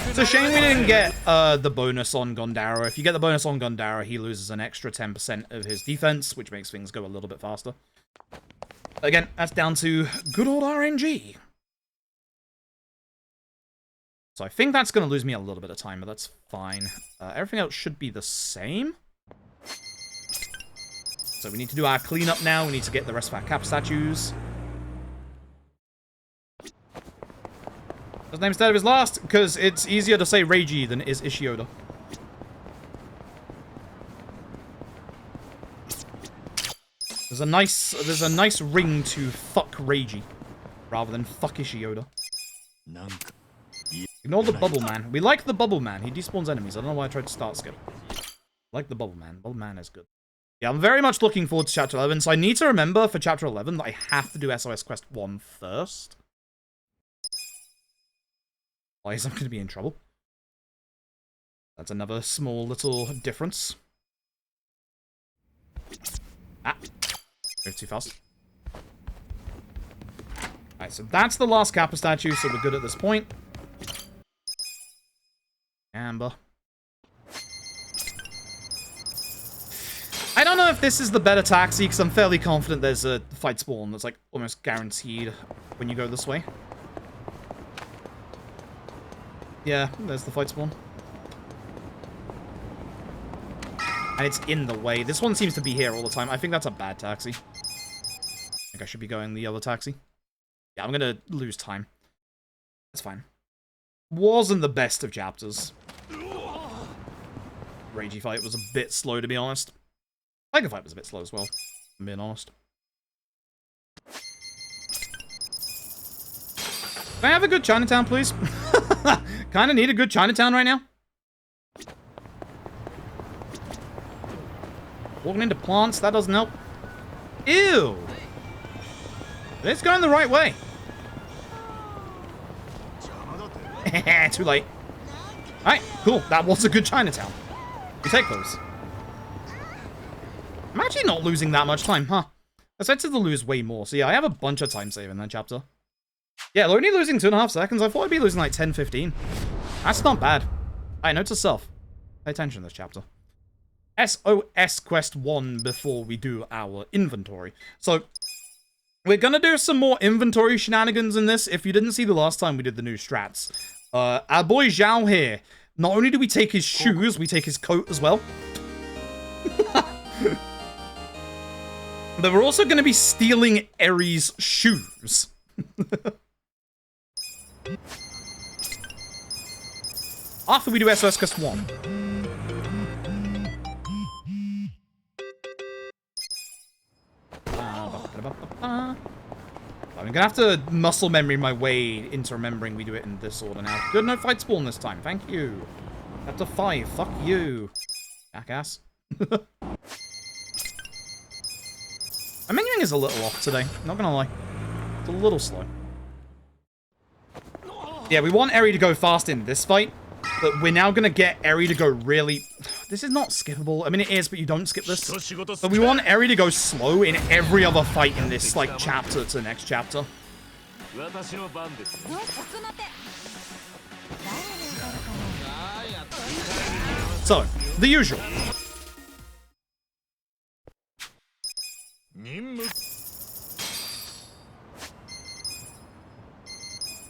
It's a shame we didn't get the bonus on Gondara. If you get the bonus on Gondara, he loses an extra 10% of his defense, which makes things go a little bit faster. Again, that's down to good old RNG. So I think that's going to lose me a little bit of time, but that's fine. Everything else should be the same. So we need to do our cleanup now. We need to get the rest of our cap statues. His name's instead of his last, because it's easier to say Reiji than it is Ishioda. There's a nice ring to fuck Reiji, rather than fuck Ishioda. Ignore the Bubble Man. We like the Bubble Man. He despawns enemies. I don't know why I tried to start skip. I like the Bubble Man. Bubble Man is good. Yeah, I'm very much looking forward to Chapter 11, so I need to remember for Chapter 11 that I have to do SOS Quest 1 first. Otherwise, I'm going to be in trouble. That's another small little difference. Ah. Move too fast. Alright, so that's the last Kappa statue, so we're good at this point. Amber. I don't know if this is the better taxi, because I'm fairly confident there's a fight spawn that's, like, almost guaranteed when you go this way. Yeah, there's the fight spawn. And it's in the way. This one seems to be here all the time. I think that's a bad taxi. I think I should be going the other taxi. Yeah, I'm gonna lose time. That's fine. Wasn't the best of chapters. Ragey fight was a bit slow, to be honest. Tiger fight was a bit slow as well, if I'm being honest. Can I have a good Chinatown, please? Kinda need a good Chinatown right now. Walking into plants, that doesn't help. Ew! It's going the right way. Too late. Alright, cool. That was a good Chinatown. We take those. I'm actually not losing that much time, huh? I expected to lose way more. So yeah, I have a bunch of time save in that chapter. Yeah, only losing 2.5 seconds. I thought I'd be losing like 10, 15. That's not bad. Alright, note to self. Pay attention to this chapter. SOS Quest 1 before we do our inventory. So, we're gonna do some more inventory shenanigans in this. If you didn't see the last time we did the new strats. Our boy Zhao here, not only do we take his shoes, we take his coat as well. But we're also gonna be stealing Eri's shoes. After we do SOS Quest 1. I'm gonna have to muscle memory my way into remembering we do it in this order now. Good, no fight spawn this time. Thank you. Chapter 5. Fuck you. Jackass. My menuing is a little off today. Not gonna lie. It's a little slow. Yeah, we want Eri to go fast in this fight. But we're now going to get Eri to go really... This is not skippable. I mean, it is, but you don't skip this. But we want Eri to go slow in every other fight in this, like, chapter to the next chapter. So, the usual.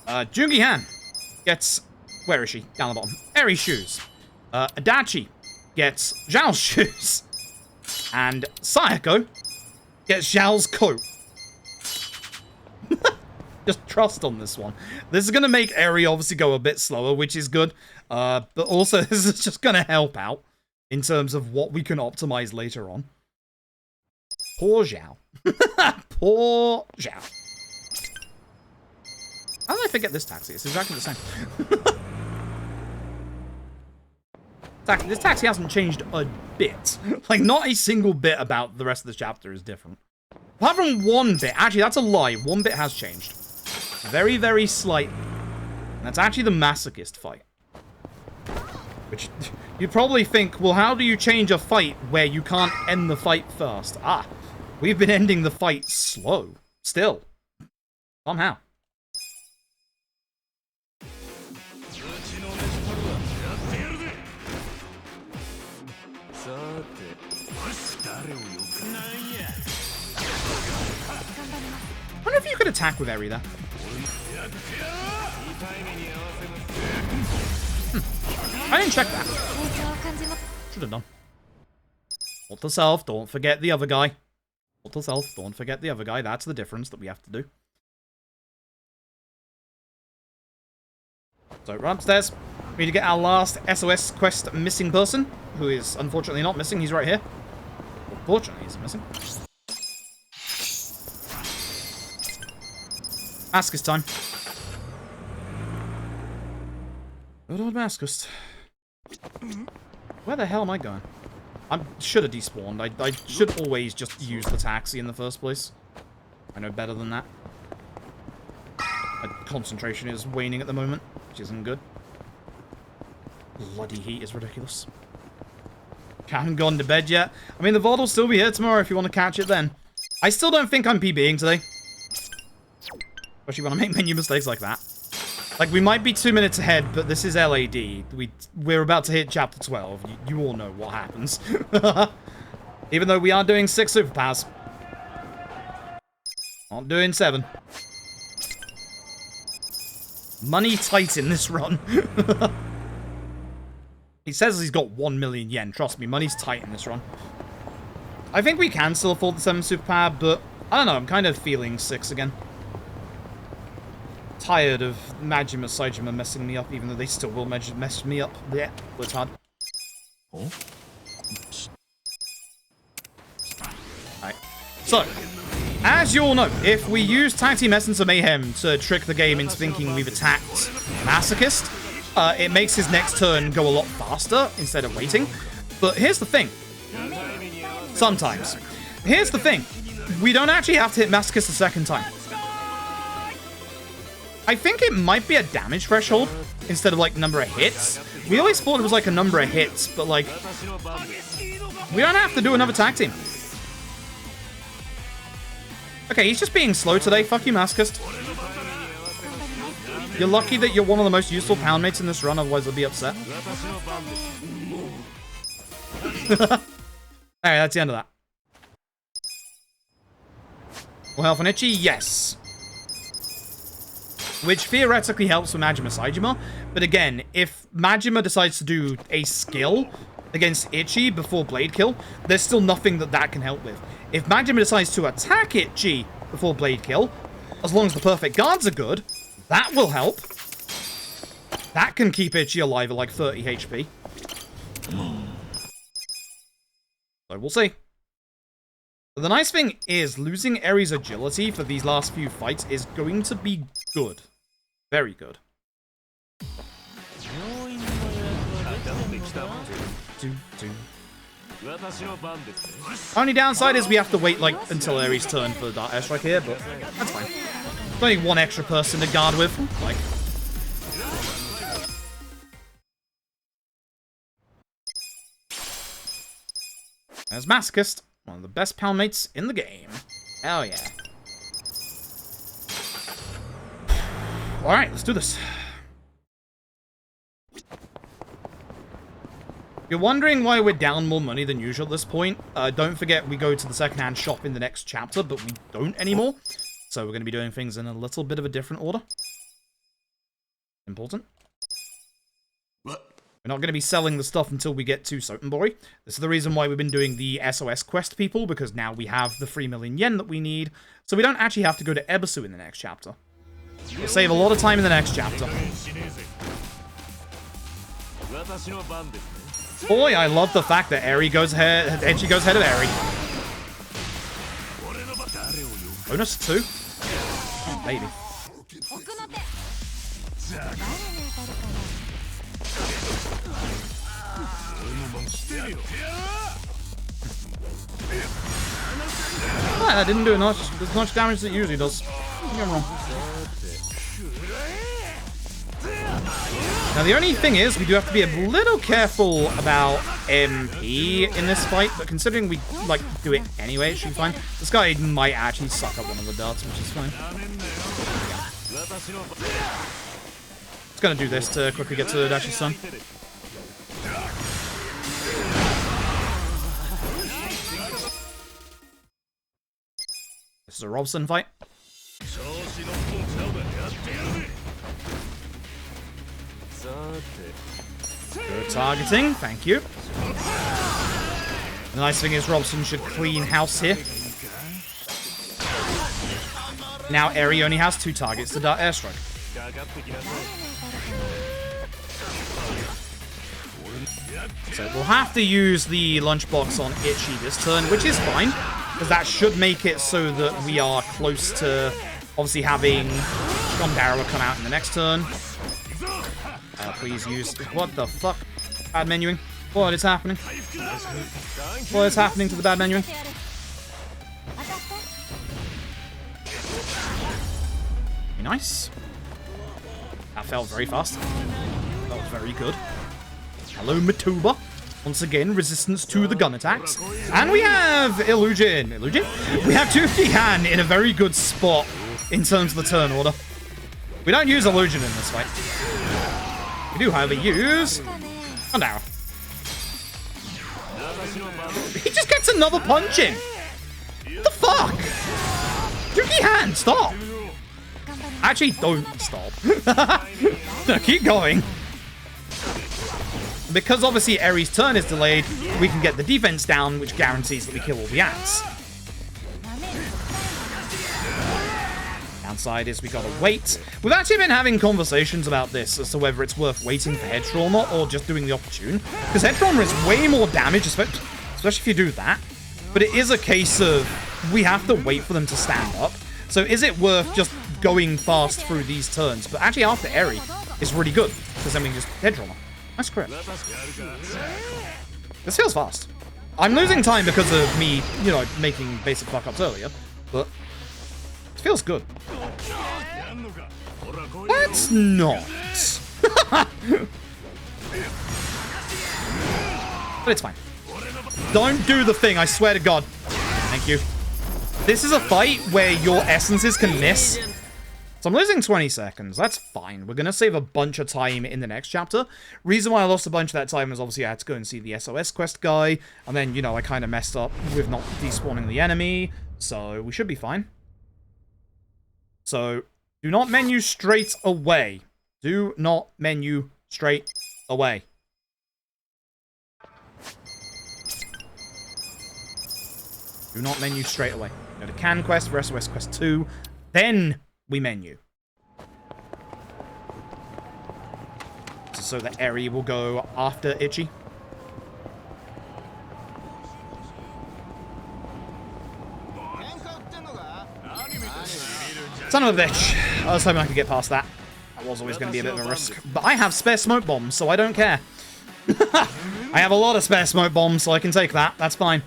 Jungi Han gets... Where is she? Down the bottom. Eri's shoes. Adachi gets Zhao's shoes. And Sayako gets Zhao's coat. Just trust on this one. This is going to make Eri obviously go a bit slower, which is good. But also, this is just going to help out in terms of what we can optimize later on. Poor Zhao. Poor Zhao. How did I forget this taxi? It's exactly the same. This taxi hasn't changed a bit. Like, not a single bit about the rest of the chapter is different. Apart from one bit. Actually, that's a lie. One bit has changed. Very, very slightly. And that's actually the masochist fight. Which, you'd probably think, well, how do you change a fight where you can't end the fight first? Ah, we've been ending the fight slow. Still. Somehow. I wonder if you could attack with Eri there. I didn't check that. Should have done. Hold to self, don't forget the other guy. Hold to self, don't forget the other guy. That's the difference that we have to do. So, run upstairs. We need to get our last SOS quest missing person, who is unfortunately not missing. He's right here. Unfortunately, he's missing. Maskus time. Good old Maskus. Where the hell am I going? I should have despawned. I should always just use the taxi in the first place. I know better than that. My concentration is waning at the moment, which isn't good. Bloody heat is ridiculous. Haven't gone to bed yet. I mean, the VOD will still be here tomorrow if you want to catch it then. I still don't think I'm PBing today. Especially when I make menu mistakes like that. Like, we might be 2 minutes ahead, but this is LAD. We're about to hit chapter 12. You all know what happens. Even though we are doing 6 superpowers. Not doing 7. Money tight in this run. He says he's got 1 million yen. Trust me, money's tight in this run. I think we can still afford the 7 superpower, but I don't know. I'm kind of feeling 6 again. Tired of Majima Saijima messing me up, even though they still will mess me up. Yeah, but it's hard. Oh? Alright. So, as you all know, if we use Tag Team Essence of Mayhem to trick the game into thinking we've attacked Masochist, it makes his next turn go a lot faster instead of waiting. But here's the thing. Sometimes. Here's the thing. We don't actually have to hit Masochist a second time. I think it might be a damage threshold instead of, like, number of hits. We always thought it was, like, a number of hits, but, like, we don't have to do another tag team. Okay, he's just being slow today. Fuck you, Masochist. You're lucky that you're one of the most useful pound mates in this run, otherwise I'll be upset. Alright, that's the end of that. Full health on Itchy? Yes. Which theoretically helps with Majima Saijima. But again, if Majima decides to do a skill against Itchy before Blade Kill, there's still nothing that can help with. If Majima decides to attack Itchy before Blade Kill, as long as the perfect guards are good, that will help. That can keep Itchy alive at like 30 HP. So we'll see. But the nice thing is, losing Eri's agility for these last few fights is going to be good. Very good. Only downside is we have to wait like until Eri's turn for the Dark Airstrike here, but that's fine. There's only one extra person to guard with. Like, there's Masochist, one of the best pound mates in the game. Hell yeah. Alright, let's do this. You're wondering why we're down more money than usual at this point. Don't forget we go to the secondhand shop in the next chapter, but we don't anymore. So we're going to be doing things in a little bit of a different order. Important. We're not going to be selling the stuff until we get to Sotenbori. This is the reason why we've been doing the SOS quest people, because now we have the 3 million yen that we need. So we don't actually have to go to Ebisu in the next chapter. We'll save a lot of time in the next chapter. Boy, I love the fact that Eri goes ahead, Edgy goes ahead of Eri. Bonus 2? Oh, baby. Oh, that didn't do as much damage as it usually does. Don't get me wrong. Now, the only thing is, we do have to be a little careful about MP in this fight, but considering we, like, do it anyway, it should be fine. This guy might actually suck up one of the darts, which is fine. It's gonna do this to quickly get to Dashi's son. This is a Robson fight. Good targeting, thank you. The nice thing is Robson should clean house here. Now Eri only has 2 targets to Dark Airstrike. So we'll have to use the lunchbox on Itchy this turn, which is fine, because that should make it so that we are close to obviously having Gondara come out in the next turn. Please use... What the fuck? Bad menuing. What is happening? What is happening to the bad menu? Very nice. That felt very fast. That was very good. Hello, Matuba. Once again, resistance to the gun attacks. And we have Illusion. Illusion? We have Tuki-Han in a very good spot in terms of the turn order. We don't use Illusion in this fight. We do, however, use Thundour. He just gets another punch in. What the fuck? Tuki-Han, stop. Actually, don't stop. No, keep going. Because obviously Eri's turn is delayed, we can get the defense down, which guarantees that we kill all the ants. Downside is we gotta wait. We've actually been having conversations about this as to whether it's worth waiting for Head Trauma or just doing the opportune. Because Head Trauma is way more damage, especially if you do that. But it is a case of we have to wait for them to stand up. So is it worth just going fast through these turns? But actually after Eri, it's really good. Because then we can just Head Trauma. Nice crit. This feels fast. I'm losing time because of me, you know, making basic fuck-ups earlier. But it feels good. Let's not. But it's fine. Don't do the thing, I swear to God. Thank you. This is a fight where your essences can miss. So I'm losing 20 seconds. That's fine. We're going to save a bunch of time in the next chapter. Reason why I lost a bunch of that time is obviously I had to go and see the SOS quest guy. And then, you know, I kind of messed up with not despawning the enemy. So we should be fine. So do not menu straight away. Do not menu straight away. Do not menu straight away. Go to Can Quest for SOS Quest 2. Then we menu. So that Eri will go after Itchy. Son of a bitch. I was hoping I could get past that. That was always going to be a bit of a risk. But I have spare smoke bombs, so I don't care. I have a lot of spare smoke bombs, so I can take that. That's fine.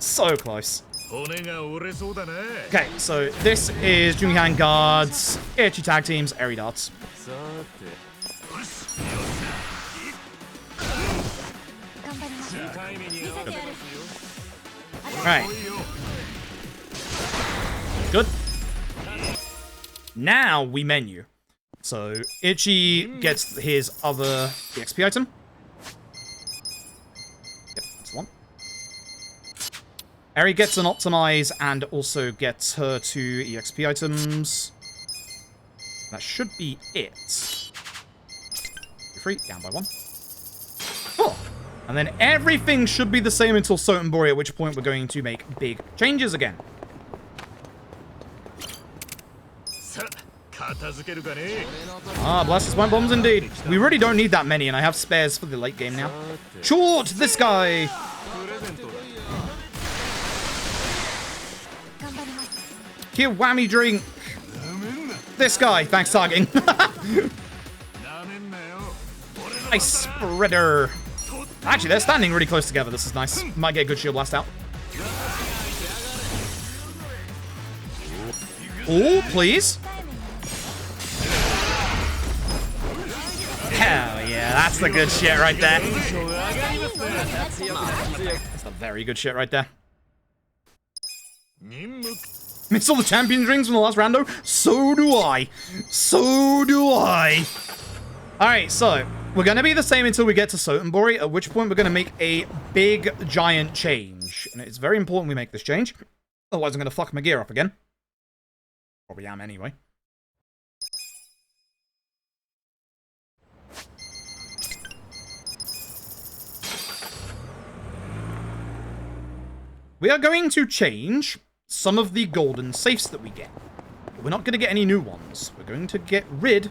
So close. Okay, so this is Jungihan guards, Itchy tag teams, Eri darts. Right. Good. Now we menu. So Itchy gets his other EXP item. Yep, that's the one. Eri gets an optimize and also gets her 2 EXP items. That should be it. You're free, down by 1. Oh. And then everything should be the same until Sotenbori, at which point we're going to make big changes again. Ah, Blaster Spine Bombs indeed. We really don't need that many, and I have spares for the late game now. Short, this guy! Here, whammy drink! This guy, thanks tagging. Nice spreader. Actually, they're standing really close together. This is nice. Might get a good shield blast out. Oh, please. Hell yeah, that's the good shit right there. That's the very good shit right there. Missed all the champion rings from the last rando? So do I. So do I. Alright, so we're going to be the same until we get to Sotenbori, at which point we're going to make a big, giant change. And it's very important we make this change. Otherwise, I'm going to fuck my gear up again. Probably am anyway. We are going to change some of the golden safes that we get. But we're not going to get any new ones. We're going to get rid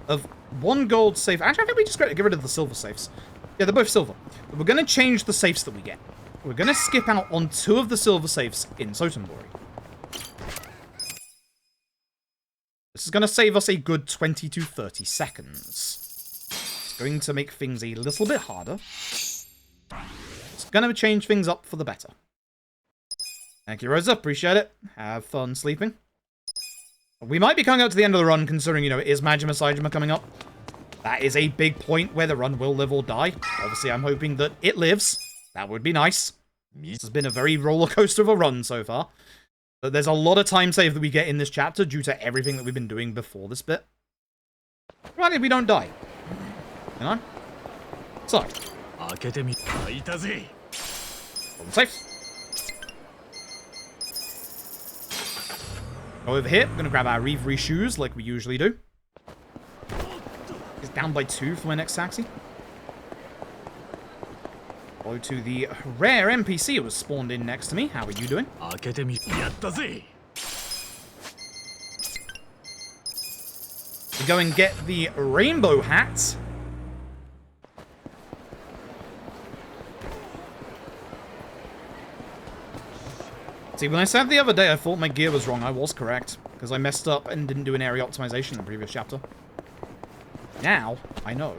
of 1 gold safe. Actually, I think we just get rid of the silver safes. Yeah, they're both silver. But we're going to change the safes that we get. We're going to skip out on 2 of the silver safes in Sotenbori. This is going to save us a good 20 to 30 seconds. Let's going to make things a little bit harder. It's going to change things up for the better. Thank you, Rosa. Appreciate it. Have fun sleeping. We might be coming up to the end of the run, considering, you know, is Majima Saijima coming up? That is a big point where the run will live or die. Obviously, I'm hoping that it lives. That would be nice. This has been a very roller coaster of a run so far. But there's a lot of time save that we get in this chapter due to everything that we've been doing before this bit. Provided we don't die. You know? So. Problem safe. Go over here. I'm going to grab our Reverie shoes like we usually do. It's down by 2 for my next taxi. Go to the rare NPC who was spawned in next to me. How are you doing? We go and get the rainbow hat. See, when I said the other day I thought my gear was wrong, I was correct. Because I messed up and didn't do an area optimization in the previous chapter. Now, I know.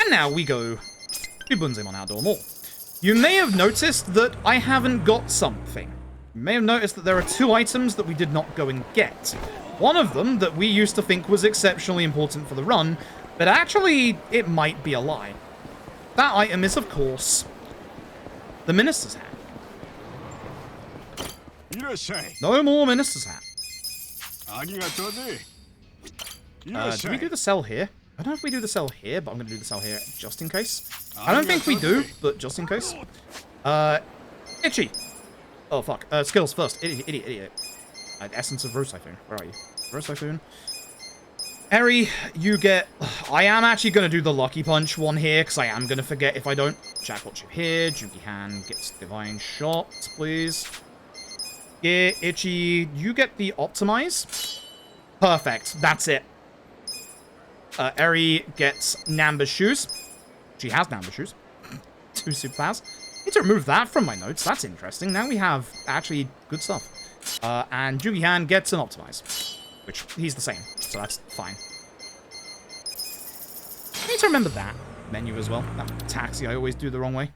And now we go to Bunzemon Outdoor Mall. You may have noticed that I haven't got something. You may have noticed that there are 2 items that we did not go and get. One of them that we used to think was exceptionally important for the run, but actually it might be a lie. That item is, of course, the Minister's Hat. No more Minister's Hat. Do we do the sell here? I don't know if we do the sell here, but I'm going to do the sell here just in case. I don't think we do, but just in case. Itchy. Oh, fuck. Skills first. Idiot. Essence of Rose Typhoon. Where are you? Rose Typhoon. Eri, you get... I am actually going to do the Lucky Punch one here, because I am going to forget if I don't. Jack, watch you here. Juki-Han gets Divine Shot, please. Yeah, Itchy, you get the Optimize. Perfect. That's it. Eri gets Namba's Shoes. She has Namba's Shoes. 2 superpowers. Need to remove that from my notes. That's interesting. Now we have actually good stuff. And Juki-Han gets an Optimize. Which, he's the same. So that's fine. I need to remember that menu as well. That taxi I always do the wrong way.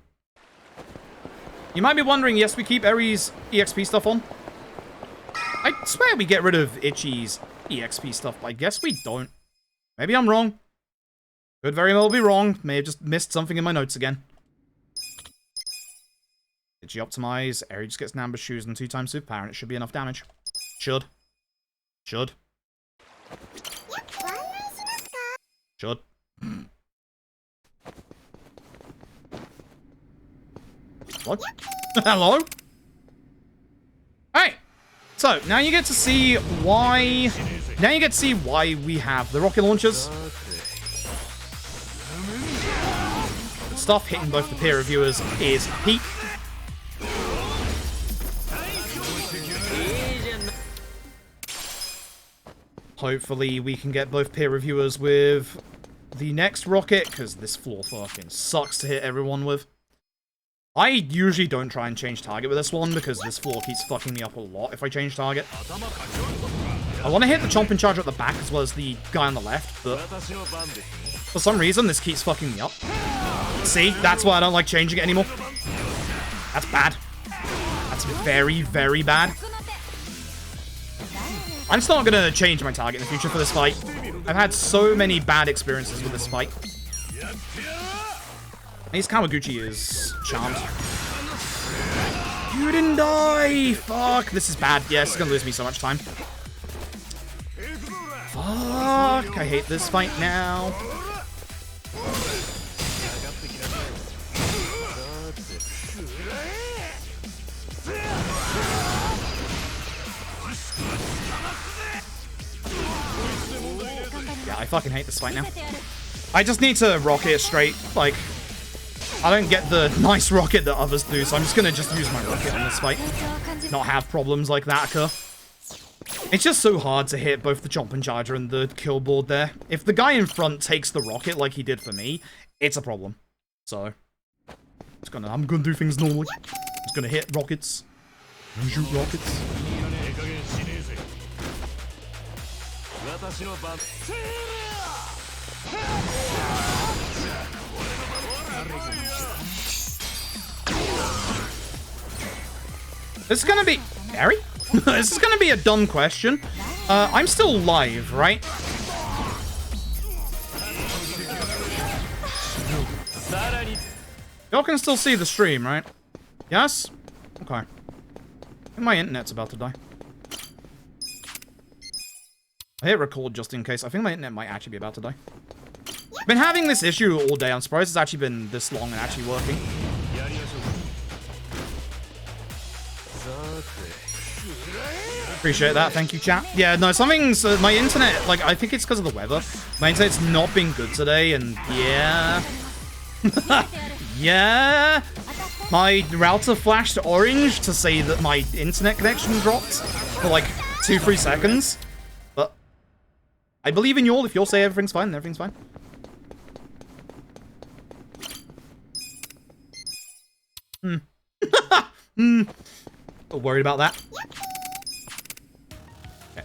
You might be wondering, yes, we keep Eri's EXP stuff on. I swear we get rid of Itchy's EXP stuff, but I guess we don't. Maybe I'm wrong. Could very well be wrong. May have just missed something in my notes again. Itchy optimize. Eri just gets Namba's Shoes and 2 times superpower, and it should be enough damage. Should. Should. What? Hello? Alright. So, now you get to see why... Now you get to see why we have the rocket launchers. The stuff hitting both the peer reviewers is peak. Hopefully we can get both peer reviewers with the next rocket, because this floor fucking sucks to hit everyone with. I usually don't try and change target with this one, because this floor keeps fucking me up a lot if I change target. I want to hit the chomping charger at the back as well as the guy on the left, but for some reason this keeps fucking me up. See? That's why I don't like changing it anymore. That's bad. That's very, very bad. I'm still not going to change my target in the future for this fight. I've had so many bad experiences with this fight. At least Kawaguchi is charmed. You didn't die! Fuck, this is bad. Yes, it's going to lose me so much time. Fuck, I hate this fight now. Yeah, I fucking hate this fight now. I just need to rocket straight. Like, I don't get the nice rocket that others do, so I'm just gonna use my rocket on this fight. Not have problems like that occur. It's just so hard to hit both the chomping charger and the kill board there. If the guy in front takes the rocket like he did for me, it's a problem. So, I'm gonna do things normally. Just gonna hit rockets. Shoot rockets. This is gonna be... Harry? This is gonna be a dumb question. I'm still live, right? Y'all can still see the stream, right? Yes? Okay. I think my internet's about to die. I hit record just in case. I think my internet might actually be about to die. I've been having this issue all day. I'm surprised it's actually been this long and actually working. Appreciate that. Thank you, chat. Yeah, no, something's... my internet, like, I think it's because of the weather. My internet's not been good today, and yeah... yeah... My router flashed orange to say that my internet connection dropped for, like, 2-3 seconds. But I believe in you all. If you all say everything's fine, everything's fine. Worried about that. Okay.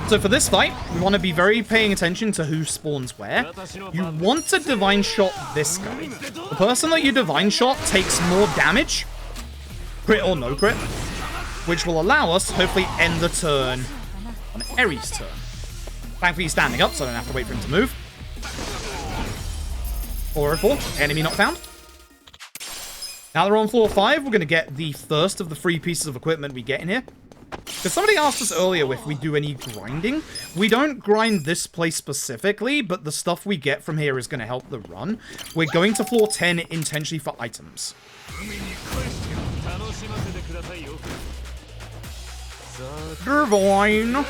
So for this fight, we want to be very paying attention to who spawns where. You want to divine shot this guy. The person that you divine shot takes more damage, crit or no crit, which will allow us to hopefully end the turn on Eri's turn. Thankfully he's standing up, so I don't have to wait for him to move. 404, enemy not found. Now that we're on floor 5, we're going to get the first of the 3 pieces of equipment we get in here. Because somebody asked us earlier if we do any grinding. We don't grind this place specifically, but the stuff we get from here is going to help the run. We're going to floor 10 intentionally for items. Divine.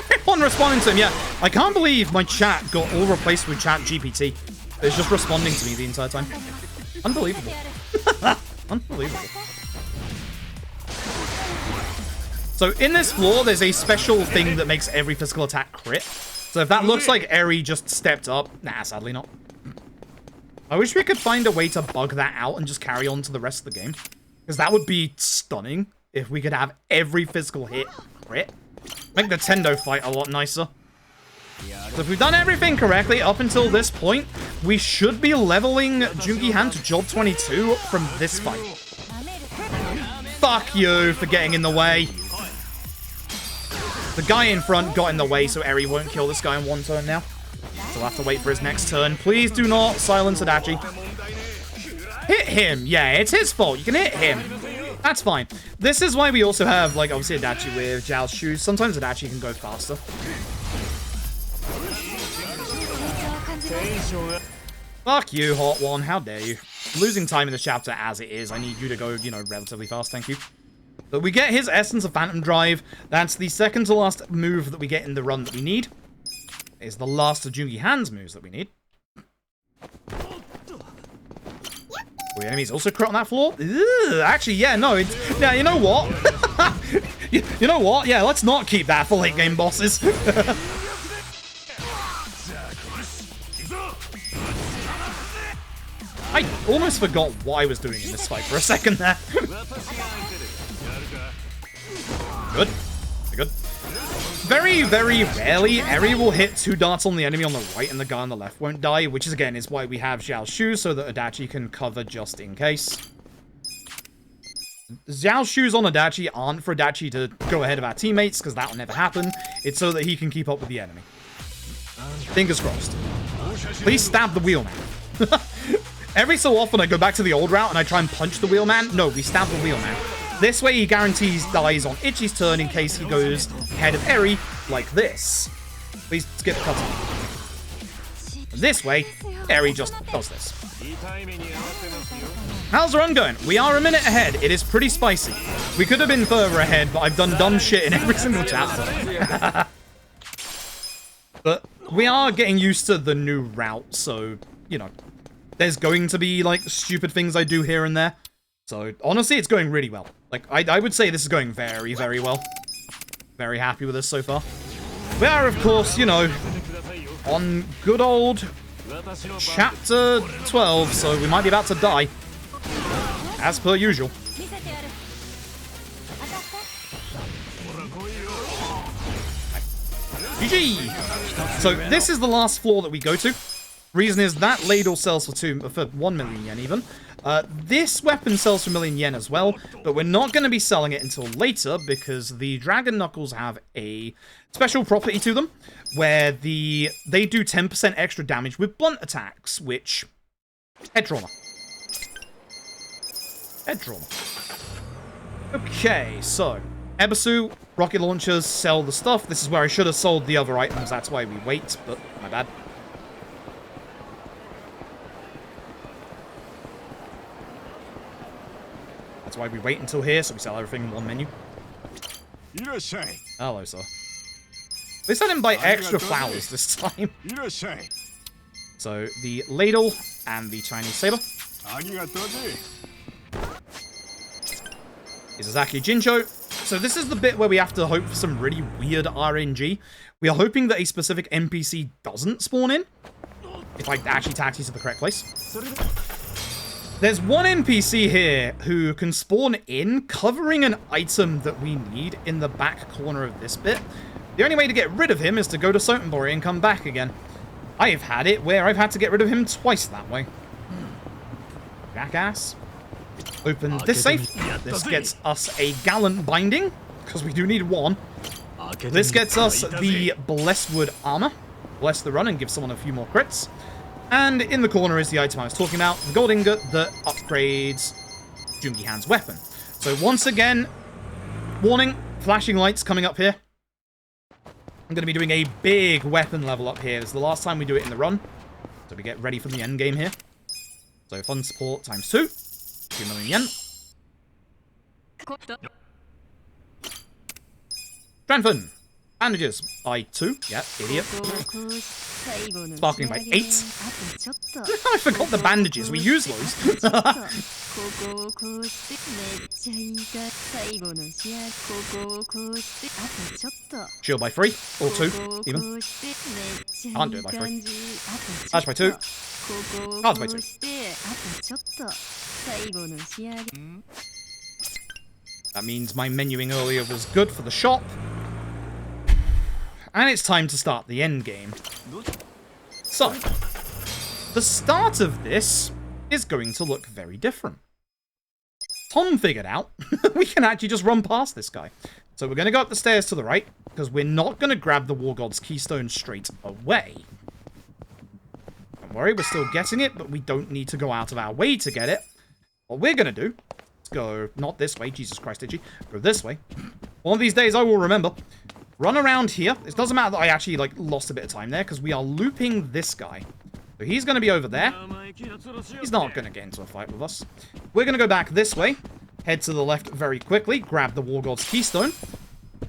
Everyone responding to him, yeah. I can't believe my chat got all replaced with chat GPT. It's just responding to me the entire time. Unbelievable. Unbelievable. So in this floor, there's a special thing that makes every physical attack crit. So if that looks like Eri just stepped up, nah, sadly not. I wish we could find a way to bug that out and just carry on to the rest of the game. Because that would be stunning if we could have every physical hit crit. Make the Tendo fight a lot nicer. So if we've done everything correctly up until this point, we should be leveling Jungi Han to job 22 from this fight. Fuck you for getting in the way. The guy in front got in the way, so Eri won't kill this guy in 1 turn now. So we'll have to wait for his next turn. Please do not silence Adachi. Hit him. Yeah, it's his fault. You can hit him. That's fine. This is why we also have, like, obviously Adachi with Zhao's shoes. Sometimes Adachi can go faster. Fuck you, Hot One. How dare you? Losing time in the chapter as it is. I need you to go, you know, relatively fast. Thank you. But we get his Essence of Phantom Drive. That's the second to last move that we get in the run that we need. It's the last of Jungi Han's moves that we need. The enemy's also crit on that floor. Ugh, actually, yeah, no. Yeah, you know what? you know what? Yeah, let's not keep that for late game bosses. I almost forgot what I was doing in this fight for a second there. Good. Good. Very, very rarely, Eri will hit 2 darts on the enemy on the right and the guy on the left won't die, which is, again, is why we have Zhao's shoes, so that Adachi can cover just in case. Zhao's shoes on Adachi aren't for Adachi to go ahead of our teammates, because that will never happen. It's so that he can keep up with the enemy. Fingers crossed. Please stab the wheelman. Every so often, I go back to the old route and I try and punch the wheelman. No, we stab the wheelman. This way, he guarantees dies on Ichi's turn in case he goes ahead of Eri like this. Please skip the cutscene. This way, Eri just does this. How's the run going? We are a minute ahead. It is pretty spicy. We could have been further ahead, but I've done dumb shit in every single chapter. But we are getting used to the new route, so, you know, there's going to be, like, stupid things I do here and there. So, honestly, it's going really well. Like, I would say this is going very, very well. Very happy with this so far. We are, of course, you know, on good old chapter 12, so we might be about to die. As per usual. GG! So this is the last floor that we go to. Reason is that ladle sells for 1 million yen even. This weapon sells for 1 million yen as well, but we're not going to be selling it until later because the Dragon Knuckles have a special property to them where they do 10% extra damage with blunt attacks, which... Head trauma. Head trauma. Okay, so... Ebisu, rocket launchers, sell the stuff. This is where I should have sold the other items, that's why we wait, but my bad. That's why we wait until here, so we sell everything in one menu. Hello, sir. At least I didn't buy extra flowers this time. So, the ladle and the Chinese saber. Izazaki Jincho. So this is the bit where we have to hope for some really weird RNG. We are hoping that a specific NPC doesn't spawn in. If I actually taxi to the correct place. There's one NPC here who can spawn in, covering an item that we need in the back corner of this bit. The only way to get rid of him is to go to Sotenbori and come back again. I've had it where I've had to get rid of him twice that way. Jackass. Open this safe. This gets us a gallant binding, because we do need one. This gets us the Blessed Wood armor. Bless the run and give someone a few more crits. And in the corner is the item I was talking about, the gold ingot that upgrades Jungi Han's weapon. So once again, warning, flashing lights coming up here. I'm going to be doing a big weapon level up here. This is the last time we do it in the run. So we get ready for the end game here. So fund support times 2. 2 million yen. Strengthen. Bandages by 2. Yeah, idiot. Sparkling by 8. I forgot the bandages. We use those. Shield by 3. Or 2, even. Can't do it by 3. Slash by 2. Cards by 2. That means my menuing earlier was good for the shop. And it's time to start the end game. So, the start of this is going to look very different. Tom figured out we can actually just run past this guy. So we're going to go up the stairs to the right, because we're not going to grab the War God's Keystone straight away. Don't worry, we're still getting it, but we don't need to go out of our way to get it. What we're going to do is go, not this way, Jesus Christ, did you? Go this way. One of these days I will remember. Run around here. It doesn't matter that I actually, lost a bit of time there, because we are looping this guy. So he's going to be over there. He's not going to get into a fight with us. We're going to go back this way. Head to the left very quickly. Grab the War God's Keystone.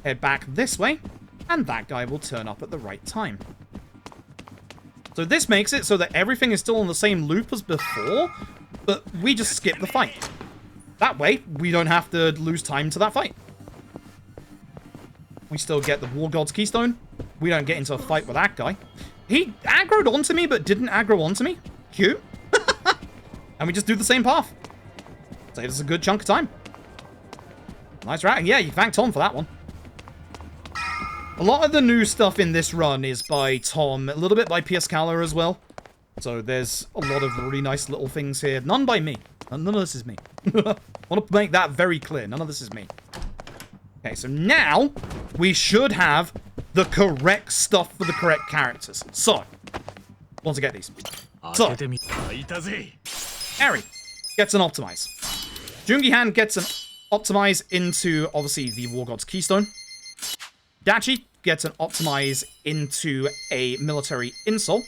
Head back this way. And that guy will turn up at the right time. So this makes it so that everything is still on the same loop as before, but we just skip the fight. That way, we don't have to lose time to that fight. We still get the War God's Keystone. We don't get into a fight with that guy. He aggroed onto me, but didn't aggro onto me. Cute. And we just do the same path. Saves us a good chunk of time. Nice routing. Yeah, you thank Tom for that one. A lot of the new stuff in this run is by Tom. A little bit by Piascala as well. So there's a lot of really nice little things here. None by me. None of this is me. I want to make that very clear. None of this is me. Okay, so now we should have the correct stuff for the correct characters. So, want to get these. So, Eri gets an optimize. Jungi Han gets an optimize into, obviously, the War God's Keystone. Dachi gets an optimize into a military insole.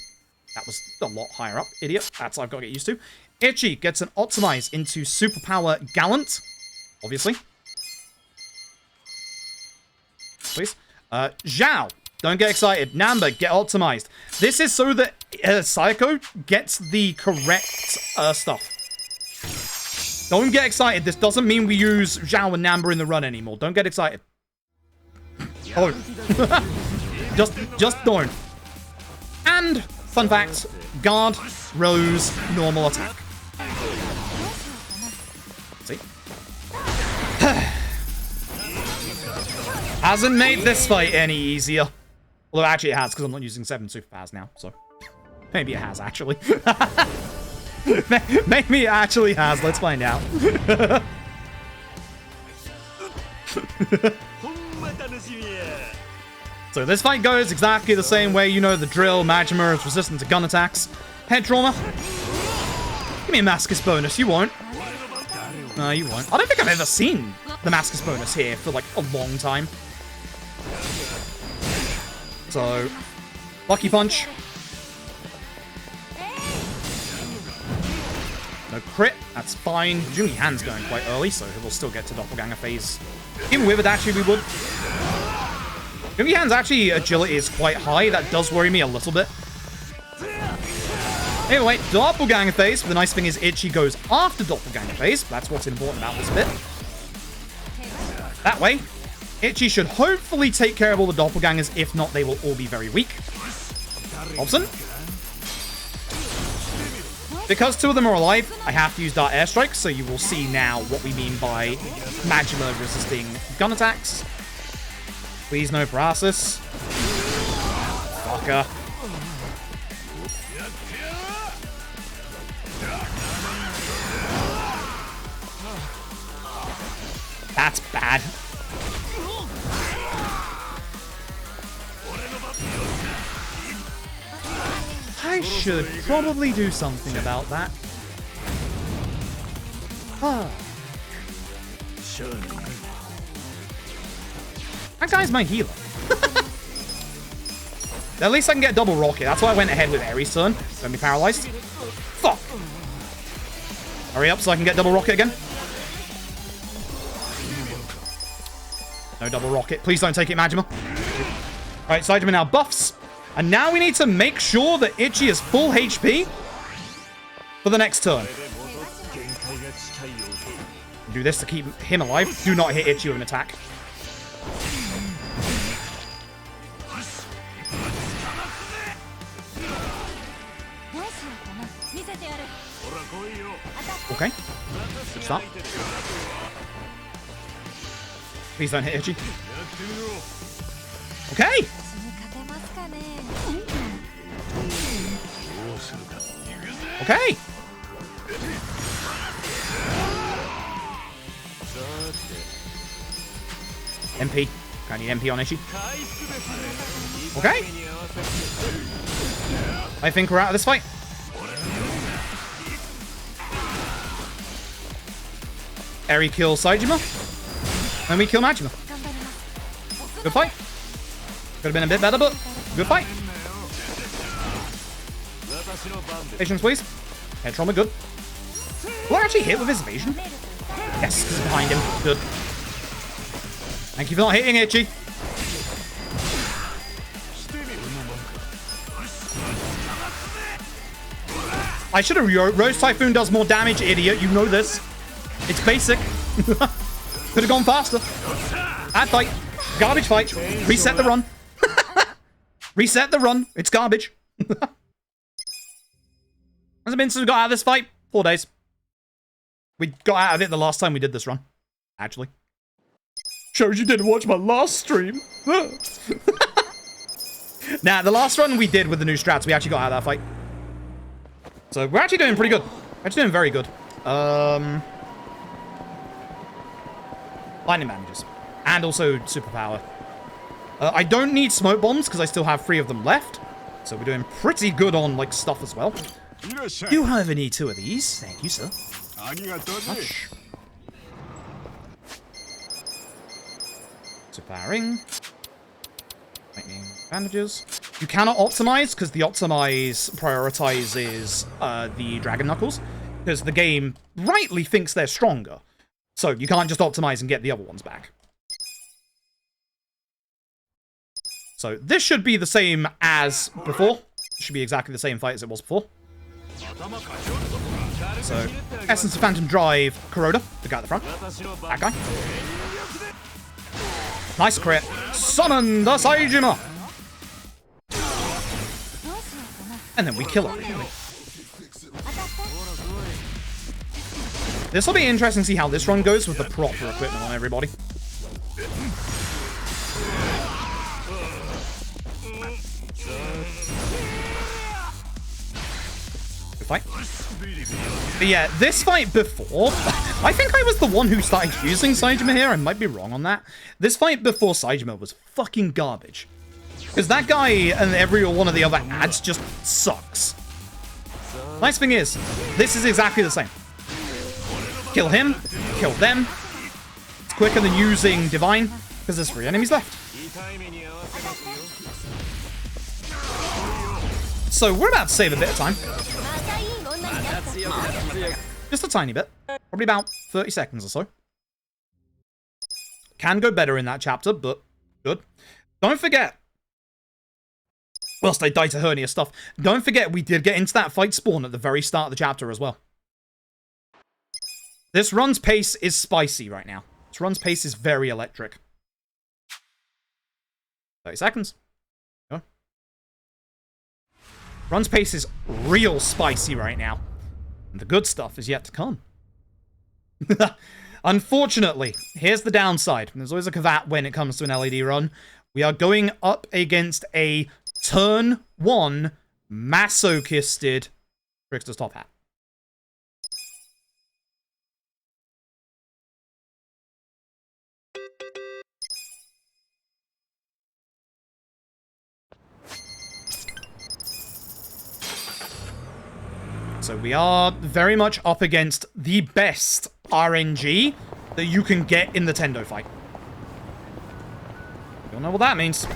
That was a lot higher up, idiot. That's what I've got to get used to. Ichi gets an optimize into superpower Gallant, obviously. Please. Zhao, don't get excited. Namba, get optimized. This is so that Psycho gets the correct stuff. Don't get excited. This doesn't mean we use Zhao and Namba in the run anymore. Don't get excited. Oh. just don't. And, fun fact, guard, rose, normal attack. See? Hasn't made this fight any easier. Although actually it has, because I'm not using 7 superpowers now, so maybe it has actually. Maybe it actually has. Let's find out. So this fight goes exactly the same way. You know the drill. Majima is resistant to gun attacks. Head trauma. Give me a Mascus bonus. You won't. No, you won't. I don't think I've ever seen the Mascus bonus here for like a long time. So, Lucky Punch. No crit. That's fine. Jimmy Hand's going quite early, so he will still get to Doppelganger phase. Even with it, actually, we would. Jimmy Hand's actually agility is quite high. That does worry me a little bit. Anyway, Doppelganger phase. The nice thing is Itchy goes after Doppelganger phase. That's what's important about this bit. That way, Itchy should hopefully take care of all the Doppelgangers. If not, they will all be very weak. Hobson. Because 2 of them are alive, I have to use Dart Airstrike, so you will see now what we mean by Majima resisting gun attacks. Please no paralysis. Fucker. That's bad. I should probably do something about that. That guy's my healer. At least I can get double rocket. That's why I went ahead with Ares' turn. Don't be paralyzed. Fuck. Hurry up so I can get double rocket again. No double rocket. Please don't take it, Majima. Alright, Saitama now buffs. And now we need to make sure that Itchy is full HP for the next turn. Do this to keep him alive. Do not hit Itchy with an attack. Okay. Good start. Please don't hit Itchy. Okay. Okay. MP. I need MP on Itchy. Okay. I think we're out of this fight. Eri kills Saitama. And we kill Majima. Good fight. Could have been a bit better, but good fight. Patience, please. Head trauma, good. Will I actually hit with his evasion? Yes, because behind him. Good. Thank you for not hitting Itchy. I should have Rose Typhoon does more damage, idiot. You know this. It's basic. Could have gone faster. Bad fight. Garbage fight. Reset the run. Reset the run. It's garbage. Has it been since we got out of this fight? 4 days. We got out of it the last time we did this run. Actually. Shows you didn't watch my last stream. Nah, the last run we did with the new strats, we actually got out of that fight. So we're actually doing pretty good. We're actually doing very good. Lightning damages. And also superpower. I don't need smoke bombs because I still have 3 of them left. So we're doing pretty good on like stuff as well. You however need 2 of these. Thank you, sir. Much. Superpowering. Lightning bandages. You cannot optimize because the optimize prioritizes the Dragon Knuckles. Because the game rightly thinks they're stronger. So you can't just optimize and get the other ones back. So this should be the same as before. It should be exactly the same fight as it was before. So, Essence of Phantom Drive, Kuroda, the guy at the front. That guy. Nice crit. Summon the Saijima! And then we kill him. This will be interesting to see how this run goes with the proper equipment on everybody. fight. But yeah, this fight before, I think I was the one who started using Saejima here. I might be wrong on that. This fight before Saejima was fucking garbage. Because that guy and every one of the other ads just sucks. Nice thing is, this is exactly the same. Kill him, kill them. It's quicker than using Divine, because there's 3 enemies left. So we're about to save a bit of time. Just a tiny bit. Probably about 30 seconds or so. Can go better in that chapter, but good. Don't forget, whilst I die to hernia stuff, don't forget we did get into that fight spawn at the very start of the chapter as well. This run's pace is spicy right now. This run's pace is very electric. 30 seconds. Go. Run's pace is real spicy right now. And the good stuff is yet to come. Unfortunately, here's the downside. There's always a caveat when it comes to an LED run. We are going up against a turn 1 masochisted Trickster's Top Hat. So we are very much up against the best RNG that you can get in the Tendo fight. You don't know what that means.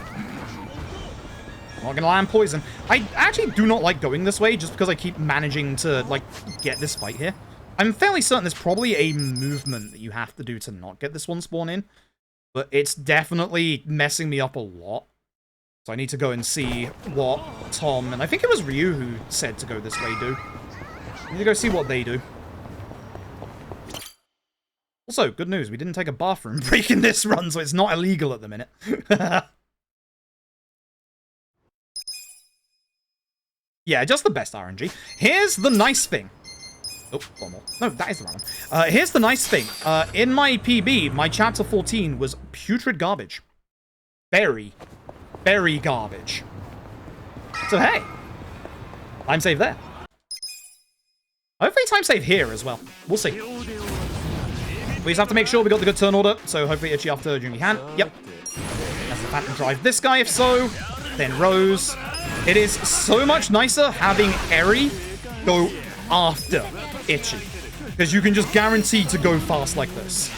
Not gonna land poison. I actually do not like going this way just because I keep managing to, like, get this fight here. I'm fairly certain there's probably a movement that you have to do to not get this one spawn in. But it's definitely messing me up a lot. So I need to go and see what Tom, and I think it was Ryu who said to go this way, do. I need to go see what they do. Also, good news, we didn't take a bathroom break in this run, so it's not illegal at the minute. Yeah, just the best RNG. Here's the nice thing. Oh, one more. No, that is the right one. Here's the nice thing. In my PB, my chapter 14 was putrid garbage. Very, very garbage. So hey, time save there. Hopefully time save here as well. We'll see. We just have to make sure we got the good turn order, so hopefully Ichi after Jungi Han. Yep. That's the Phantom drive this guy, if so. Then Rose. It is so much nicer having Eri go after Ichi, because you can just guarantee to go fast like this.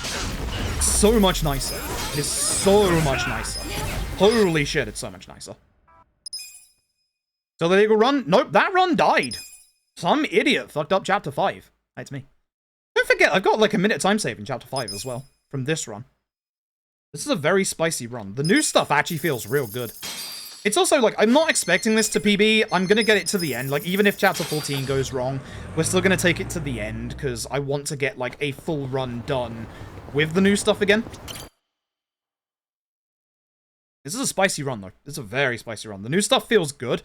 So much nicer. It is so much nicer. Holy shit, it's so much nicer. So the legal run? Nope, that run died. Some idiot fucked up chapter 5. That's me. Don't forget, I've got like a minute time save in chapter 5 as well, from this run. This is a very spicy run. The new stuff actually feels real good. It's also like, I'm not expecting this to PB. I'm going to get it to the end. Like, even if chapter 14 goes wrong, we're still going to take it to the end, because I want to get like a full run done with the new stuff again. This is a spicy run, though. This is a very spicy run. The new stuff feels good.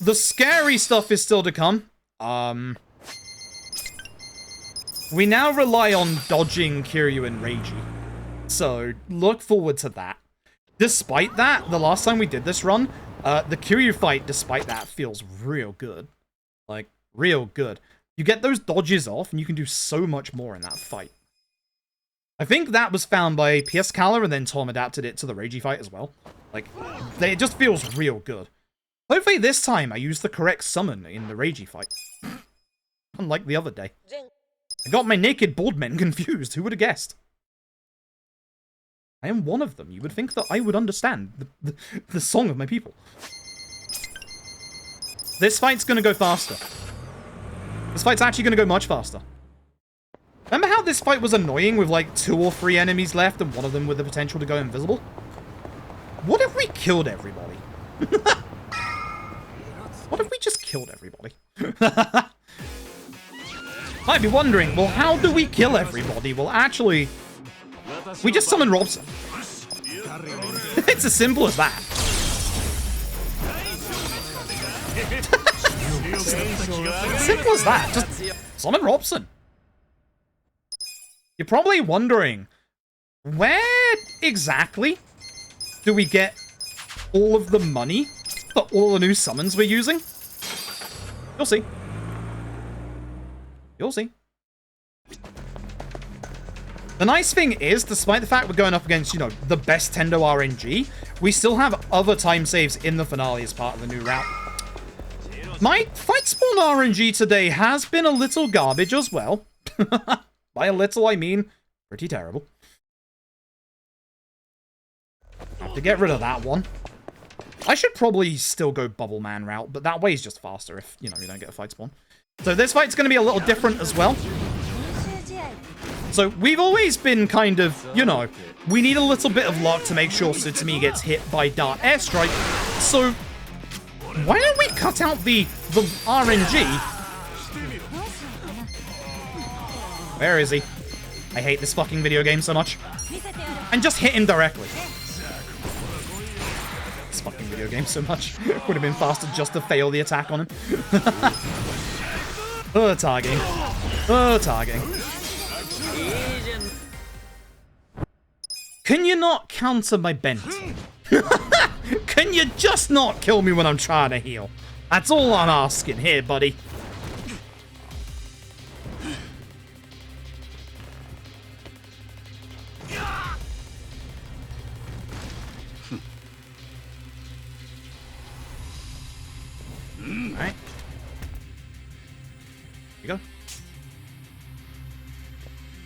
The scary stuff is still to come. We now rely on dodging Kiryu and Reiji. So, look forward to that. Despite that, the last time we did this run, the Kiryu fight, despite that, feels real good. Like, real good. You get those dodges off, and you can do so much more in that fight. I think that was found by PS Kala, and then Tom adapted it to the Reiji fight as well. Like, it just feels real good. Hopefully this time I use the correct summon in the Reiji fight. Unlike the other day. I got my naked bald men confused. Who would have guessed? I am one of them. You would think that I would understand the song of my people. This fight's going to go faster. This fight's actually going to go much faster. Remember how this fight was annoying with like 2 or 3 enemies left and one of them with the potential to go invisible? What if we killed everybody? What if we just killed everybody? Might be wondering, well, how do we kill everybody? Well, actually, we just summon Robson. It's as simple as that. Simple as that. Just summon Robson. You're probably wondering, where exactly do we get all of the money for all the new summons we're using? You'll see. You'll see. The nice thing is, despite the fact we're going up against, you know, the best Tendo RNG, we still have other time saves in the finale as part of the new route. My fight spawn RNG today has been a little garbage as well. By a little, I mean pretty terrible. Have to get rid of that one. I should probably still go Bubble Man route, but that way is just faster if, you know, you don't get a fight spawn. So this fight's going to be a little different as well. So we've always been kind of, you know, we need a little bit of luck to make sure Sutsumi gets hit by Dart Airstrike. So why don't we cut out the RNG? Where is he? I hate this fucking video game so much. And just hit him directly. This fucking video game so much. Would have been faster just to fail the attack on him. Targeting. Targeting. Can you not counter my bent? Can you just not kill me when I'm trying to heal? That's all I'm asking here, buddy. Alright. Here you go.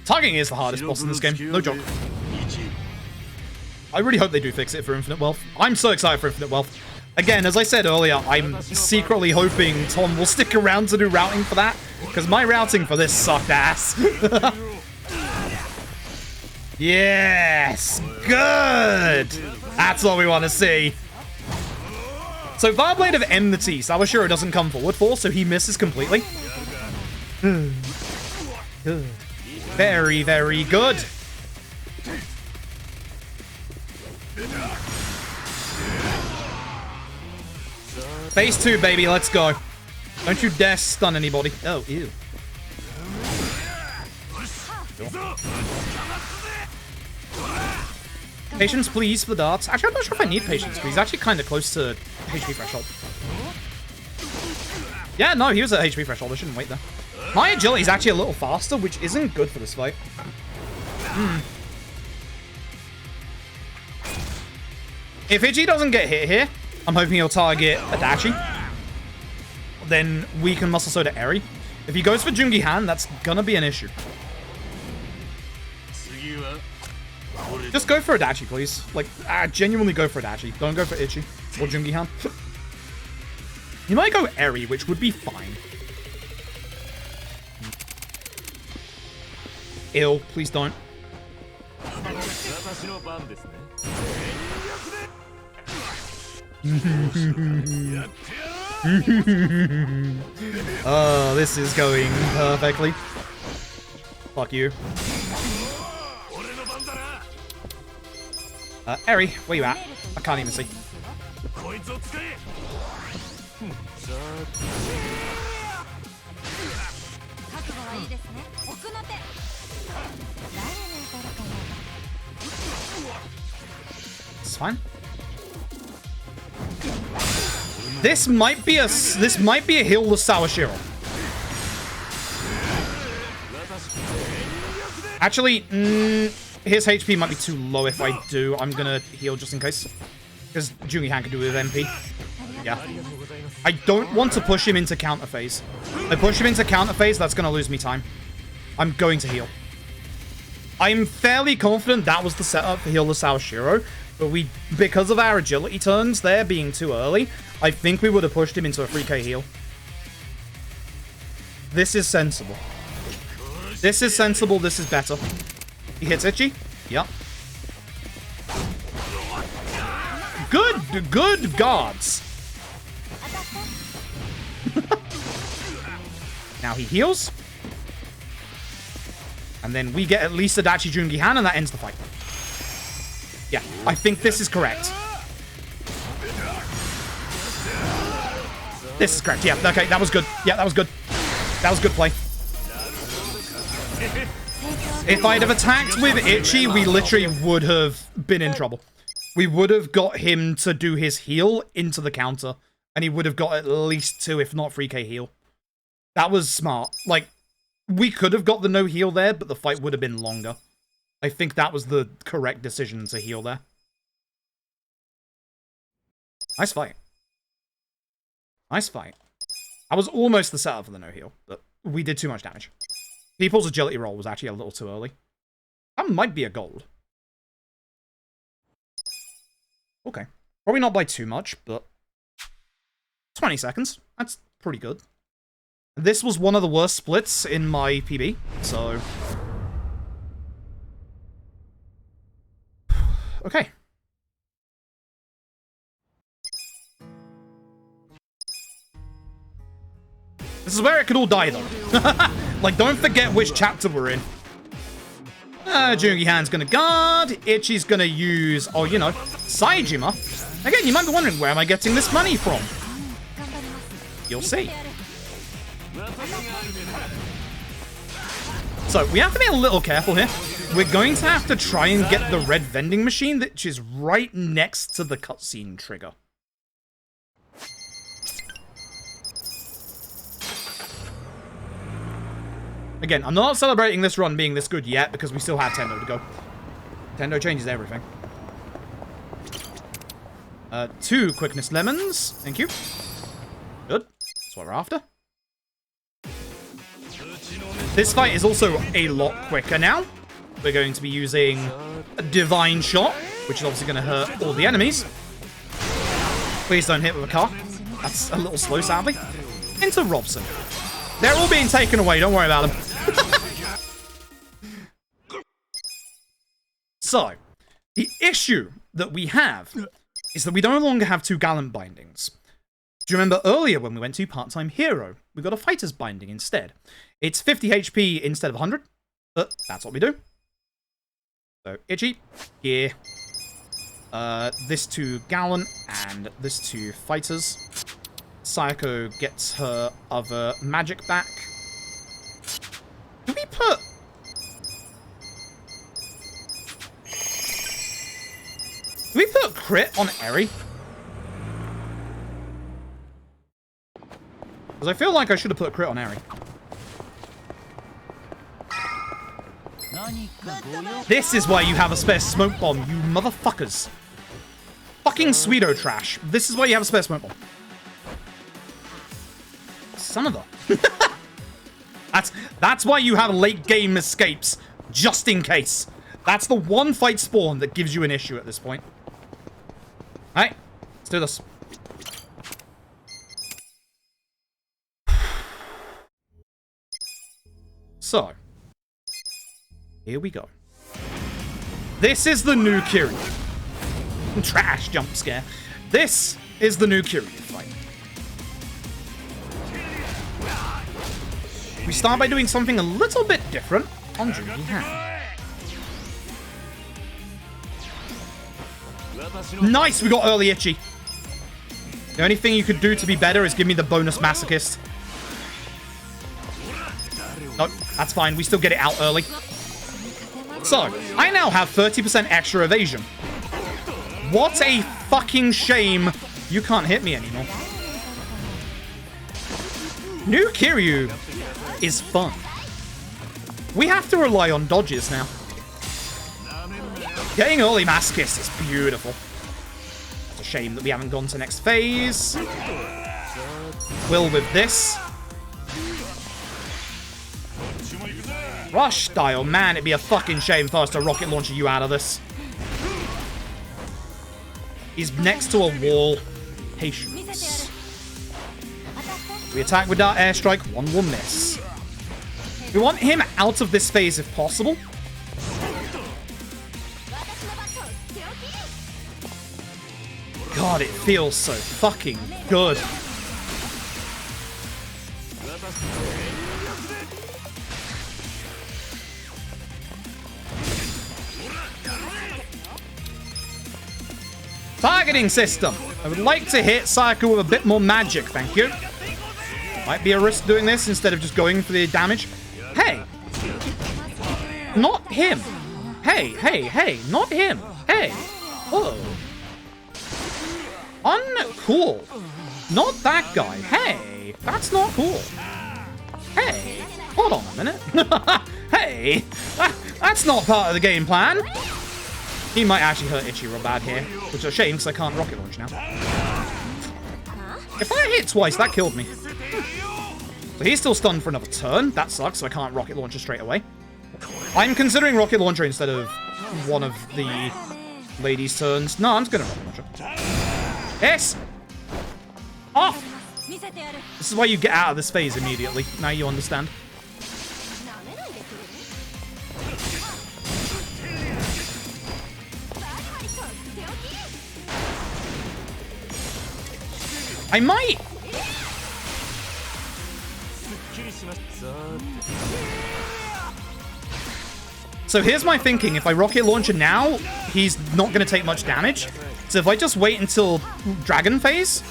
Targeting is the hardest boss in this game. No joke. I really hope they do fix it for Infinite Wealth. I'm so excited for Infinite Wealth. Again, as I said earlier, I'm secretly hoping Tom will stick around to do routing for that, because my routing for this sucked ass. Yes! Good! That's what we want to see. So Fireblade of Enmity, Sawashiro doesn't come forward for, so he misses completely. Good. Very, very good. Phase 2, baby, let's go. Don't you dare stun anybody. Oh, ew. Sure. Patience, please, for the darts. Actually, I'm not sure if I need patience, because he's actually kind of close to HP threshold. Yeah, no, he was at HP threshold. I shouldn't wait there. My agility is actually a little faster, which isn't good for this fight. If Ichi doesn't get hit here, I'm hoping he'll target Adachi. Then we can Muscle Soda Eri. If he goes for Jungi Han, that's gonna be an issue. Just go for Adachi, please. Like, genuinely go for Adachi. Don't go for Ichi or Jungi Han. You might go Eri, which would be fine. Ill, please don't. Oh, this is going perfectly. Fuck you. Eri, where you at? I can't even see. It's fine. This might be a healless Sawashiro. Actually, his HP might be too low if I do. I'm gonna heal just in case. Because Jungi Han can do it with MP. Yeah. I don't want to push him into counter phase. If I push him into counter phase, that's gonna lose me time. I'm going to heal. I'm fairly confident that was the setup for healless Sawashiro. But because of our agility turns there being too early, I think we would have pushed him into a 3k heal. This is sensible. This is sensible, this is better. He hits Ichi. Yep. Good guards. Now he heals. And then we get at least Adachi Jungi Han, and that ends the fight. Yeah, I think this is correct. This is correct. Yeah, okay, that was good. Yeah, that was good. That was good play. If I'd have attacked with Ichi, we literally would have been in trouble. We would have got him to do his heal into the counter, and he would have got at least 2, if not 3k heal. That was smart. Like, we could have got the no heal there, but the fight would have been longer. I think that was the correct decision to heal there. Nice fight. Nice fight. I was almost the setup for the no heal, but we did too much damage. People's agility roll was actually a little too early. That might be a gold. Okay. Probably not by too much, but 20 seconds. That's pretty good. This was one of the worst splits in my PB, so... Okay. This is where it could all die, though. Like, don't forget which chapter we're in. Jungi Han's gonna guard. Ichi's gonna use, oh, you know, Saejima. Again, you might be wondering, where am I getting this money from? You'll see. So, we have to be a little careful here. We're going to have to try and get the red vending machine, which is right next to the cutscene trigger. Again, I'm not celebrating this run being this good yet, because we still have Tendo to go. Tendo changes everything. 2 quickness lemons. Thank you. Good. That's what we're after. This fight is also a lot quicker now. We're going to be using a Divine Shot, which is obviously going to hurt all the enemies. Please don't hit with a car. That's a little slow, sadly. Into Robson. They're all being taken away. Don't worry about them. So, the issue that we have is that we no longer have 2 Gallant bindings. Do you remember earlier when we went to Part-Time Hero? We got a Fighter's binding instead. It's 50 HP instead of 100, but that's what we do. So, Ichi, here. This 2 Gallant, and this 2 Fighters. Sayako gets her other magic back. Do we put... Do we put crit on Eri? Because I feel like I should have put crit on Eri. This is why you have a spare smoke bomb, you motherfuckers. Fucking Sweeto trash. This is why you have a spare smoke bomb. Son of a... That's why you have late game escapes. Just in case. That's the one fight spawn that gives you an issue at this point. Alright, let's do this. So, here we go. This is the new Kiryu. Trash jump scare. This is the new Kiryu fight. We start by doing something a little bit different on Jungi Han. Nice, we got early Ichi. The only thing you could do to be better is give me the bonus Masochist. Nope, that's fine. We still get it out early. So, I now have 30% extra evasion. What a fucking shame you can't hit me anymore. New Kiryu is fun. We have to rely on dodges now. Getting early Masochist is beautiful. It's a shame that we haven't gone to next phase. Will with this. Rush style. Man, it'd be a fucking shame for us to rocket launch you out of this. He's next to a wall. Patience. We attack with our airstrike. One will miss. We want him out of this phase if possible. God, it feels so fucking good. Targeting system. I would like to hit Sayako with a bit more magic, thank you. Might be a risk doing this instead of just going for the damage. Hey! Not him! Hey, hey, hey, not him! Hey! Whoa. Uncool. Not that guy. Hey! That's not cool. Hey! Hold on a minute. Hey, that's not part of the game plan. He might actually hurt Itchy real bad here, which is a shame because I can't rocket launch now. If I hit twice, that killed me. So he's still stunned for another turn. That sucks, so I can't rocket launcher straight away. I'm considering rocket launcher instead of one of the ladies' turns. No, I'm just gonna rocket launcher. Yes! Off! This is why you get out of this phase immediately. Now you understand. I might! So here's my thinking. If I rocket launcher now, he's not going to take much damage. So if I just wait until dragon phase...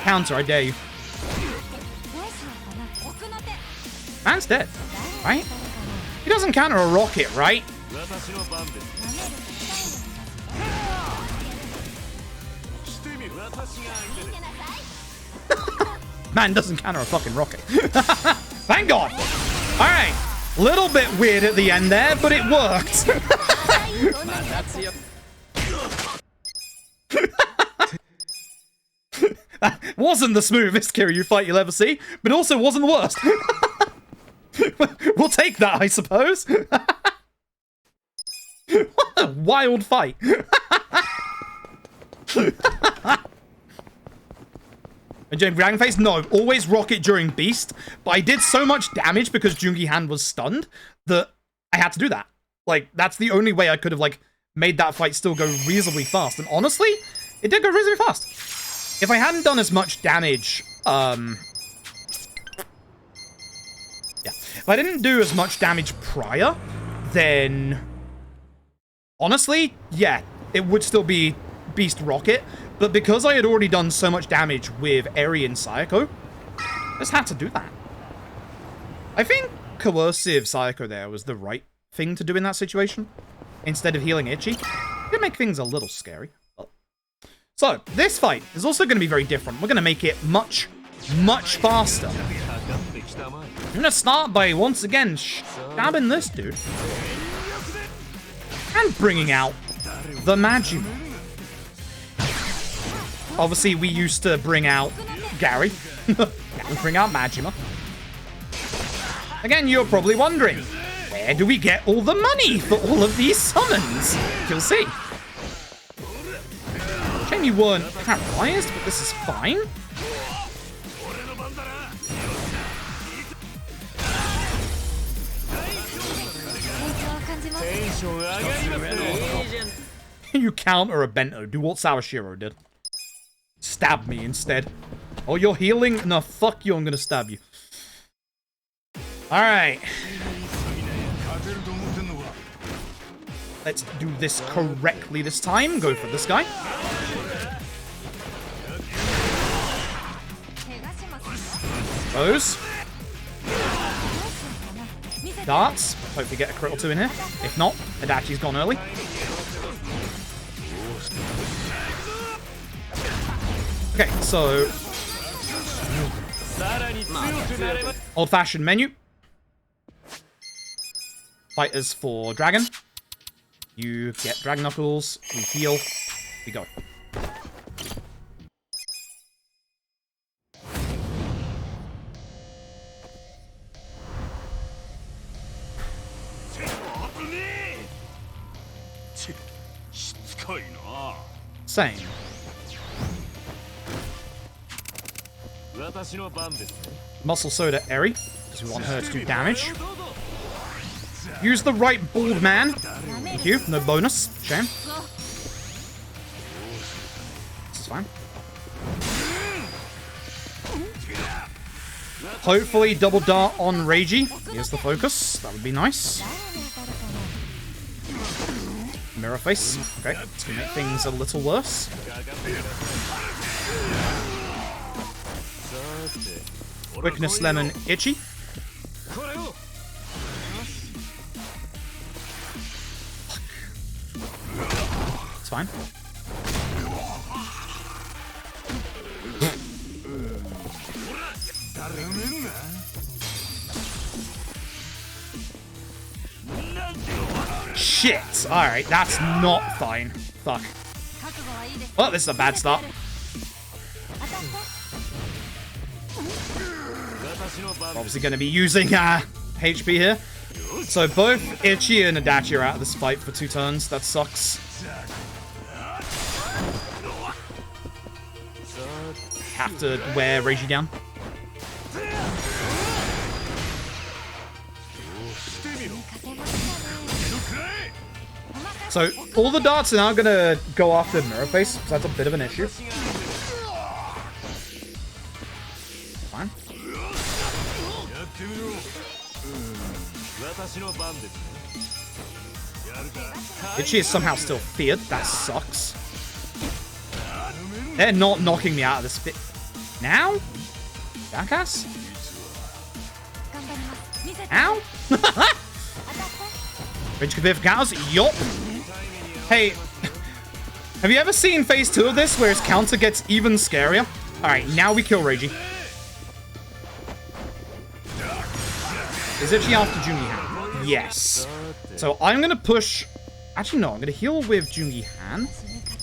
Counter, I dare you. Man's dead, right? He doesn't counter a rocket, right? Man doesn't counter a fucking rocket. Thank God. All right. Little bit weird at the end there, but it worked. That wasn't the smoothest Kiryu fight you'll ever see, but also wasn't the worst. We'll take that, I suppose. What a wild fight. During Dragon Phase? No, always rocket during Beast. But I did so much damage because Jungi Han was stunned that I had to do that. Like, that's the only way I could have, like, made that fight still go reasonably fast. And honestly, it did go reasonably fast. If I hadn't done as much damage, yeah. If I didn't do as much damage prior, then... Honestly, yeah, it would still be Beast Rocket. But because I had already done so much damage with Eri and Sayako, I just had to do that. I think coercive Sayako there was the right thing to do in that situation. Instead of healing Itchy. It could make things a little scary. So, this fight is also going to be very different. We're going to make it much, much faster. I'm going to start by, once again, stabbing this dude. And bringing out the Majima. Obviously, we used to bring out Gary. Now we bring out Majima. Again, you're probably wondering, where do we get all the money for all of these summons? You'll see. Shame you weren't paralyzed, but this is fine. You counter a bento. Do what Sawashiro did. Stab me instead. Oh, you're healing? No, fuck you. I'm gonna stab you. Alright. Let's do this correctly this time. Go for this guy. Those. Darts. Hopefully get a crit or two in here. If not, Adachi's gone early. Okay, so... Old-fashioned menu. Fighters for Dragon. You get Dragon Knuckles. We heal. We go. Same. Muscle Soda Eri, because we want her to do damage. Use the right bald man. Thank you. No bonus. Shame. This is fine. Hopefully double dart on Reiji. Here's the focus. That would be nice. Mirror face. Okay, it's gonna make things a little worse. Quickness Lemon Itchy. It's fine. Shit. Alright, that's not fine. Fuck. Oh, this is a bad start. We're obviously going to be using HP here. So both Itchy and Adachi are out of this fight for 2 turns. That sucks. Have to wear Reiji down. So all the darts are now going to go after Mirror Face, so that's a bit of an issue. Fine. Itchy is somehow still feared. That sucks. They're not knocking me out of this fit. Now? Jackass? Ow? Rage could be for cows? Yup. Hey, have you ever seen phase 2 of this where his counter gets even scarier? Alright, now we kill Reiji. Is Itchy after Jungi Han? Yes. So I'm gonna push... Actually, no, I'm gonna heal with Jungi Han.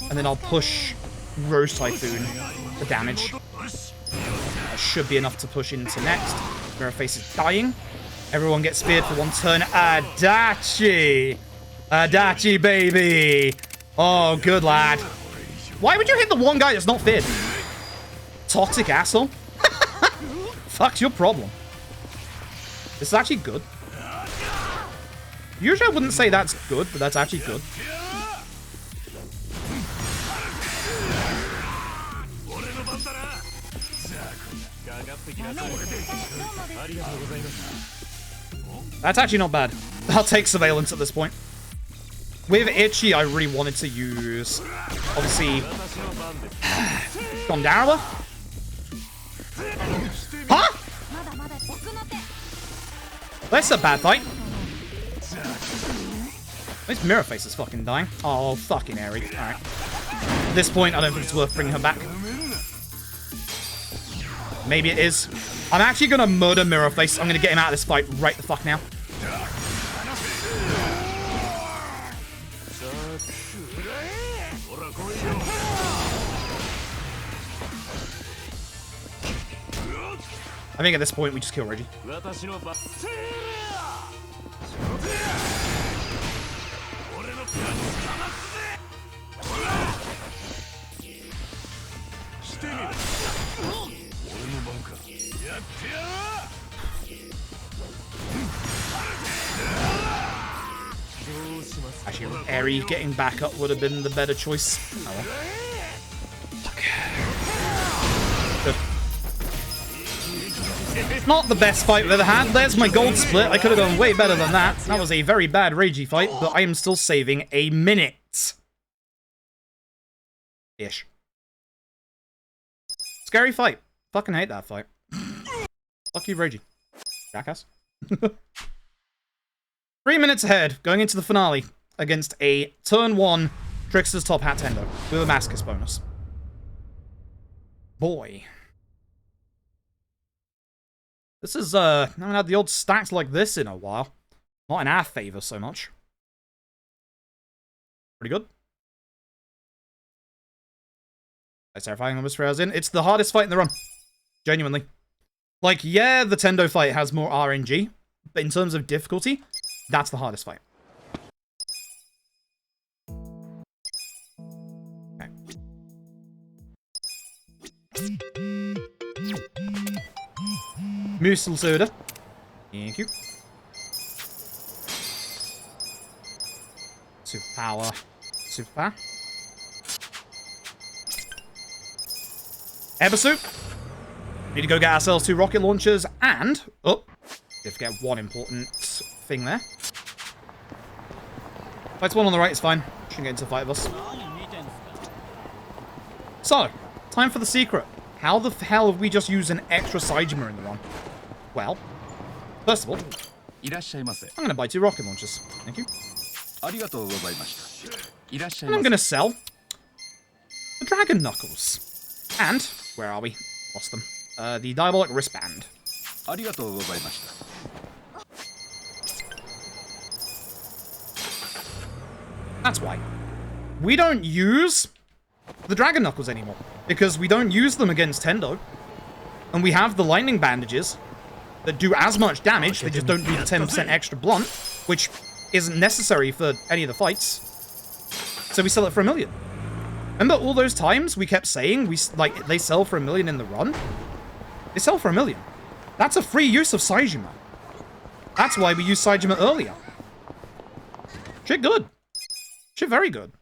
And then I'll push Rose Typhoon for damage. That should be enough to push into next. Mirror Face is dying. Everyone gets speared for 1 turn. Adachi! Adachi, baby! Oh, good lad. Why would you hit the one guy that's not feared? Toxic asshole. Fuck's your problem. This is actually good. Usually I wouldn't say that's good, but that's actually good. That's actually not bad. I'll take Surveillance at this point. With Itchy, I really wanted to use, obviously, Gondarawa. Huh? That's a bad fight. This Mirror Face is fucking dying. Oh, fucking Eri. Alright. At this point, I don't think it's worth bringing her back. Maybe it is. I'm actually going to murder Mirror Face. I'm going to get him out of this fight right the fuck now. I think at this point, we just kill Reggie. Actually, Eri getting back up would have been the better choice. Oh well. Good. Not the best fight we've ever had. There's my gold split. I could have done way better than that. That was a very bad Reiji fight, but I am still saving a minute. Ish. Scary fight. Fucking hate that fight. Fuck you, Reiji. Jackass. 3 minutes ahead, going into the finale against a turn 1 Trickster's Top Hat Tendo with a Mascus bonus. Boy. This is, I haven't had the odd stacks like this in a while. Not in our favor so much. Pretty good. That's terrifying. Almost 3 hours in. It's the hardest fight in the run. Genuinely. Like, yeah, the Tendo fight has more RNG, but in terms of difficulty, that's the hardest fight. Okay. Musel soda. Thank you. Superpower. Superpower. Episode. Need to go get ourselves 2 rocket launchers and... Oh, did forget one important thing there. Fights 1 on the right is fine. Shouldn't get into a fight with us. So, time for the secret. How the hell have we just used an extra Saejima in the run? Well, first of all, I'm going to buy 2 rocket launchers. Thank you. And I'm going to sell the Dragon Knuckles. And, where are we? Lost them. The Diabolic Wristband. That's why. We don't use the Dragon Knuckles anymore, because we don't use them against Tendo. And we have the lightning bandages that do as much damage, they just don't do the 10% extra blunt, which isn't necessary for any of the fights. So we sell it for $1 million. Remember all those times we kept saying they sell for $1 million in the run? They sell for $1 million. That's a free use of Saejima. That's why we used Saejima earlier. Shit good. Shit very good.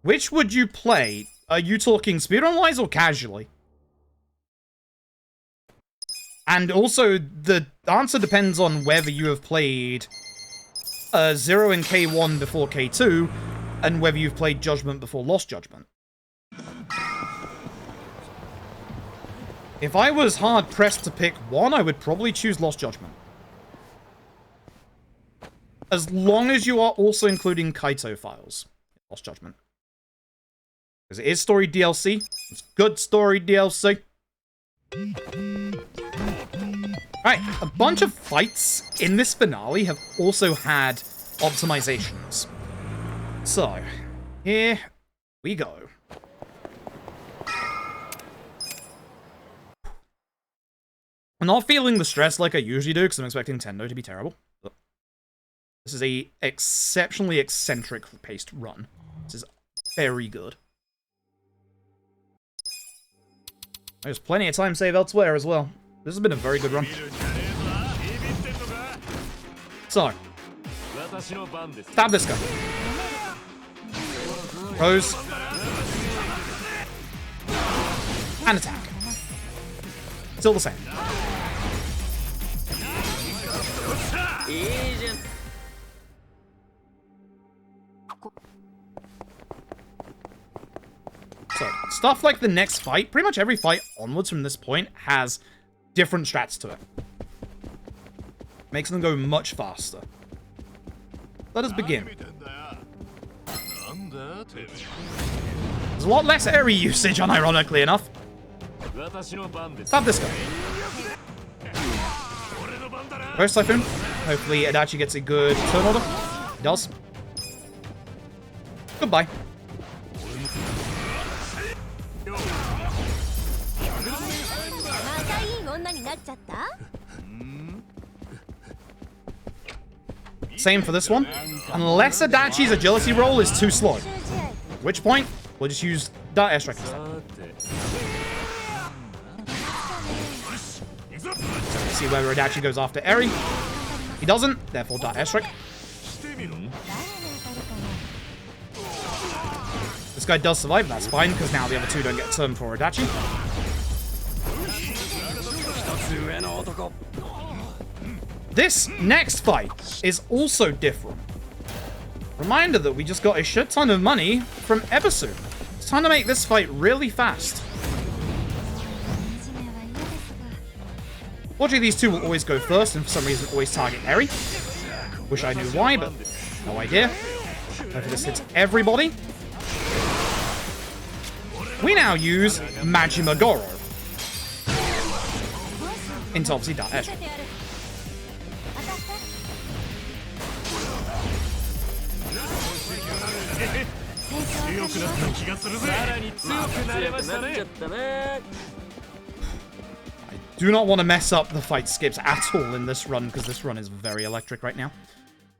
Which would you play? Are you talking speedrun-wise or casually? And also, the answer depends on whether you have played 0 in K1 before K2, and whether you've played Judgment before Lost Judgment. If I was hard-pressed to pick one, I would probably choose Lost Judgment. As long as you are also including Kaito files. Lost Judgment. Because it is story DLC. It's good story DLC. Right, a bunch of fights in this finale have also had optimizations. So, here we go. I'm not feeling the stress like I usually do, because I'm expecting Tendo to be terrible. But this is a exceptionally eccentric paced run. This is very good. There's plenty of time save elsewhere as well. This has been a very good run. So, stab this guy. Rose. And attack. Still the same. So, stuff like the next fight, pretty much every fight onwards from this point has different strats to it. Makes them go much faster. Let us begin. There's a lot less area usage, unironically enough. Stab this guy. First Typhoon. Hopefully Adachi gets a good turn order. He does. Goodbye. Same for this one. Unless Adachi's agility roll is too slow. At which point, we'll just use Dart Airstrike instead. So let's see whether Adachi goes after Eri. He doesn't, therefore Dart Airstrike. This guy does survive, that's fine, because now the other two don't get turned for Adachi. This next fight is also different. Reminder that we just got a shit ton of money from Ebisu. It's time to make this fight really fast. Fortunately, these two will always go first, and for some reason always target Eri. Wish I knew why, but no idea. Hopefully this hits everybody. We now use Majima Goro into obviously Dart Airstrike. I do not want to mess up the fight skips at all in this run, because this run is very electric right now.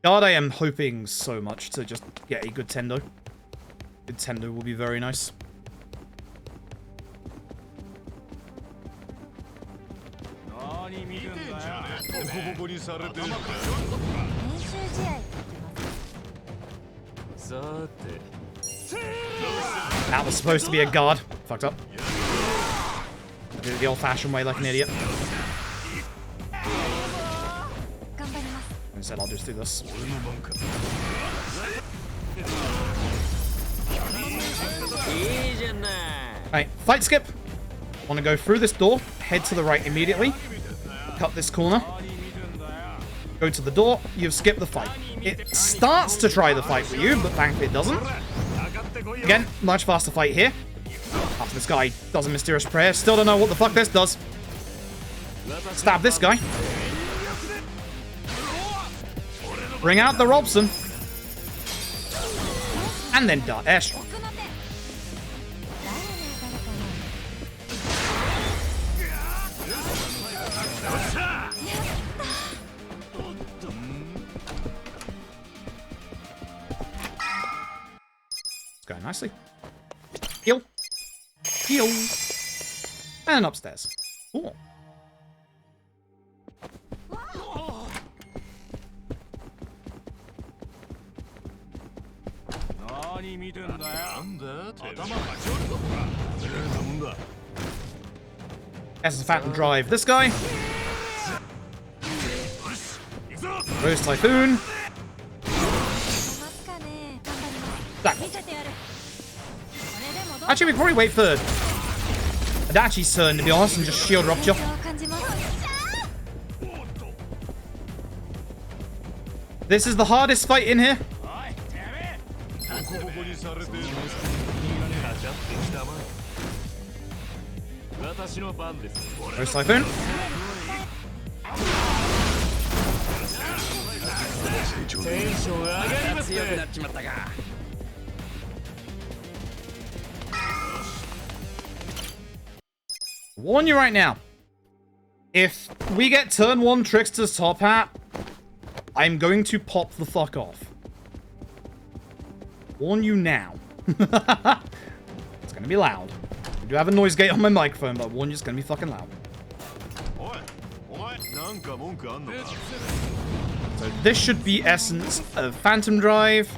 God, I am hoping so much to just get a good Tendo. Good Tendo will be very nice. That was supposed to be a guard. Fucked up. I did it the old-fashioned way like an idiot. Instead, I'll just do this. Alright, fight skip. Want to go through this door, head to the right immediately. Cut this corner. Go to the door, you've skipped the fight. It starts to try the fight with you, but thankfully it doesn't. Again, much faster fight here. After this guy does a mysterious prayer, still don't know what the fuck this does. Bring out the Robson. And then airstrike. It's going nicely. Heal. Heal. And upstairs. Cool. Essence Phantom Drive. This guy. Rose Typhoon. That. Actually, we probably wait for Adachi's turn, to be honest, and just shield rupture. This is the hardest fight in here. Rose Typhoon. Warn you right now. If we get turn 1 Trickster's top hat, I'm going to pop the fuck off. Warn you now. It's gonna be loud. I do have a noise gate on my microphone, but I warn you it's gonna be fucking loud. So this should be essence of Phantom Drive.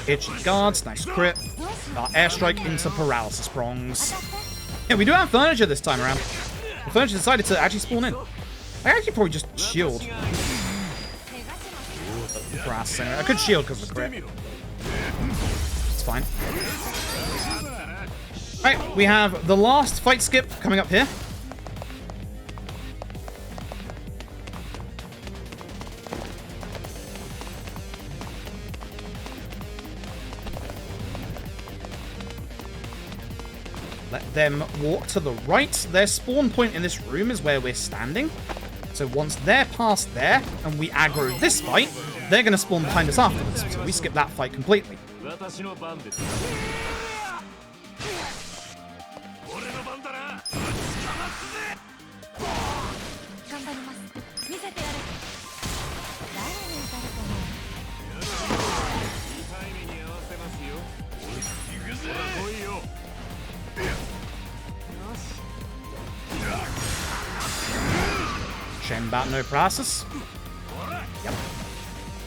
Itchy guards, nice crit. Airstrike into paralysis prongs. Yeah, we do have furniture this time around. The furniture decided to actually spawn in. I actually probably just shield. Brass center. I could shield because of the crit. It's fine. Alright, we have the last fight skip coming up here. Let them walk to the right. Their spawn point in this room is where we're standing. So once they're past there and we aggro this fight, they're going to spawn behind us afterwards. So we skip that fight completely. Shame about no process. Yep.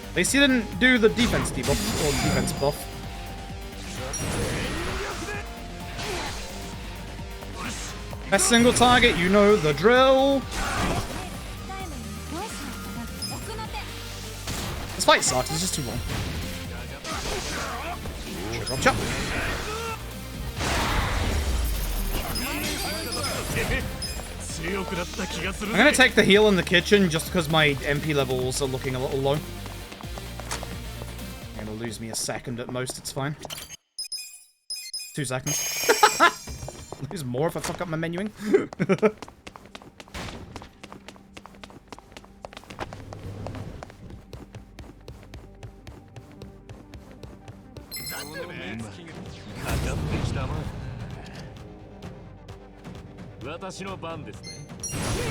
At least he didn't do the defense debuff or defense buff. Best single target, you know the drill. This fight sucks, it's just too long. Chop, chop. I'm gonna take the heal in the kitchen just because my MP levels are looking a little low. It'll lose me a second at most, it's fine. 2 seconds. Lose more if I fuck up my menuing.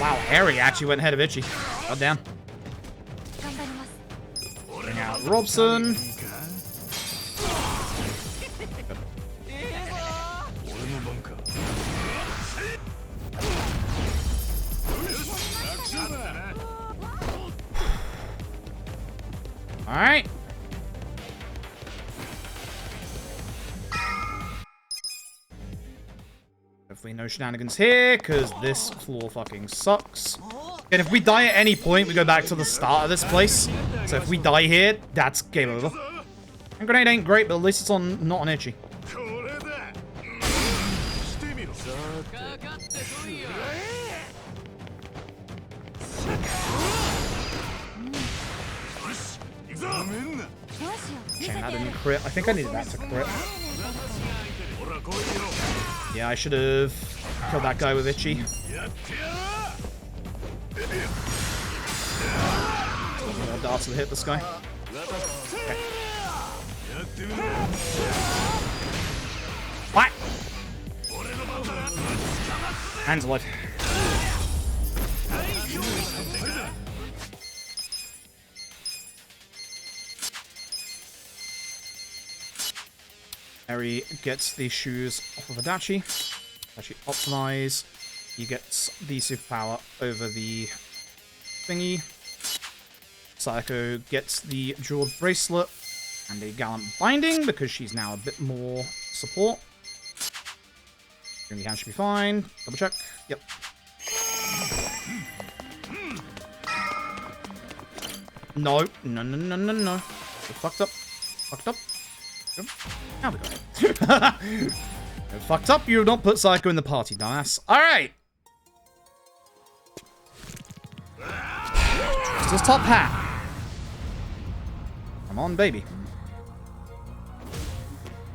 Wow, Harry actually went ahead of Itchy. God damn. Bring out Robson. Alright. Hopefully no shenanigans here, because this floor fucking sucks. And if we die at any point, we go back to the start of this place. So if we die here, that's game over. And grenade ain't great, but at least it's on not on Itchy. Shame that didn't crit. I think I needed that to crit. Yeah, I should have killed that guy with Itchy. More darts to hit this guy. Okay. What? Hands alive. Eri gets the shoes off of Adachi. Actually, optimize. He gets the superpower over the thingy. Sayako gets the jeweled bracelet and a gallant binding because she's now a bit more support. Hand should be fine. Double check. Yep. No. No, no, no, no, no. We're fucked up. Fucked up. Now we got it. You're fucked up. You don't put Sayako in the party, dumbass. Alright. It's his top hat. Come on, baby.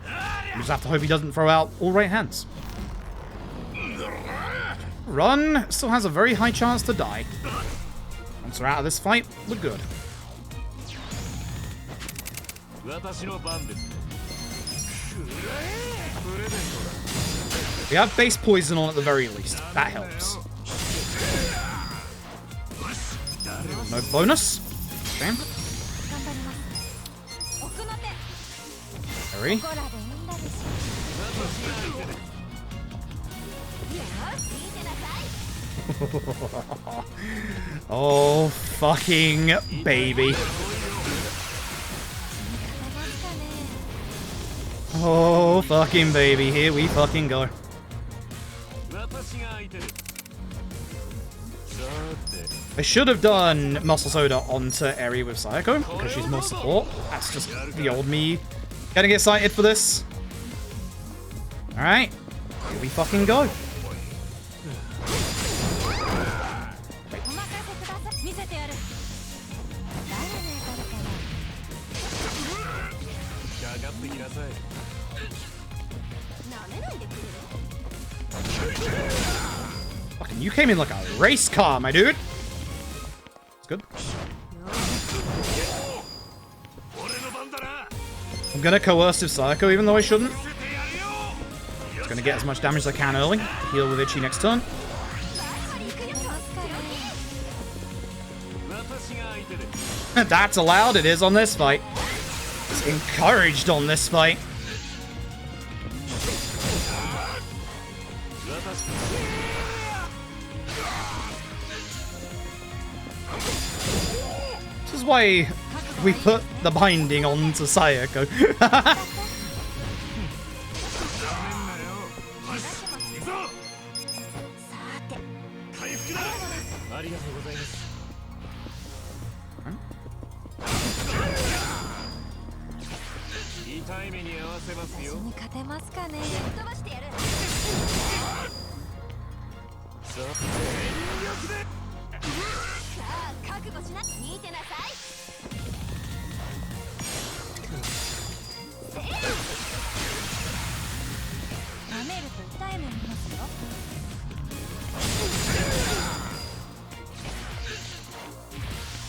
We just have to hope he doesn't throw out all right hands. Run still has a very high chance to die. Once we're out of this fight, we're good. We have base poison on at the very least. That helps. No bonus. Okay. Hurry. Oh, fucking baby. Oh, fucking baby. Here we fucking go. I should have done Muscle Soda onto Eri with Sayako because she's more support. That's just the old me getting excited for this. Alright. Here we fucking go. Fucking, you came in like a race car, my dude. It's good. I'm gonna coercive Sayako, even though I shouldn't. It's gonna get as much damage as I can early. Heal with Ichi next turn. That's allowed. It is on this fight. It's encouraged on this fight. This is why we put the binding onto Sayako.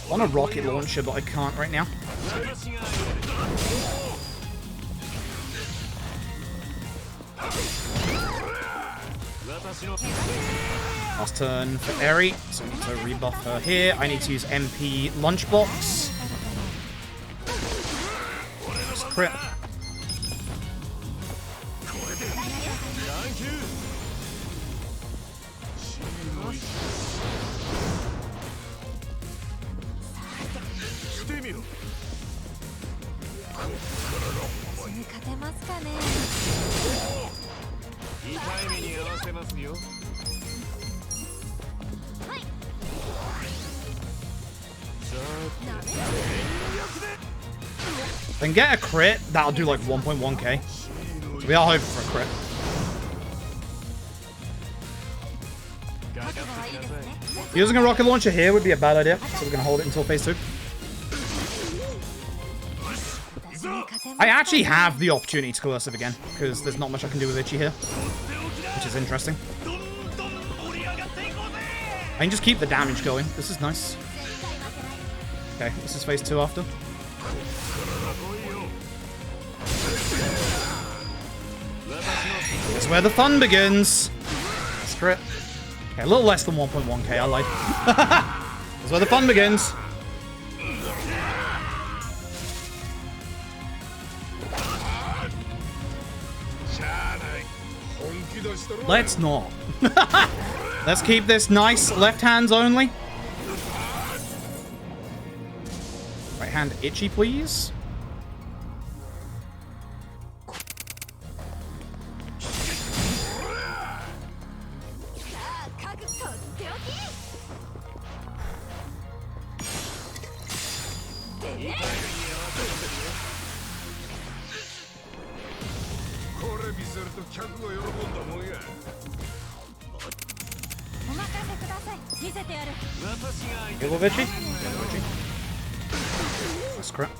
I want a rocket launcher, but I can't right now. Last turn for Eri, so I need to rebuff her here. I need to use MP Lunchbox. Just crit. If I can get a crit, that'll do like 1.1k. So we are hoping for a crit. Using a rocket launcher here would be a bad idea, so we're going to hold it until phase 2. I actually have the opportunity to coercive again, because there's not much I can do with Ichi here, which is interesting. I can just keep the damage going. This is nice. Okay, this is phase 2 after. That's where the fun begins. Crit. Okay, a little less than 1.1k, I lied. That's where the fun begins. Let's not. Let's keep this nice. Left hands only. Right hand itchy, please. Little bitchy. That's crap.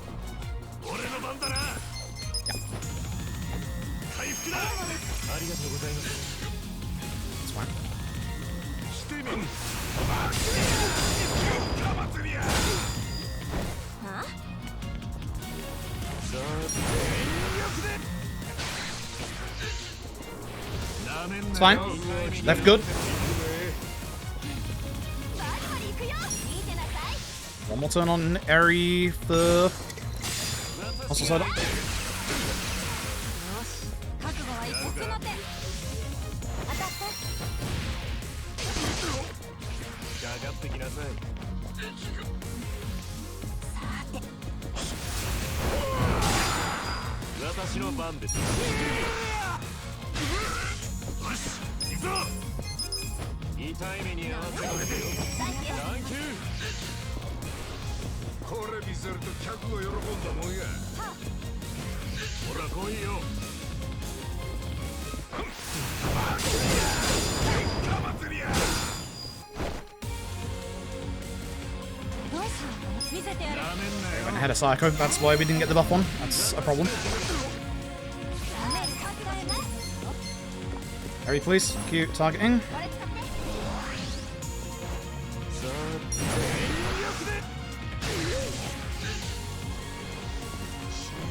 That's fine. It's fine. Left good. One more turn on Eri for muscle side up. Went ahead of Psycho, that's why we didn't get the buff on. That's a problem. Eri, please. Cute targeting.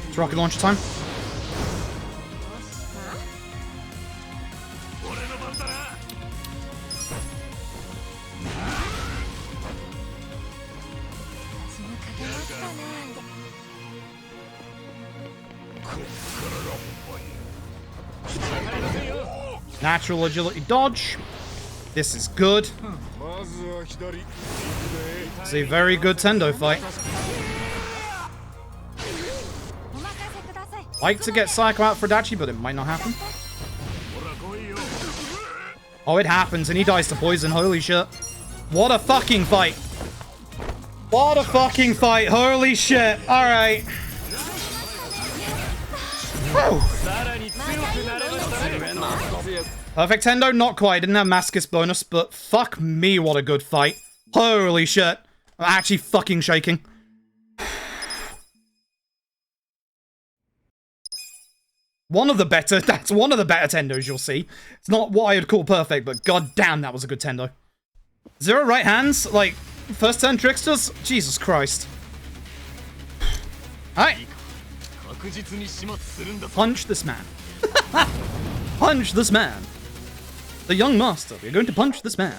It's rocket launcher time. Natural agility dodge. This is good. It's a very good Tendo fight. Like to get Psycho out for Dachi, but it might not happen. Oh, it happens, and he dies to poison. Holy shit. What a fucking fight. What a fucking fight. Holy shit. Alright. Perfect Tendo, not quite. Didn't have Mascus bonus, but fuck me, what a good fight. Holy shit. I'm actually fucking shaking. That's one of the better Tendos you'll see. It's not what I would call perfect, but god damn, that was a good Tendo. 0 right hands? Like, first turn tricksters? Jesus Christ. Alright. Punch this man. Punch this man. The young master. We're going to punch this man.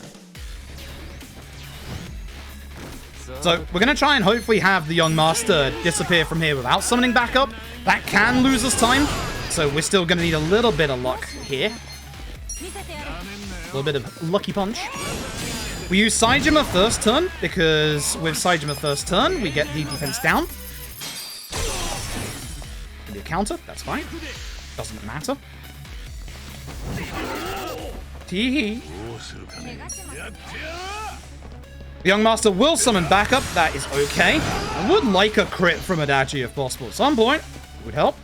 So, we're going to try and hopefully have the young master disappear from here without summoning back up. That can lose us time. So, we're still going to need a little bit of luck here. A little bit of lucky punch. We use Saijima first turn, because with Saijima first turn, we get the defense down. Can be a counter, that's fine. Doesn't matter. Tee-hee. The young master will summon backup, that is okay. I would like a crit from Adachi if possible at some point. It would help.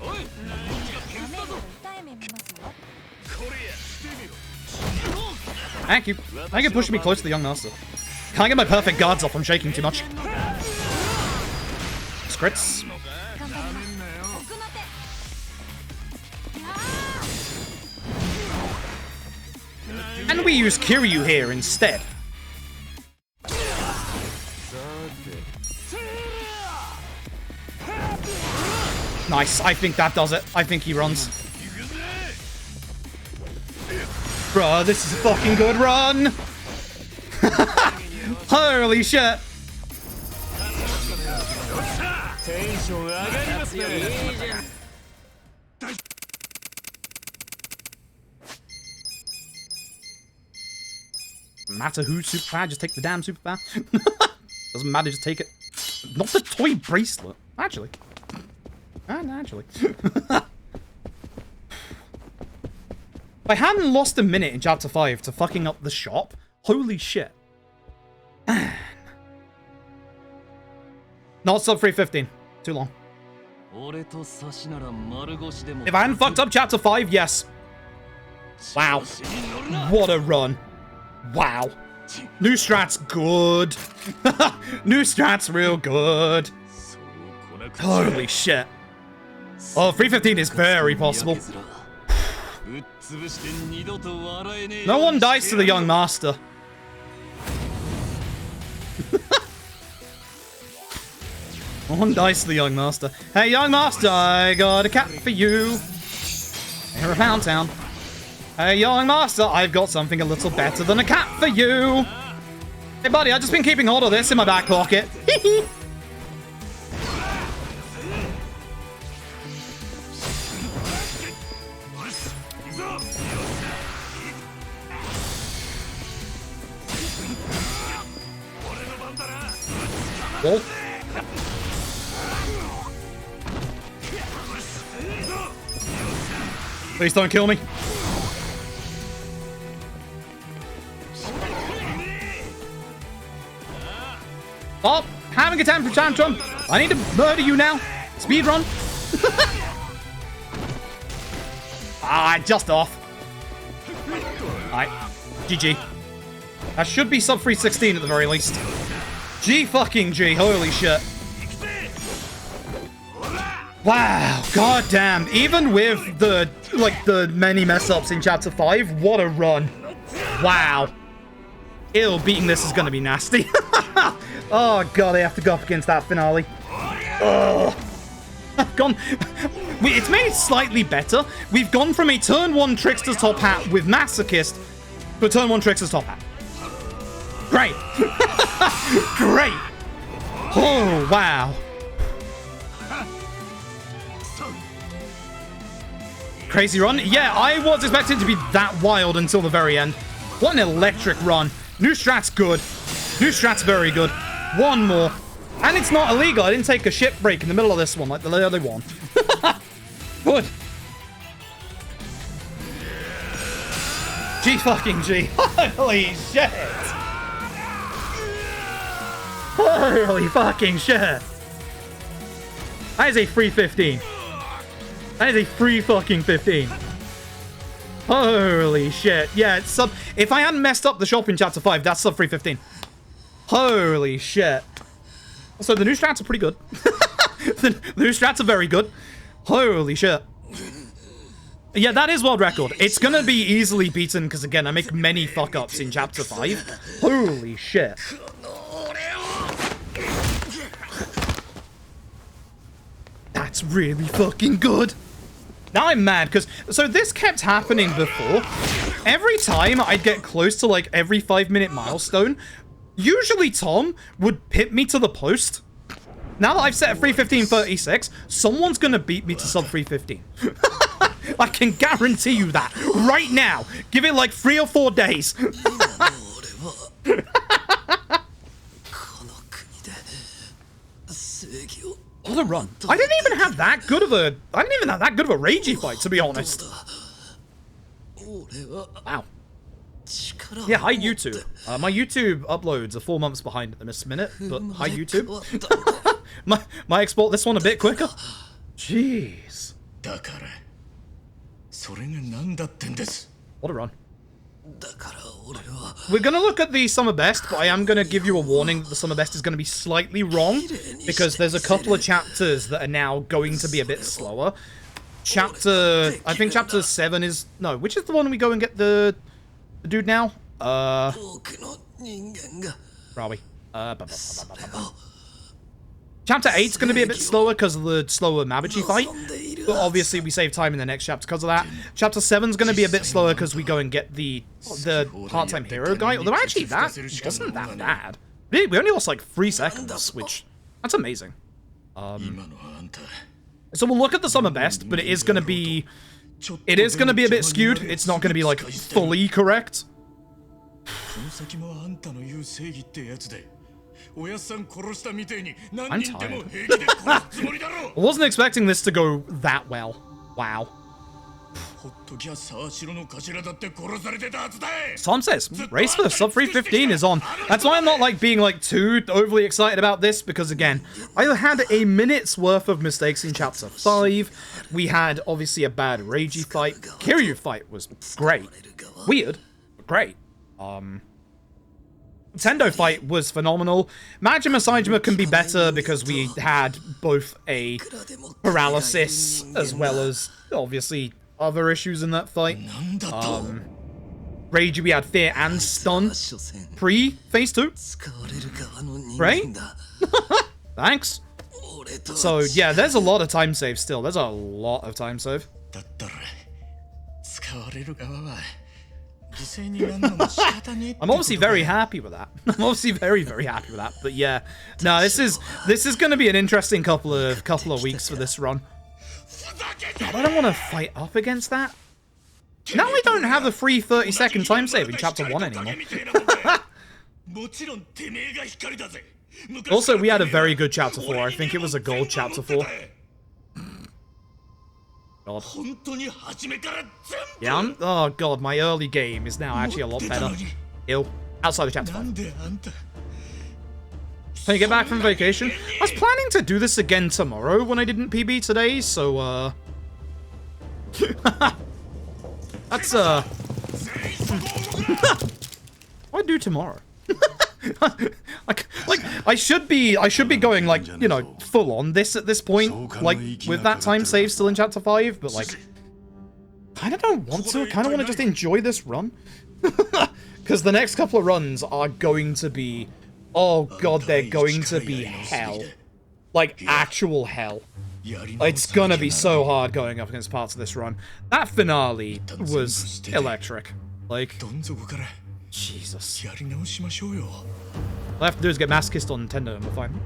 Thank you. Thank you for pushing me close to the young master. Can't get my perfect guards off, I'm shaking too much. Scrits. And we use Kiryu here instead. Nice. I think that does it. I think he runs. Bro, this is a fucking good run. Holy shit. Matter who's super bad, just take the damn super bad. Doesn't matter, just take it. Not the toy bracelet. Actually. Actually. If I hadn't lost a minute in chapter 5 to fucking up the shop, holy shit. Man. Not sub 315. Too long. If I hadn't fucked up chapter 5, yes. Wow. What a run. Wow. New strat's good. New strat's real good. Holy shit. Oh, 315 is very possible. No one dies to the young master. No one dies to the young master. Hey, young master, I got a cat for you. Here around town. Hey, young master, I've got something a little better than a cat for you. Hey, buddy, I've just been keeping hold of this in my back pocket. Whoa. Please don't kill me. Stop having a temper tantrum. I need to murder you now. Speedrun. Just off. Alright. GG. That should be sub 316 at the very least. G fucking G. Holy shit. Wow. God damn. Even with the many mess ups in chapter 5, what a run. Wow. Ew, beating this is gonna be nasty. Oh god, I have to go up against that finale. Ugh. I've gone... It's made it slightly better. We've gone from a turn 1 Trickster's top hat with Masochist to a turn 1 Trickster's top hat. Great. Great. Oh, wow. Crazy run? Yeah, I was expecting it to be that wild until the very end. What an electric run. New strat's good. New strat's very good. One more. And it's not illegal. I didn't take a ship break in the middle of this one like the other one. Good. G fucking G. Holy shit. Holy fucking shit. That is a free 15. That is a free fucking 15. Holy shit. Yeah, it's sub... If I hadn't messed up the shop in chapter 5, that's sub 315. Holy shit. So the new strats are pretty good. The new strats are very good. Holy shit. Yeah, that is world record. It's gonna be easily beaten because, again, I make many fuck-ups in chapter 5. Holy shit. That's really fucking good. Now I'm mad because... So this kept happening before. Every time I'd get close to, like, every 5-minute milestone, usually Tom would pit me to the post. Now that I've set a 315.36, someone's gonna beat me to sub 315. I can guarantee you that right now. Give it like 3 or 4 days. What a run. I didn't even have that good of a... I didn't even have that good of a ragey fight, to be honest. Wow. Yeah, hi YouTube. My YouTube uploads are 4 months behind at this minute, but hi YouTube. my export this one a bit quicker. Jeez. What a run. We're gonna look at the summer best, but I am gonna give you a warning that the summer best is gonna be slightly wrong, because there's a couple of chapters that are now going to be a bit slower. I think chapter 7 is... No, which is the one we go and get the dude now? Where are we? Chapter 8's going to be a bit slower because of the slower Mabuchi fight. But obviously we save time in the next chapter because of that. Chapter 7's going to be a bit slower because we go and get the part-time hero guy. Although actually that wasn't that bad. We only lost like 3 seconds, which, that's amazing. So we'll look at the summer best, but it is going to be a bit skewed. It's not going to be like fully correct. I'm tired. I wasn't expecting this to go that well. Wow. Tom says, race for the sub 315 is on. That's why I'm not like being like too overly excited about this, because again, I had a minute's worth of mistakes in chapter 5. We had obviously a bad Reiji fight. Kiryu fight was great. Weird, but great. Tendo fight was phenomenal. Majima Saijima can be better because we had both a paralysis as well as obviously other issues in that fight. Reiji, we had fear and stun pre-phase 2. Right? Thanks. So yeah, there's a lot of time save still. There's a lot of time save. I'm obviously very happy with that. I'm obviously very, very happy with that. But yeah, no, this is going to be an interesting couple of weeks for this run. God, I don't want to fight up against that. Now I don't have the free 30-second time save in chapter 1 anymore. Also, we had a very good chapter 4. I think it was a gold chapter 4. God. Yeah, oh god, my early game is now actually a lot better. Ew. Outside of chapter 5. Can you get back from vacation? I was planning to do this again tomorrow when I didn't PB today, so that's what do I do tomorrow? like I should be going like, you know, full on this at this point, like with that time save still in chapter 5, but like I don't want to. I kind of want to just enjoy this run. Because the next couple of runs are going to be, oh god, they're going to be hell. Like actual hell. It's gonna be so hard going up against parts of this run. That finale was electric. Like, Jesus. All I have to do is get mass kissed on Nintendo and we're fine.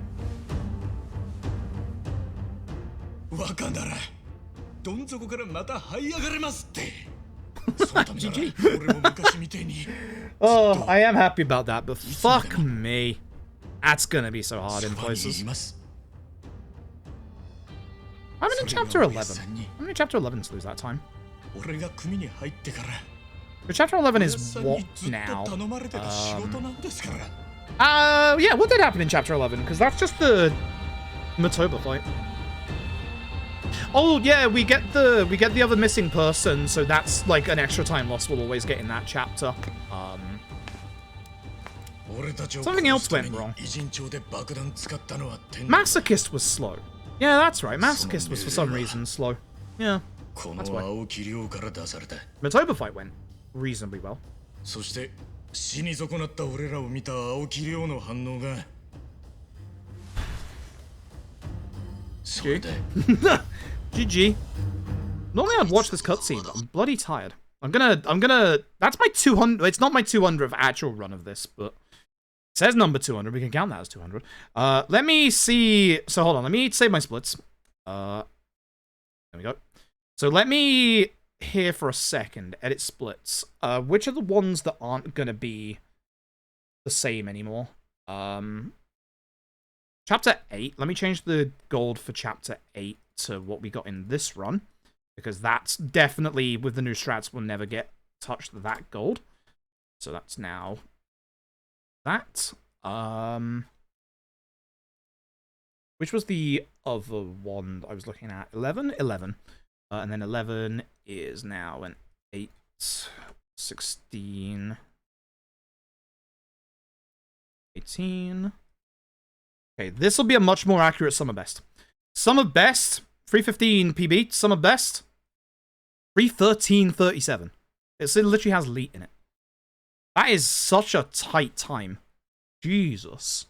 GG. Oh, I am happy about that, but fuck me. That's gonna be so hard in places. I'm in chapter 11. How many chapter 11s lose that time? But chapter 11 is what now? Yeah, what did happen in chapter 11? Because that's just the Matoba fight. Oh yeah, we get the other missing person, so that's like an extra time loss we'll always get in that chapter. Something else went wrong. Masochist was slow. Yeah, that's right. Masochist was for some reason slow. Yeah, that's why. Matoba fight went reasonably well. GG. Normally I'd watch this cutscene, but I'm bloody tired. I'm gonna, that's my 200, it's not my 200th actual run of this, but it says number 200, we can count that as 200. Let me see, so hold on, let me save my splits. There we go. So let me, here for a second, edit splits. Which are the ones that aren't gonna be the same anymore? Chapter 8, let me change the gold for chapter 8 to what we got in this run, because that's definitely, with the new strats, will never get touched that gold. So that's now that. Which was the other one I was looking at? 11? 11. And then 11 is now an 8, 16, 18. Okay, this will be a much more accurate summer best. Summer best, 315 PB. Summer best, 313.37. It literally has elite in it. That is such a tight time. Jesus.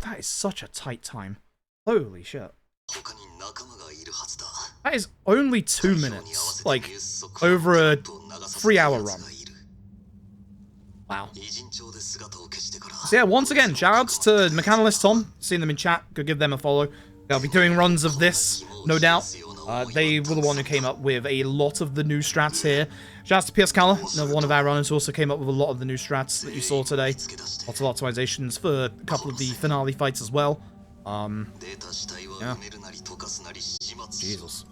That is such a tight time. Holy shit. That is only 2 minutes. Like, over a 3-hour run. Wow. So yeah, once again, shoutouts to Mechanalist Tom. Seeing them in chat. Go give them a follow. They'll be doing runs of this, no doubt. They were the one who came up with a lot of the new strats here. Shoutouts to PS Cala, another one of our runners who also came up with a lot of the new strats that you saw today. Lots of optimizations for a couple of the finale fights as well. Yeah. Jesus.